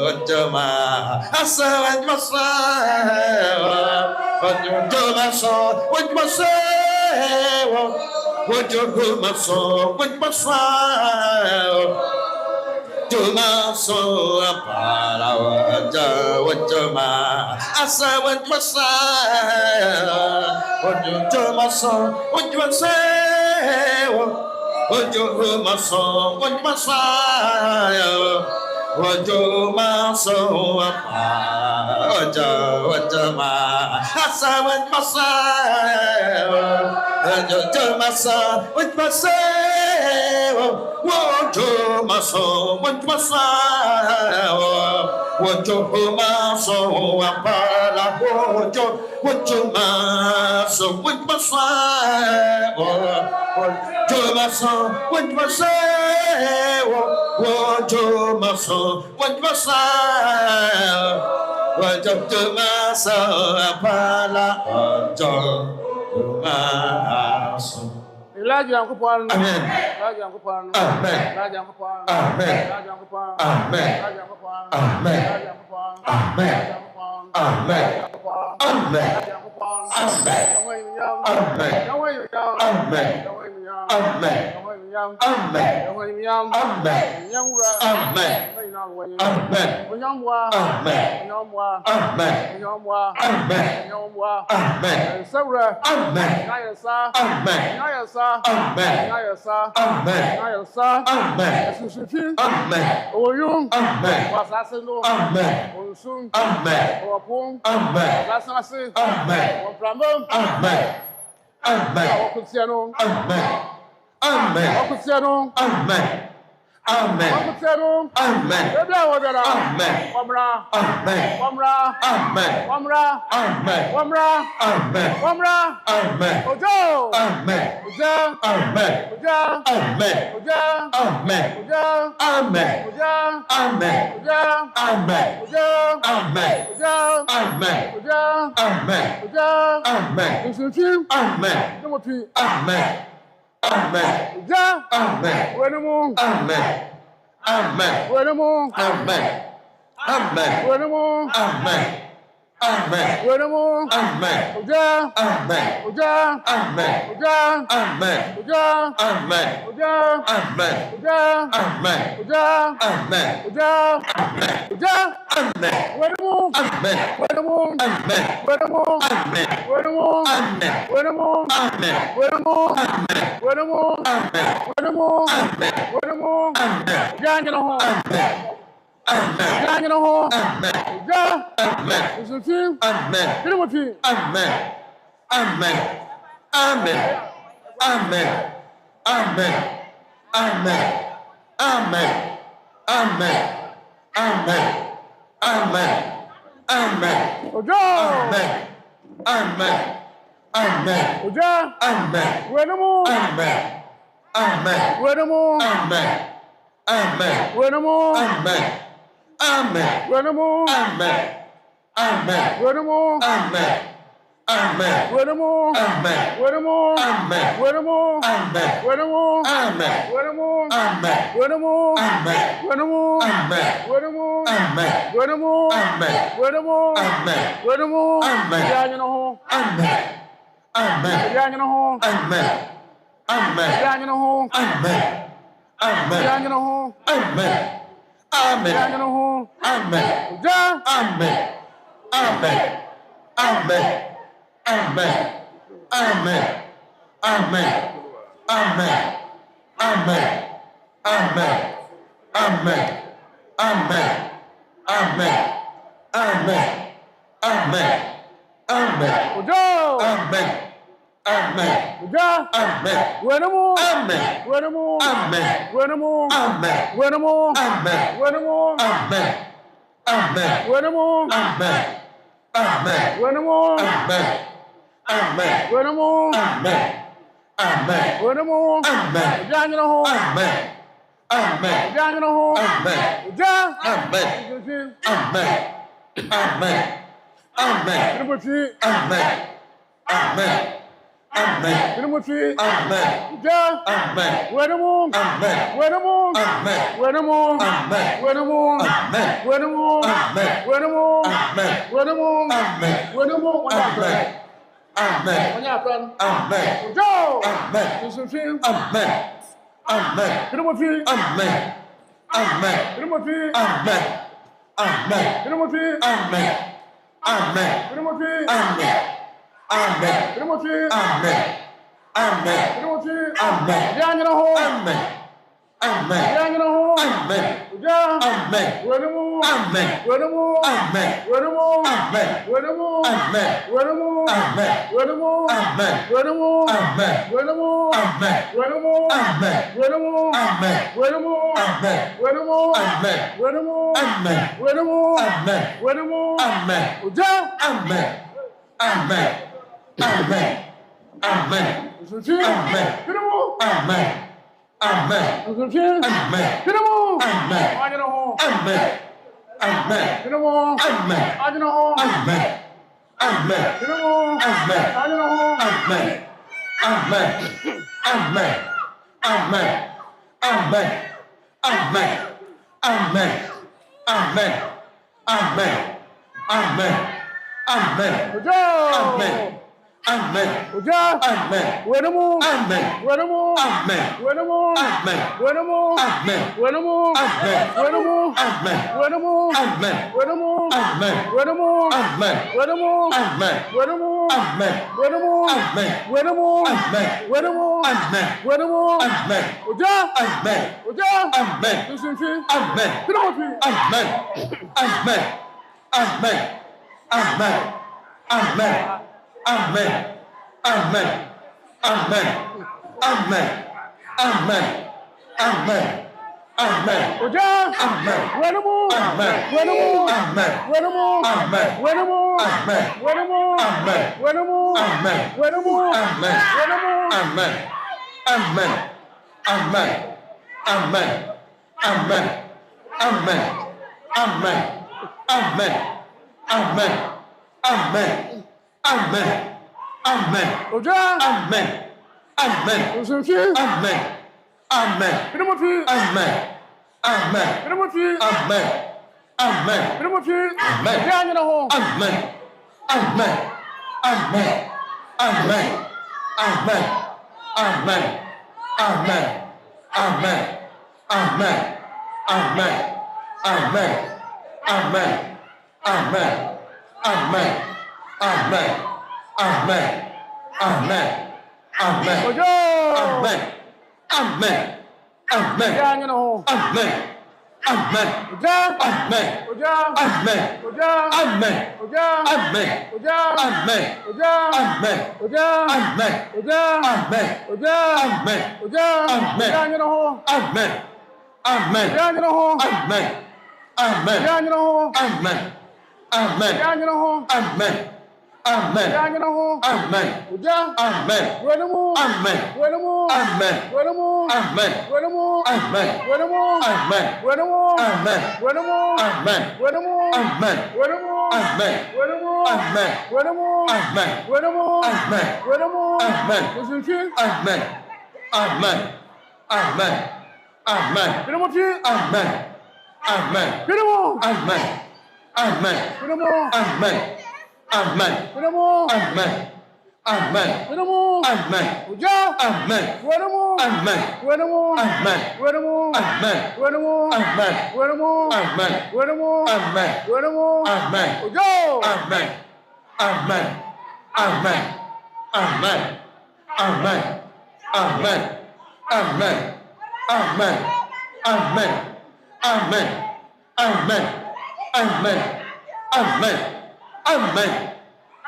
wojo ma asa wojo masaya. Wojo maso, wojo masaya. Wojo maso, wojo masaya. Maso apala wojo ma asa wojo masaya. Wojo maso, wojo masaya. Wojo maso, wojo masaya. Wojo maso apala wojo ma asa wojo masaya. Wojo maso, wojo masaya. Wojo maso, wojo masaya. Wojo maso apala wojo maso, wojo masaya. Wojo maso, wojo masaya. Wojo maso, wojo masaya. Wojo maso apala wojo maso. Ilaji yangu pano. Amen. Ilaji yangu pano. Amen. Ilaji yangu pano. Amen. Ilaji yangu pano. Amen. Ilaji yangu pano. Amen. Ilaji yangu pano. Amen. Ilaji yangu pano. Amen. Ilaji yangu pano. Amen. Ilaji yangu pano. Amen. Yawo yam. Amen. Yawo yam. Amen. Yawo yam. Amen. Yawo yam. Amen. Yawo yam. Amen. Yamura. Amen. Amen. Onyamwa. Amen. Onyamwa. Amen. Onyamwa. Amen. Onyamwa. Amen. Sawra. Amen. Nyayesa. Amen. Nyayesa. Amen. Nyayesa. Amen. Nyayesa. Amen. Esusufi. Amen. Oyun. Amen. Wasaseno. Amen. Onsun. Amen. Owapon. Amen. Wasase. Amen. Waprambo. Amen. Amen. Wakutiano. Amen. Amen. Wakutiano. Amen. Amen. Wakutiano. Amen. Ebia wabera. Amen. Wamra. Amen. Wamra. Amen. Wamra. Amen. Wamra. Amen. Wamra. Amen. Ojo. Amen. Oja. Amen. Oja. Amen. Oja. Amen. Oja. Amen. Oja. Amen. Oja. Amen. Oja. Amen. Oja. Amen. Oja. Amen. Oja. Amen. Esusufi. Amen. Nemopi. Amen. Amen. Oja. Amen. Wenemu. Amen. Amen. Wenemu. Amen. Amen. Wenemu. Amen. Amen. Wenemu. Amen. Oja. Amen. Oja. Amen. Oja. Amen. Oja. Amen. Oja. Amen. Oja. Amen. Oja. Amen. Oja. Amen. Oja. Amen. Wenemu. Amen. Wenemu. Amen. Wenemu. Amen. Wenemu. Amen. Wenemu. Amen. Wenemu. Amen. Wenemu. Amen. Wenemu. Amen. Wenemu. Amen. Janjana ho. Amen. Amen. Janjana ho. Amen. Ja. Amen. Esusufi. Amen. Nemopi. Amen. Amen. Amen. Amen. Amen. Amen. Amen. Amen. Amen. Amen. Amen. Oja. Amen. Amen. Amen. Oja. Amen. Wenemu. Amen. Amen. Wenemu. Amen. Amen. Wenemu. Amen. Amen. Wenemu. Amen. Amen. Wenemu. Amen. Amen. Wenemu. Amen. Wenemu. Amen. Wenemu. Amen. Wenemu. Amen. Wenemu. Amen. Wenemu. Amen. Wenemu. Amen. Wenemu. Amen. Wenemu. Amen. Wenemu. Amen. Wenemu. Amen. Janjana ho. Amen. Amen. Janjana ho. Amen. Amen. Janjana ho. Amen. Amen. Janjana ho. Amen. Amen. Janjana ho. Amen. Oja. Amen. Amen. Amen. Amen. Amen. Amen. Amen. Amen. Amen. Amen. Amen. Amen. Amen. Amen. Amen. Ujo. Amen. Amen. Uja. Amen. Wenemo. Amen. Wenemo. Amen. Wenemo. Amen. Wenemo. Amen. Wenemo. Amen. Amen. Wenemo. Amen. Amen. Wenemo. Amen. Amen. Wenemo. Amen. Amen. Wenemo. Amen. Uja nyina ho. Amen. Amen. Uja nyina ho. Amen. Uja. Amen. Amen. Amen. Amen. Krimuti. Amen. Amen. Amen. Krimuti. Amen. Uja. Amen. Wenemo. Amen. Wenemo. Amen. Wenemo. Amen. Wenemo. Amen. Wenemo. Amen. Wenemo. Amen. Wenemo. Amen. Wenemo. Amen. Amen. Wanyapan. Amen. Ujo. Amen. Yusufi. Amen. Amen. Krimuti. Amen. Amen. Krimuti. Amen. Amen. Krimuti. Amen. Amen. Krimuti. Amen. Amen. Krimuti. Amen. Amen. Krimuti. Amen. Uja nyina ho. Amen. Amen. Uja nyina ho. Amen. Uja. Amen. Wenemo. Amen. Wenemo. Amen. Wenemo. Amen. Wenemo. Amen. Wenemo. Amen. Wenemo. Amen. Wenemo. Amen. Wenemo. Amen. Wenemo. Amen. Wenemo. Amen. Wenemo. Amen. Wenemo. Amen. Wenemo. Amen. Wenemo. Amen. Wenemo. Amen. Uja. Amen. Amen. Amen. Amen. Yusufi. Amen. Krimu. Amen. Amen. Yusufi. Amen. Krimu. Amen. Ajina ho. Amen. Amen. Krimu. Amen. Ajina ho. Amen. Amen. Krimu. Amen. Ajina ho. Amen. Amen. Amen. Amen. Amen. Amen. Amen. Amen. Amen. Amen. Amen. Uja. Amen. Amen. Uja. Amen. Wenemo. Amen. Wenemo. Amen. Wenemo. Amen. Wenemo. Amen. Wenemo. Amen. Wenemo. Amen. Wenemo. Amen. Wenemo. Amen. Wenemo. Amen. Wenemo. Amen. Wenemo. Amen. Wenemo. Amen. Wenemo. Amen. Wenemo. Amen. Wenemo. Amen. Uja. Amen. Uja. Amen. Yusufi. Amen. Krimuti. Amen. Amen. Amen. Amen. Amen. Amen. Amen. Amen. Amen. Amen. Amen. Amen. Uja. Amen. Wenemo. Amen. Wenemo. Amen. Wenemo. Amen. Wenemo. Amen. Wenemo. Amen. Wenemo. Amen. Wenemo. Amen. Wenemo. Amen. Amen. Amen. Amen. Amen. Amen. Amen. Amen. Amen. Amen. Amen. Amen. Uja. Amen. Amen. Yusufi. Amen. Amen. Krimuti. Amen. Amen. Krimuti. Amen. Amen. Krimuti. Amen. Uja nyina ho. Amen. Amen. Amen. Amen. Amen. Amen. Amen. Amen. Amen. Amen. Amen. Amen. Amen. Amen. Amen. Amen. Amen. Amen. Uja. Amen. Amen. Amen. Uja nyina ho. Amen. Amen. Uja. Amen. Uja. Amen. Uja. Amen. Uja. Amen. Uja. Amen. Uja. Amen. Uja. Amen. Uja. Amen. Uja. Amen. Uja. Amen. Uja nyina ho. Amen. Amen. Uja nyina ho. Amen. Amen. Uja nyina ho. Amen. Amen. Uja nyina ho. Amen. Amen. Uja nyina ho. Amen. Uja. Amen. Wenemo. Amen. Wenemo. Amen. Wenemo. Amen. Wenemo. Amen. Wenemo. Amen. Wenemo. Amen. Wenemo. Amen. Wenemo. Amen. Wenemo. Amen. Wenemo. Amen. Wenemo. Amen. Wenemo. Amen. Wenemo. Amen. Yusufi. Amen. Amen. Amen. Amen. Krimuti. Amen. Amen. Krimu. Amen. Amen. Krimu. Amen. Amen. Krimu. Amen. Amen. Wenemo. Amen. Uja. Amen. Wenemo. Amen. Wenemo. Amen. Wenemo. Amen. Wenemo. Amen. Wenemo. Amen. Wenemo. Amen. Wenemo. Amen. Uja. Amen. Amen. Amen. Amen. Amen. Amen. Amen. Amen. Amen. Amen. Amen. Amen. Amen. Amen.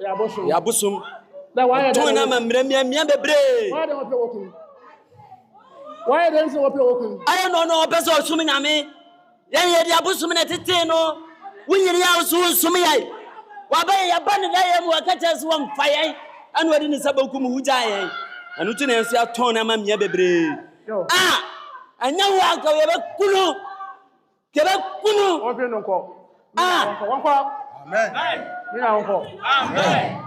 Yabusum. Why Tuna mamremia bebre. Why don't you walking? Why don't you walking? I don't know person sumi nyame. Ye yabusum na tete no. Wunyiri ya sumi ai. Wabaye yabane da ye mu akacha so mfaye. Anu odi ni sabakum hujaye. Anu tuna enso aton na mamia bebre. Ah! Anya wa ka ye be kunu. Kebe kunu. Obi no ko. Ah! Amen. Mi na ko. Amen.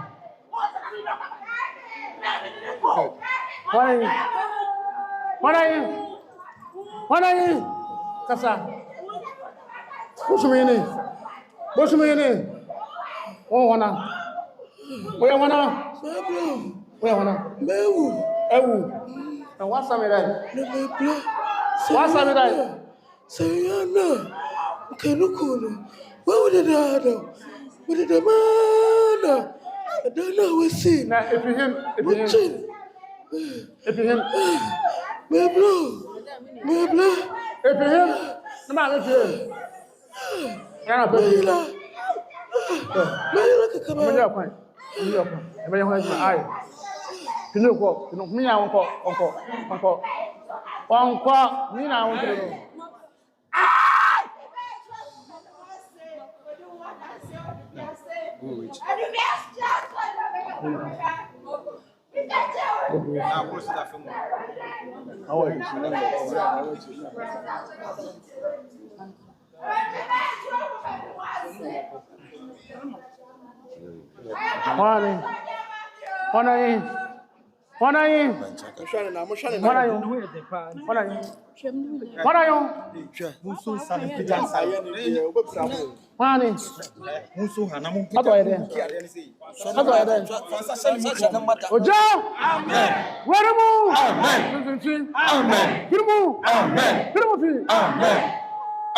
What are you? Kasa. Busumini. Oh, wana. Where wana? Ewu. And what's that? What's that? Sayana. Kanukunu. Where would it happen? What did the man? I don't know what see. Now, if you him. My bro. If you him. No matter if you him. Yeah, baby. Mayla come I'm your point. I'm your point. Aye. You know what? You know me. I won't call. Me now. I want to know. What are you?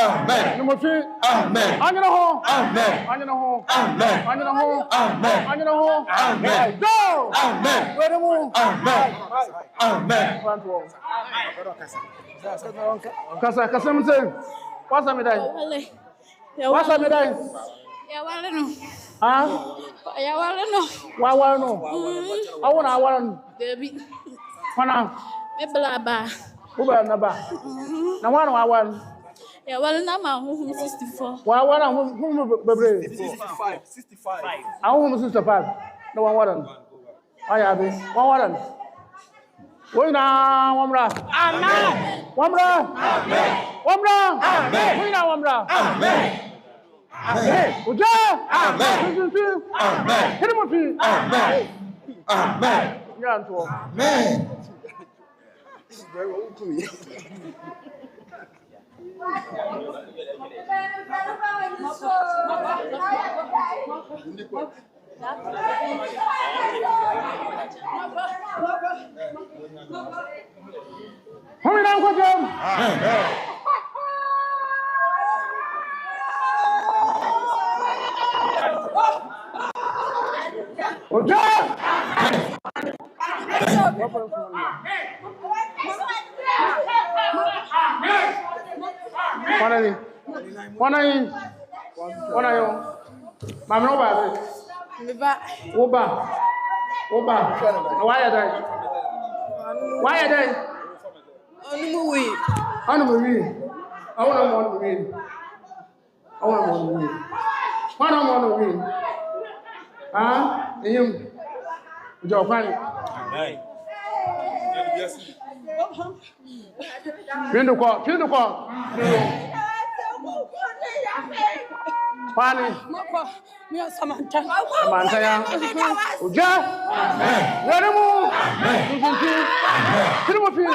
Amen. Number 3. Amen. On your home. Amen. On your home. Amen. On your home. Amen. On your home. Amen. Go. Amen. Where the moon. Amen. Amen. Kasa mse. Wasa me dai. Wasa me dai. Ya wale no. Ah? Ya wale no. Wa no. Awona awon. Baby. Wana. Me blaba. Uba na ba. Na wana awon. Ya wale na ma 64. Wa wana hum bebre. 65. Ahum 65. No one waran. Aya be. One waran. Wina wamra. Amen. Wamra. Amen. Wamra. Amen. Wina wamra. Amen. Amen. Uja. Amen. Amen. Hirimuti. Amen. Amen. Yanto. Amen. Hurry down, quick, Jim. Uja. One are you? Mama, no bad. Oba. Why are they? Why are they? Only I want to win. Huh? Him. Joe, fine. Pin the call. Pani. Samantha ya. Uja. Where mu? Kirimufi.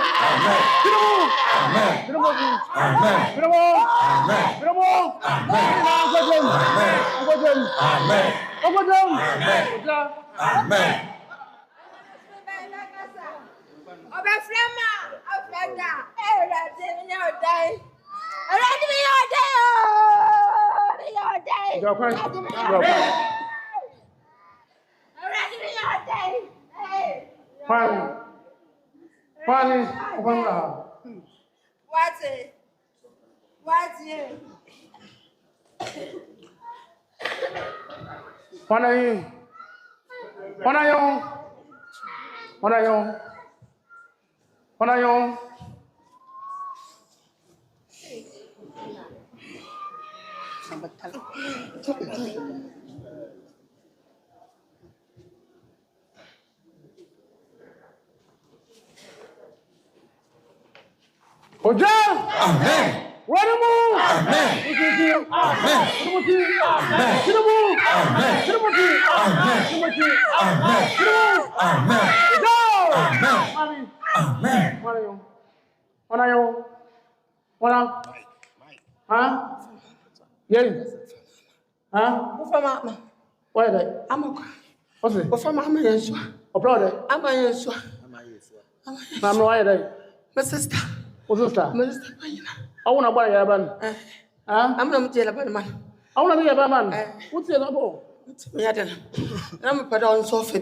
Pani. Oja! Amen. Wanamu! Amen. Amen. Amen. My sister. I want to buy a ban. I'm not jail about man. I want to be a man. What's the number? I'm a put on sofa.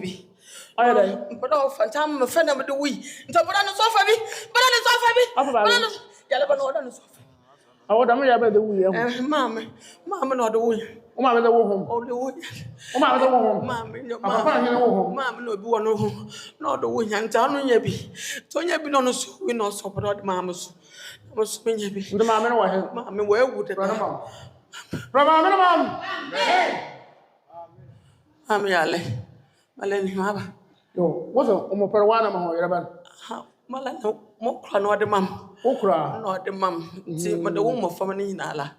I had Put off and time a friend of the wee. So put on the sofa. Put on the sofa. Put on the sofa. I want to be a better way. Mamma, not the wee. Oh, my little home. Oh, the wee. Oh, my little home. Mamma, no, one, not the wee, and down on your bee. So you have been on a soup, we know so, but not mamma's. I was spinning your bee. The mamma, Mamma, where would it? Mamma, Amiale, Malene, Maba. what's a Omoperwana or Malano, Mokra, not the mum. Okra? Not the mum. See, but the woman for me, Nala.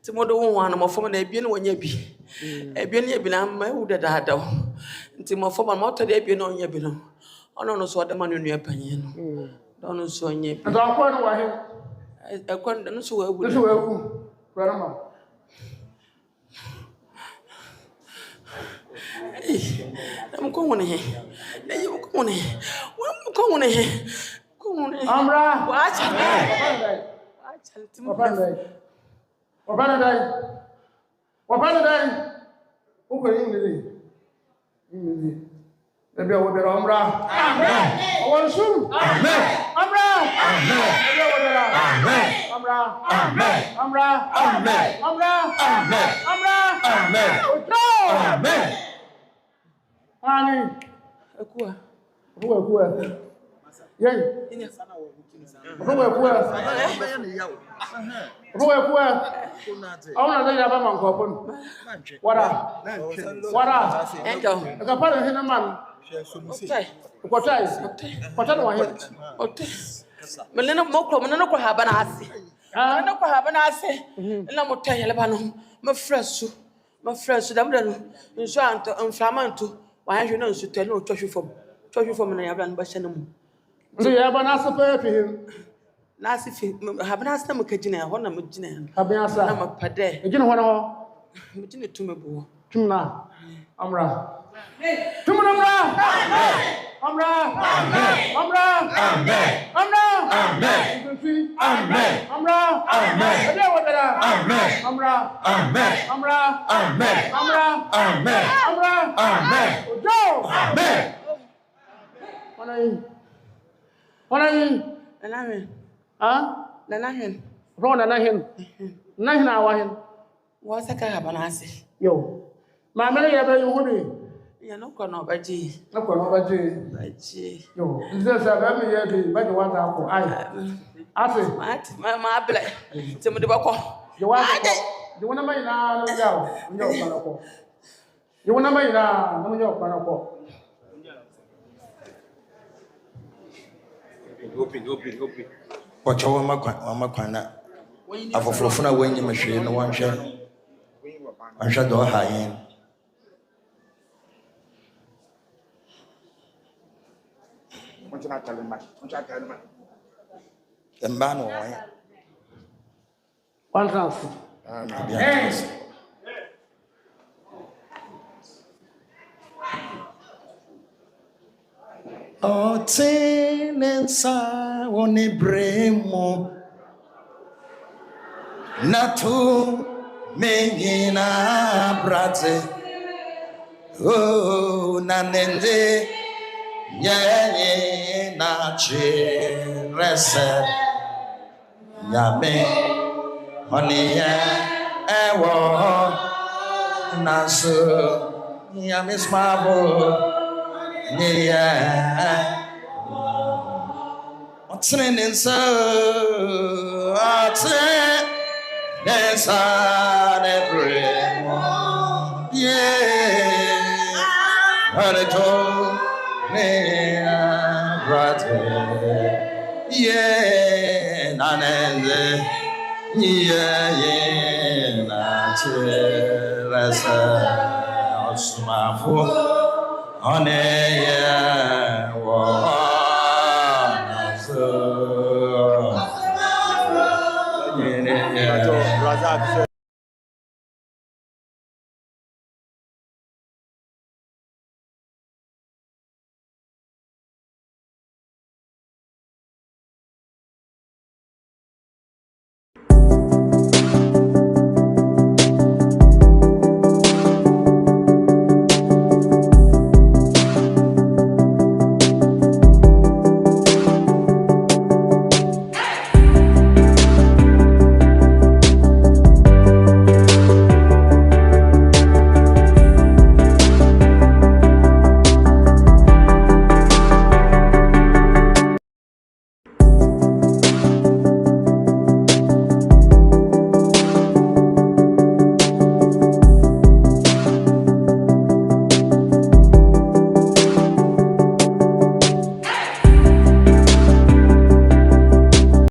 Timodo one more for a bien when ye be. A bien ye be, I'm my wood at that door. Timo for my mother, they be on ye below. I don't know what the man in your opinion. Don't know so ye. And I'll quite away. I couldn't so well. This will, Grandma. I'm going here. You go on here. I'm going here. Go on here. Amra. Watch Wapanday. Okay, English. Maybe I will be Amra. Amen. I want to shoot. Amen. Amra. Amen. Amen. Amra. Amen. Amra. Amen. Amra. Amen. Amra. Amen. Amen. Honey. Akua. Yay. Melena mokro menena ko haba na ase. Menena ko haba na ase. Na motai hele ba no. Ma fresh dam da no. Nso anto inflamanto. Wa hwe na nso tele no twahwe fom. Twahwe fom na yabla no ba hye no mu. Nso yaba na ase pa fi. Na ase fi haba na ase na makagina ho na magina. Haba na ase. Na mapade. Ejina ho na ho. Magina tumebu. Tumna. Amra. Tumna amra. Amra. Amen. Amra. Amen. Amra. Amen. Amen. Amra. Amen. Amen. Amra. Amen. Amra. Amen. Amra. Amen. Amra. Amen. Go. Amen. Onayi. Nanahin. Ah? Nanahin. Ro nanahin. Nanahin awahin. Wa saka haba na ase. Yo. Ma mere ya be yuhudi. Ya no kwa no baji. No kwa no baji. Baji. Yo. Nze sa ba mi ye bi ba de wa za ko ai. Ase. Ma abla. Temu de bako. Je wa ko. Je wona mai na no yawo. Nyo kwa no ko. Je wona mai na no nyo kwa no ko. Open. Watch our makwana. Afofofuna wenye mhwe no wanhwe. Wanhwe do hayen. Embano wan. One chance. Yes. O tenensa woni bremo natu menyina brate o nanende nyenye na chirese Nyame oniye ewo naso Nyame smabo Yeah. What's in inside? What's in inside every yeah. And it told me, brother. Yeah. And yeah. Nachelasa. Somafo. On yeah. Razak